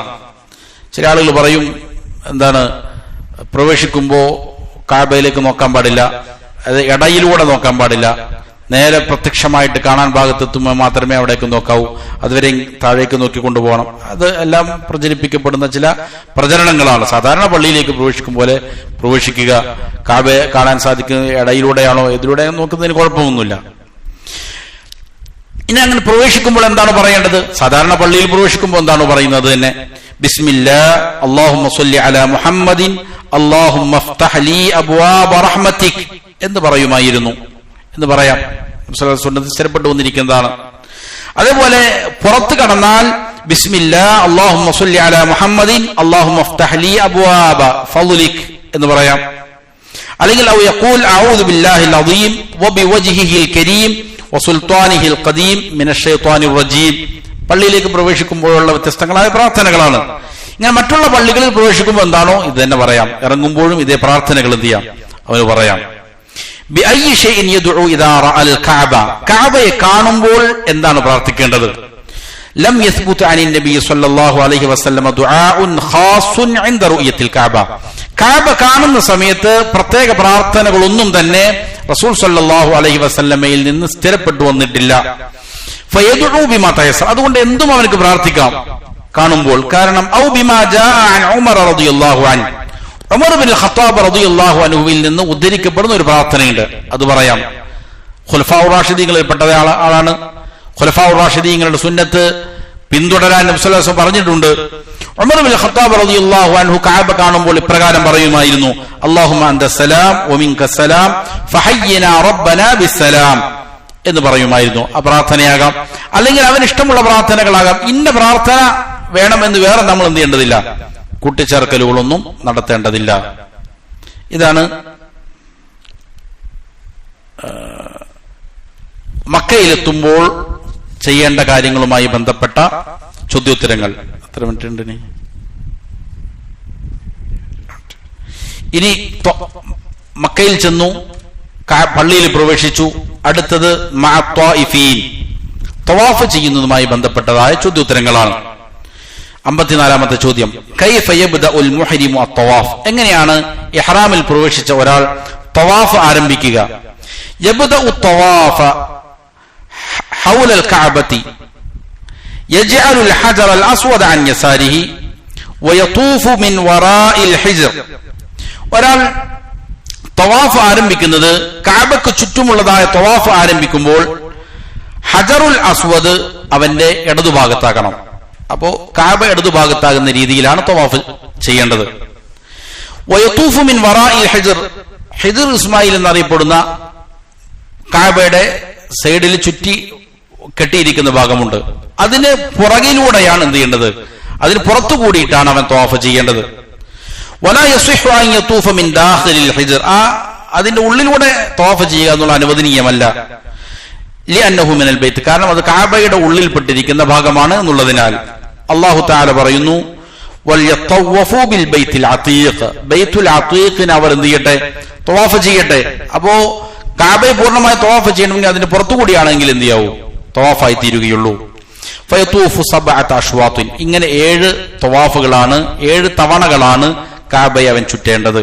ചില ആളുകൾ പറയും, എന്താണ്, പ്രവേശിക്കുമ്പോ കഅബയിലേക്ക് നോക്കാൻ പാടില്ല, അത് ഇടയിലൂടെ നോക്കാൻ പാടില്ല, നേരെ പ്രത്യക്ഷമായിട്ട് കാണാൻ ഭാഗത്തെത്തുമ്പോൾ മാത്രമേ അവിടേക്ക് നോക്കാവൂ, അതുവരെ താഴേക്ക് നോക്കിക്കൊണ്ടു പോകണം. അത് എല്ലാം പ്രചരിപ്പിക്കപ്പെടുന്ന ചില പ്രചരണങ്ങളാണ്. സാധാരണ പള്ളിയിലേക്ക് പ്രവേശിക്കും പോലെ പ്രവേശിക്കുക. കഅബയെ കാണാൻ സാധിക്കുന്ന ഇടയിലൂടെയാണോ എതിലൂടെ നോക്കുന്നതിന് കുഴപ്പമൊന്നുമില്ല. ഇനി അങ്ങനെ പ്രവേശിക്കുമ്പോൾ എന്താണ് പറയേണ്ടത്? സാധാരണ പള്ളിയിൽ പ്രവേശിക്കുമ്പോൾ എന്താണ് പറയുന്നത് തന്നെ? ബിസ്മില്ലാഹ് അല്ലാഹുമ്മ സ്വല്ലി അലാ മുഹമ്മദിൻ അല്ലാഹുമ്മ ഇഫ്തഹ് ലീ അബ്വാബ റഹ്മതിക് എന്ന് പറയുമായിരുന്നു എന്ന് പറയാം. സുന്നത്ത് സ്ഥിരപ്പെട്ടു വന്നിരിക്കുന്നതാണ്. അതേപോലെ പുറത്ത് കടന്നാൽ ബിസ്മില്ലാഹ് അല്ലാഹുമ്മ സ്വല്ലി അലാ മുഹമ്മദിൻ അല്ലാഹുമ്മ ഇഫ്തഹ് ലീ അബ്വാബ ഫളിക് എന്ന് പറയാം. അല്ലെങ്കിൽ ഔ യഖൂൽ അഊദു ബില്ലാഹിൽ അദീം വബിവജ്ഹിഹിൽ കരീം വസുൽത്താനിഹിൽ ഖദീം മിനശ് ശൈത്വാനിർ റജീം. പള്ളിയിലേക്ക് പ്രവേശിക്കുമ്പോഴുള്ള വ്യത്യസ്തങ്ങളായ പ്രാർത്ഥനകളാണ്. ഇങ്ങനെ മറ്റുള്ള പള്ളികളിൽ പ്രവേശിക്കുമ്പോൾ എന്താണോ ഇത് തന്നെ പറയാം. ഇറങ്ങുമ്പോഴും ഇതേ പ്രാർത്ഥനകൾ എന്ത് ചെയ്യാം? അവന് പറയാം. ബിഅയ്യി ശൈഇൻ യദ്ഉ ഇദാ റഅൽ കഅബ, കഅബയെ കാണുമ്പോൾ എന്താണ് പ്രാർത്ഥിക്കേണ്ടത്? ലം യസ്ബുത് അനിൻ നബി സ്വല്ലല്ലാഹു അലൈഹി വസല്ലം ദുആഉൻ ഖാസുൻ ഇൻദ റുഅയത്തിൽ കഅബ. കഅബ കാണുന്ന സമയത്ത് പ്രത്യേക പ്രാർത്ഥനകളൊന്നും തന്നെ റസൂൽ സ്വല്ലല്ലാഹു അലൈഹി വസല്ലമയിൽ നിന്ന് സ്ഥിരപ്പെട്ടു വന്നിട്ടില്ല. ഫയദ്ഉ ബിമാ തയസ്സർ, അതുകൊണ്ട് എന്തും അവർക്ക് പ്രാർത്ഥിക്കാം കാണുമ്പോൾ. കാരണം ഔ ബിമാ ജാഅ അൻ ഉമർ റളിയല്ലാഹു അൻഹു, ഉമർ ഇബ്നുൽ ഖത്താബ് റളിയല്ലാഹു അൻഹുവിൽ നിന്ന് ഉദ്ധരിക്കപ്പെടുന്ന ഒരു പ്രാർത്ഥനയുണ്ട്, അത് പറയാം. ഖുലഫാഉർ റാഷിദീങ്ങളിൽ പെട്ട ആളാണ്. ഖുലഫാഉർ റാഷിദീങ്ങളുടെ സുന്നത്ത് പിന്തുടരാൻ നബി സല്ലല്ലാഹു അലൈഹി വസല്ലം പറഞ്ഞിട്ടുണ്ട്. ഉമർ ഇബ്നുൽ ഖത്താബ് റളിയല്ലാഹു അൻഹു കഅബ കാണുമ്പോൾ ഇപ്രകാരം പറയുമായിരുന്നു: അല്ലാഹുമ്മ അൻതസ്സലാം വമിൻകസ്സലാം ഫഹയ്യിനാ റബ്ബനാ ബിസ്സലാം എന്ന് പറയുമായിരുന്നു. ആ പ്രാർത്ഥനയാകാം, അല്ലെങ്കിൽ അവന് ഇഷ്ടമുള്ള പ്രാർത്ഥനകളാകാം. ഇന്ന പ്രാർത്ഥന വേണമെന്ന് വേറെ നമ്മൾ എന്ത് ചെയ്യേണ്ടതില്ല, കൂട്ടിച്ചേർക്കലുകളൊന്നും നടത്തേണ്ടതില്ല. ഇതാണ് മക്കയിലെത്തുമ്പോൾ ചെയ്യേണ്ട കാര്യങ്ങളുമായി ബന്ധപ്പെട്ട ചോദ്യോത്തരങ്ങൾ. എത്ര മിനിറ്റ് ഉണ്ട് ഇനി? മക്കയിൽ ചെന്നു, പള്ളിയിൽ പ്രവേശിച്ചു. അടുത്തത് മഅ ത്വായിഫീൻ, തവാഫ് ചെയ്യുന്നതുമായി ബന്ധപ്പെട്ടതായ ചോദ്യോത്തരങ്ങളാണ്. 54-ാമത്തെ ചോദ്യം, കൈഫ യബ്ദഉൽ മുഹ്രിമു അത്തവാഫ്, എങ്ങനെയാണ് ഇഹ്റാമിൽ പ്രവേശിച്ച ഒരാൾ തവാഫ് ആരംഭിക്കുക? യബ്ദഉ തവാഫ ഹൗലൽ കഅബതി യജ്അലുൽ ഹജറൽ അസ്വദ അൻ യസാരിഹി വയതൂഫു മിൻ വറാഇൽ ഹിജ്ർ. ഒരാൾ തവാഫ് ആരംഭിക്കുന്നത്, കഅബക്ക് ചുറ്റുമുള്ളതായ തവാഫ് ആരംഭിക്കുമ്പോൾ ഹജറുൽ അസ്വദ് അവന്റെ ഇടതുഭാഗത്താകണം. അപ്പോ കഅബ ഇടതുഭാഗത്താകുന്ന രീതിയിലാണ് തവാഫ് ചെയ്യേണ്ടത്. വയതൂഫു മിൻ വറാഇൽ ഹിജ്ർ, ഹിജ്ർ ഇസ്മായിൽ എന്നറിയപ്പെടുന്ന കഅബയുടെ സൈഡിൽ ചുറ്റി കെട്ടിയിരിക്കുന്ന ഭാഗമുണ്ട്. അതിന് പുറകിലൂടെയാണ് എന്ത് ചെയ്യേണ്ടത്? അതിന് പുറത്തു കൂടിയിട്ടാണ് അവൻ തവാഫ് ചെയ്യേണ്ടത്. വലാ യസിഹു അൻ യതൂഫ മിൻ ദാഖിലിൽ ഹിജ്ർ, അതിന്റെ ഉള്ളിലൂടെ തവാഫ് ചെയ്യുക എന്നുള്ള അനുവദനീയമല്ല. ലിഅന്നഹു മിനൽ ബൈത്ത്, കാരണം അത് കഅബയുടെ ഉള്ളിൽപ്പെട്ടിരിക്കുന്ന ഭാഗമാണ് എന്നുള്ളതിനാൽ. അല്ലാഹു തആല പറയുന്നു, വൽയതവഫു ബിൽ ബൈത്തിൽ അതീഖ്, ബൈത്തുൽ അതീഖിനെ അവർ എന്ത് ചെയ്യട്ടെ? തവാഫ് ചെയ്യട്ടെ. അപ്പോ കഅബയെ പൂർണ്ണമായി തവാഫ് ചെയ്യണമെങ്കിൽ അതിന്റെ പുറത്തുകൂടിയാണെങ്കിൽ എന്ത് ചെയ്യാവൂ? തവാഫായി തീരുകയുള്ളൂ. ഫയതൂഫു സബ്അത അശ്വാത്തിൻ, ഇങ്ങനെ 7 തവാഫുകളാണ്, 7 തവണകളാണ് കഅബയെ അവൻ ചുറ്റേണ്ടത്.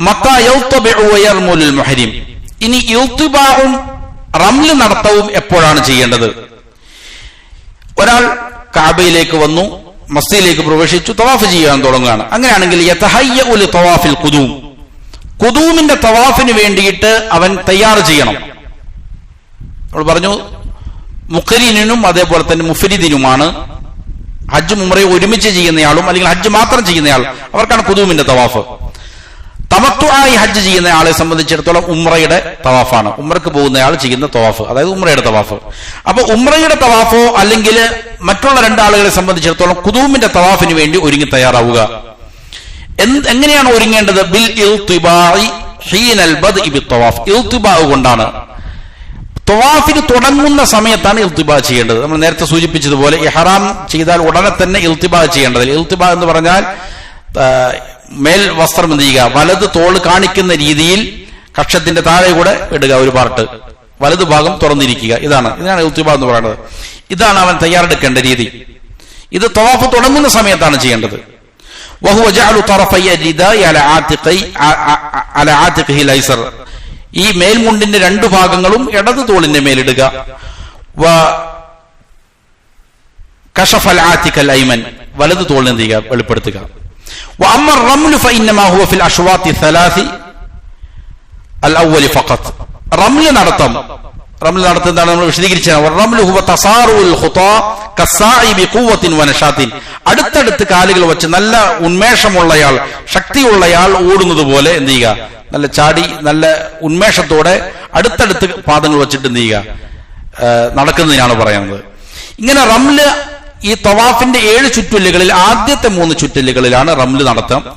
മത്താ യൽതബിഉ വയർമുലുൽ മുഹ്രിം, ഇനി ഇൽതിബാഉം റംല് നടത്തവും എപ്പോഴാണ് ചെയ്യേണ്ടത്? ഒരാൾ കഅബയിലേക്ക് വന്നു, മസ്ജിദിലേക്ക് പ്രവേശിച്ചു, തവാഫ് ചെയ്യാൻ തുടങ്ങുകയാണ്. അങ്ങനെയാണെങ്കിൽ യതഹയ്യഉ ലി തവാഫിൽ ഖുദൂം, ഖുദൂമിന്റെ തവാഫിന് വേണ്ടിയിട്ട് അവൻ തയ്യാർ ചെയ്യണം. നമ്മൾ പറഞ്ഞു മുഖരീനും അതേപോലെ തന്നെ മുഫരിദിനുമാണ്. ഹജ്ജ് ഉംറയും ഒരുമിച്ച് ചെയ്യുന്നയാളും അല്ലെങ്കിൽ ഹജ്ജ് മാത്രം ചെയ്യുന്നയാൾ, അവർക്കാണ് ഖുദൂമിന്റെ തവാഫ്. തമത്തുആയി ഹജ്ജ് ചെയ്യുന്ന ആളെ സംബന്ധിച്ചിടത്തോളം ഉംറയുടെ തവാഫാണ്, ഉംറക്ക് പോകുന്നയാൾ ചെയ്യുന്ന തവാഫ്, അതായത് ഉംറയുടെ തവാഫ്. അപ്പൊ ഉംറയുടെ തവാഫോ അല്ലെങ്കിൽ മറ്റുള്ള 2 ആളുകളെ സംബന്ധിച്ചിടത്തോളം ഖുദൂമിന്റെ തവാഫിന് വേണ്ടി ഒരുങ്ങി തയ്യാറാവുക. എങ്ങനെയാണ് ഒരുങ്ങേണ്ടത്? ബിൽ ഇൽതിബാഇ ഹീനൽ ബദ്ഇ ബിത്തവാഫ്. ഇൽതിബാ കൊണ്ടാണ്. തവാഫിന് തുടങ്ങുന്ന സമയത്താണ് ഇൽതിബാ ചെയ്യേണ്ടത്. നമ്മൾ നേരത്തെ സൂചിപ്പിച്ചതുപോലെ ഇഹ്റാം ചെയ്താൽ ഉടനെ തന്നെ ഇൽതിബാ ചെയ്യേണ്ടത്. ഇൽതിബാ എന്ന് പറഞ്ഞാൽ മേൽ വസ്ത്രം എന്ത് ചെയ്യുക, വലത് തോള് കാണിക്കുന്ന രീതിയിൽ കക്ഷത്തിന്റെ താഴെ കൂടെ ഇടുക, ഒരു പാർട്ട് വലതു ഭാഗം തുറന്നിരിക്കുക. ഇതിനാണ് ഇൽതിബാ എന്ന് പറയുന്നത്. ഇതാണ് അവൻ തയ്യാറെടുക്കേണ്ട രീതി. ഇത് തവാഫ് തുടങ്ങുന്ന സമയത്താണ് ചെയ്യേണ്ടത്. വഹുവ ജഅലു തറഫൈ അൽ-രിദാഇ അലാ ആതിഖിഹി അൽ-ഐസർ. ഈ മേൽമുണ്ടിന്റെ രണ്ടു ഭാഗങ്ങളും ഇടതു തോളിന്റെ മേലിടുക. വ കശഫൽ ആതിഖ അൽ-ഐമൻ, വലതു തോളിനെ എന്ത് ചെയ്യുക, വെളിപ്പെടുത്തുക. വ അമ്മ റംലു ഫഇന്നമാ ഹുവ ഫിൽ അശ്വാത്തി الثلاث الأول فقط. റംല് നടത്തം എന്താണ് നമ്മൾ വിശദീകരിച്ചത്. റംലു ഹുവ തസാറുൽ ഖുതാ കസ്സാഇ ബിഖുവത്തിൻ വനശാത്തിൻ. അടുത്തടുത്ത് കാലുകൾ വെച്ച് നല്ല ഉന്മേഷമുള്ളയാൾ, ശക്തിയുള്ളയാൾ ഓടുന്നത് പോലെ എന്ത് ചെയ്യുക, നല്ല ചാടി നല്ല ഉന്മേഷത്തോടെ അടുത്തടുത്ത് പാദങ്ങൾ വെച്ചിട്ട് എന്ത് ചെയ്യുക, നടക്കുന്നതിനാണ് പറയുന്നത്. ഇങ്ങനെ റംല് ഈ തവാഫിന്റെ 7 ചുറ്റലുകളിൽ ആദ്യത്തെ 3 ചുറ്റലുകളിലാണ് റംല്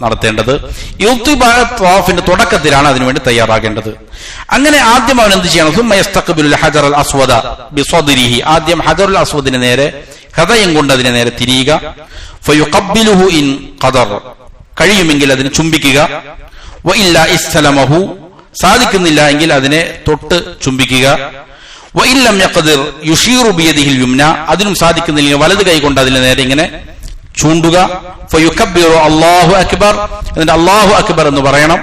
നടത്തേണ്ടത്. ഇൽതിബാ തവാഫിന്റെ തുടക്കത്തിലാണ് അതിനുവേണ്ടി തയ്യാറാകേണ്ടത്. അങ്ങനെ ആദ്യം അവൻ എന്ത് ചെയ്യണം? സുമ്മ യസ്തഖ്ബിലുൽ ഹജറൽ അസ്വദ ബിസ്വദ്രിഹി. ആദ്യം ഹജറുൽ അസ്വദിനെ നേരെ, ഹൃദയം കൊണ്ട് അതിനെ നേരെ തിരിയുക. ഫയുഖബ്ബിലുഹു ഇൻ ഖദർ, കഴിയുമെങ്കിൽ അതിനെ ചുംബിക്കുക. വ ഇല്ലാ ഇസ്തലമഹു, സാധിക്കുന്നില്ല എങ്കിൽ അതിനെ തൊട്ട് ചുംബിക്കുക. വ ഇല്ലം യഖ്ദിർ യുശീറു ബിയദിഹിൽ യുംന, അതിനും സാധിക്കുന്നില്ലെങ്കിൽ വലത് കൈ കൊണ്ട് അതിനെ നേരെ ഇങ്ങനെ ചൂണ്ടുക. ഫയുകബ്ബിറു അല്ലാഹു അക്ബർ, എന്നിട്ട് അല്ലാഹു അക്ബർ എന്ന് പറയണം.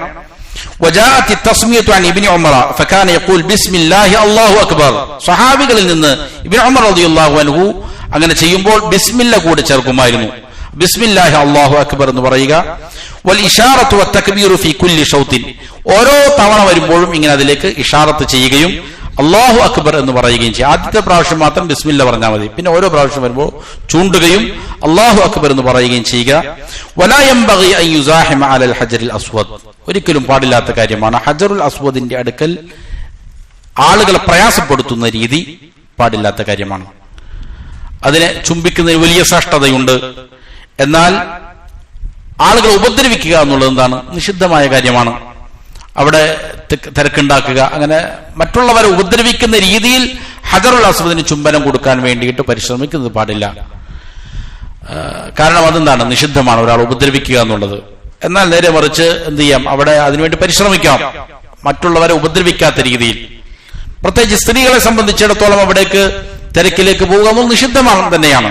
وجاءت التسميه عن ابن عمر فكان يقول بسم الله الله اكبر. സ്വഹാബികളിൽ നിന്ന് ഇബ്നു ഉമർ റളിയല്ലാഹു അൻഹു അങ്ങനെ ചെയ്യുമ്പോൾ ബിസ്മില്ല കൂടെ ചേർക്കുമായിരുന്നു. ബിസ്മില്ലാഹി അല്ലാഹു അക്ബർ എന്ന് പറയുക. വൽ ഇശാറത്തു വത്തക്ബീറു ഫീ കുല്ലി ഷൗത്തിൻ, ഓരോ തവണ വരുമ്പോഴും ഇങ്ങനെ അതിലേക്ക് ഇഷാറത്ത് ചെയ്യുകയും അല്ലാഹു അക്ബർ എന്ന് പറയുകയും ചെയ്യും. ആദ്യത്തെ പ്രാവശ്യം മാത്രം ബിസ്മില്ല പറഞ്ഞാൽ മതി. പിന്നെ ഓരോ പ്രാവശ്യം വരുമ്പോൾ ചൂണ്ടുകയും അല്ലാഹു അക്ബർ എന്ന് പറയുകയും ചെയ്യുക. വലാ യംബഗി അൻ യുസാഹിമ അലൽ ഹജറിൽ അസ്വദ്, ഒരിക്കലും പാടില്ലാത്ത കാര്യമാണ് ഹജറുൽ അസ്വദിന്റെ അടുക്കൽ ആളുകളെ പ്രയാസപ്പെടുത്തുന്ന രീതി പാടില്ലാത്ത കാര്യമാണ്. അതിനെ ചുംബിക്കുന്നതിന് വലിയ ശ്രേഷ്ഠതയുണ്ട്. എന്നാൽ ആളുകളെ ഉപദ്രവിക്കുക എന്നുള്ളത് എന്താണ്? നിഷിദ്ധമായ കാര്യമാണ്. അവിടെ തിരക്കുണ്ടാക്കുക, അങ്ങനെ മറ്റുള്ളവരെ ഉപദ്രവിക്കുന്ന രീതിയിൽ ഹജറുൽ അസ്വദിന് ചുംബനം കൊടുക്കാൻ വേണ്ടിയിട്ട് പരിശ്രമിക്കുന്നത് പാടില്ല. കാരണം അതെന്താണ്? നിഷിദ്ധമാണ് ഒരാൾ ഉപദ്രവിക്കുക എന്നുള്ളത്. എന്നാൽ നേരെ മറിച്ച് എന്ത് ചെയ്യാം, അവിടെ അതിനുവേണ്ടി പരിശ്രമിക്കാം, മറ്റുള്ളവരെ ഉപദ്രവിക്കാത്ത രീതിയിൽ. പ്രത്യേകിച്ച് സ്ത്രീകളെ സംബന്ധിച്ചിടത്തോളം അവിടേക്ക് തിരക്കിലേക്ക് പോകുക എന്നുള്ളത് നിഷിദ്ധമാണ് തന്നെയാണ്.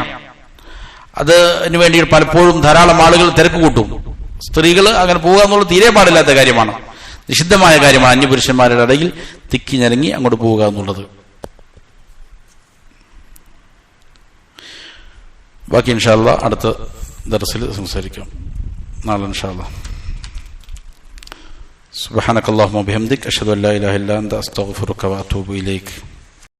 അതിനു വേണ്ടി പലപ്പോഴും ധാരാളം ആളുകൾ തിരക്ക് കൂട്ടും. സ്ത്രീകൾ അങ്ങനെ പോകുക എന്നുള്ളത് തീരെ പാടില്ലാത്ത കാര്യമാണ്, നിഷിദ്ധമായ കാര്യമാണ്. അന്യപുരുഷന്മാരുടെ ഇടയിൽ തിക്കി ഞരങ്ങി അങ്ങോട്ട് പോവുക എന്നുള്ളത്. ബാക്കി ഇൻഷാ അല്ലാഹ് അടുത്ത ദർസിൽ സംസാരിക്കാം, നാളെ ഇൻഷാ അല്ലാഹ്. സുബ്ഹാനകല്ലാഹുമ്മ വബിഹംദിക അഷ്ഹദു അൻ ലാ ഇലാഹ ഇല്ലാ അൻത അസ്തഗ്ഫിറുക വഅതൂബു ഇലൈക്.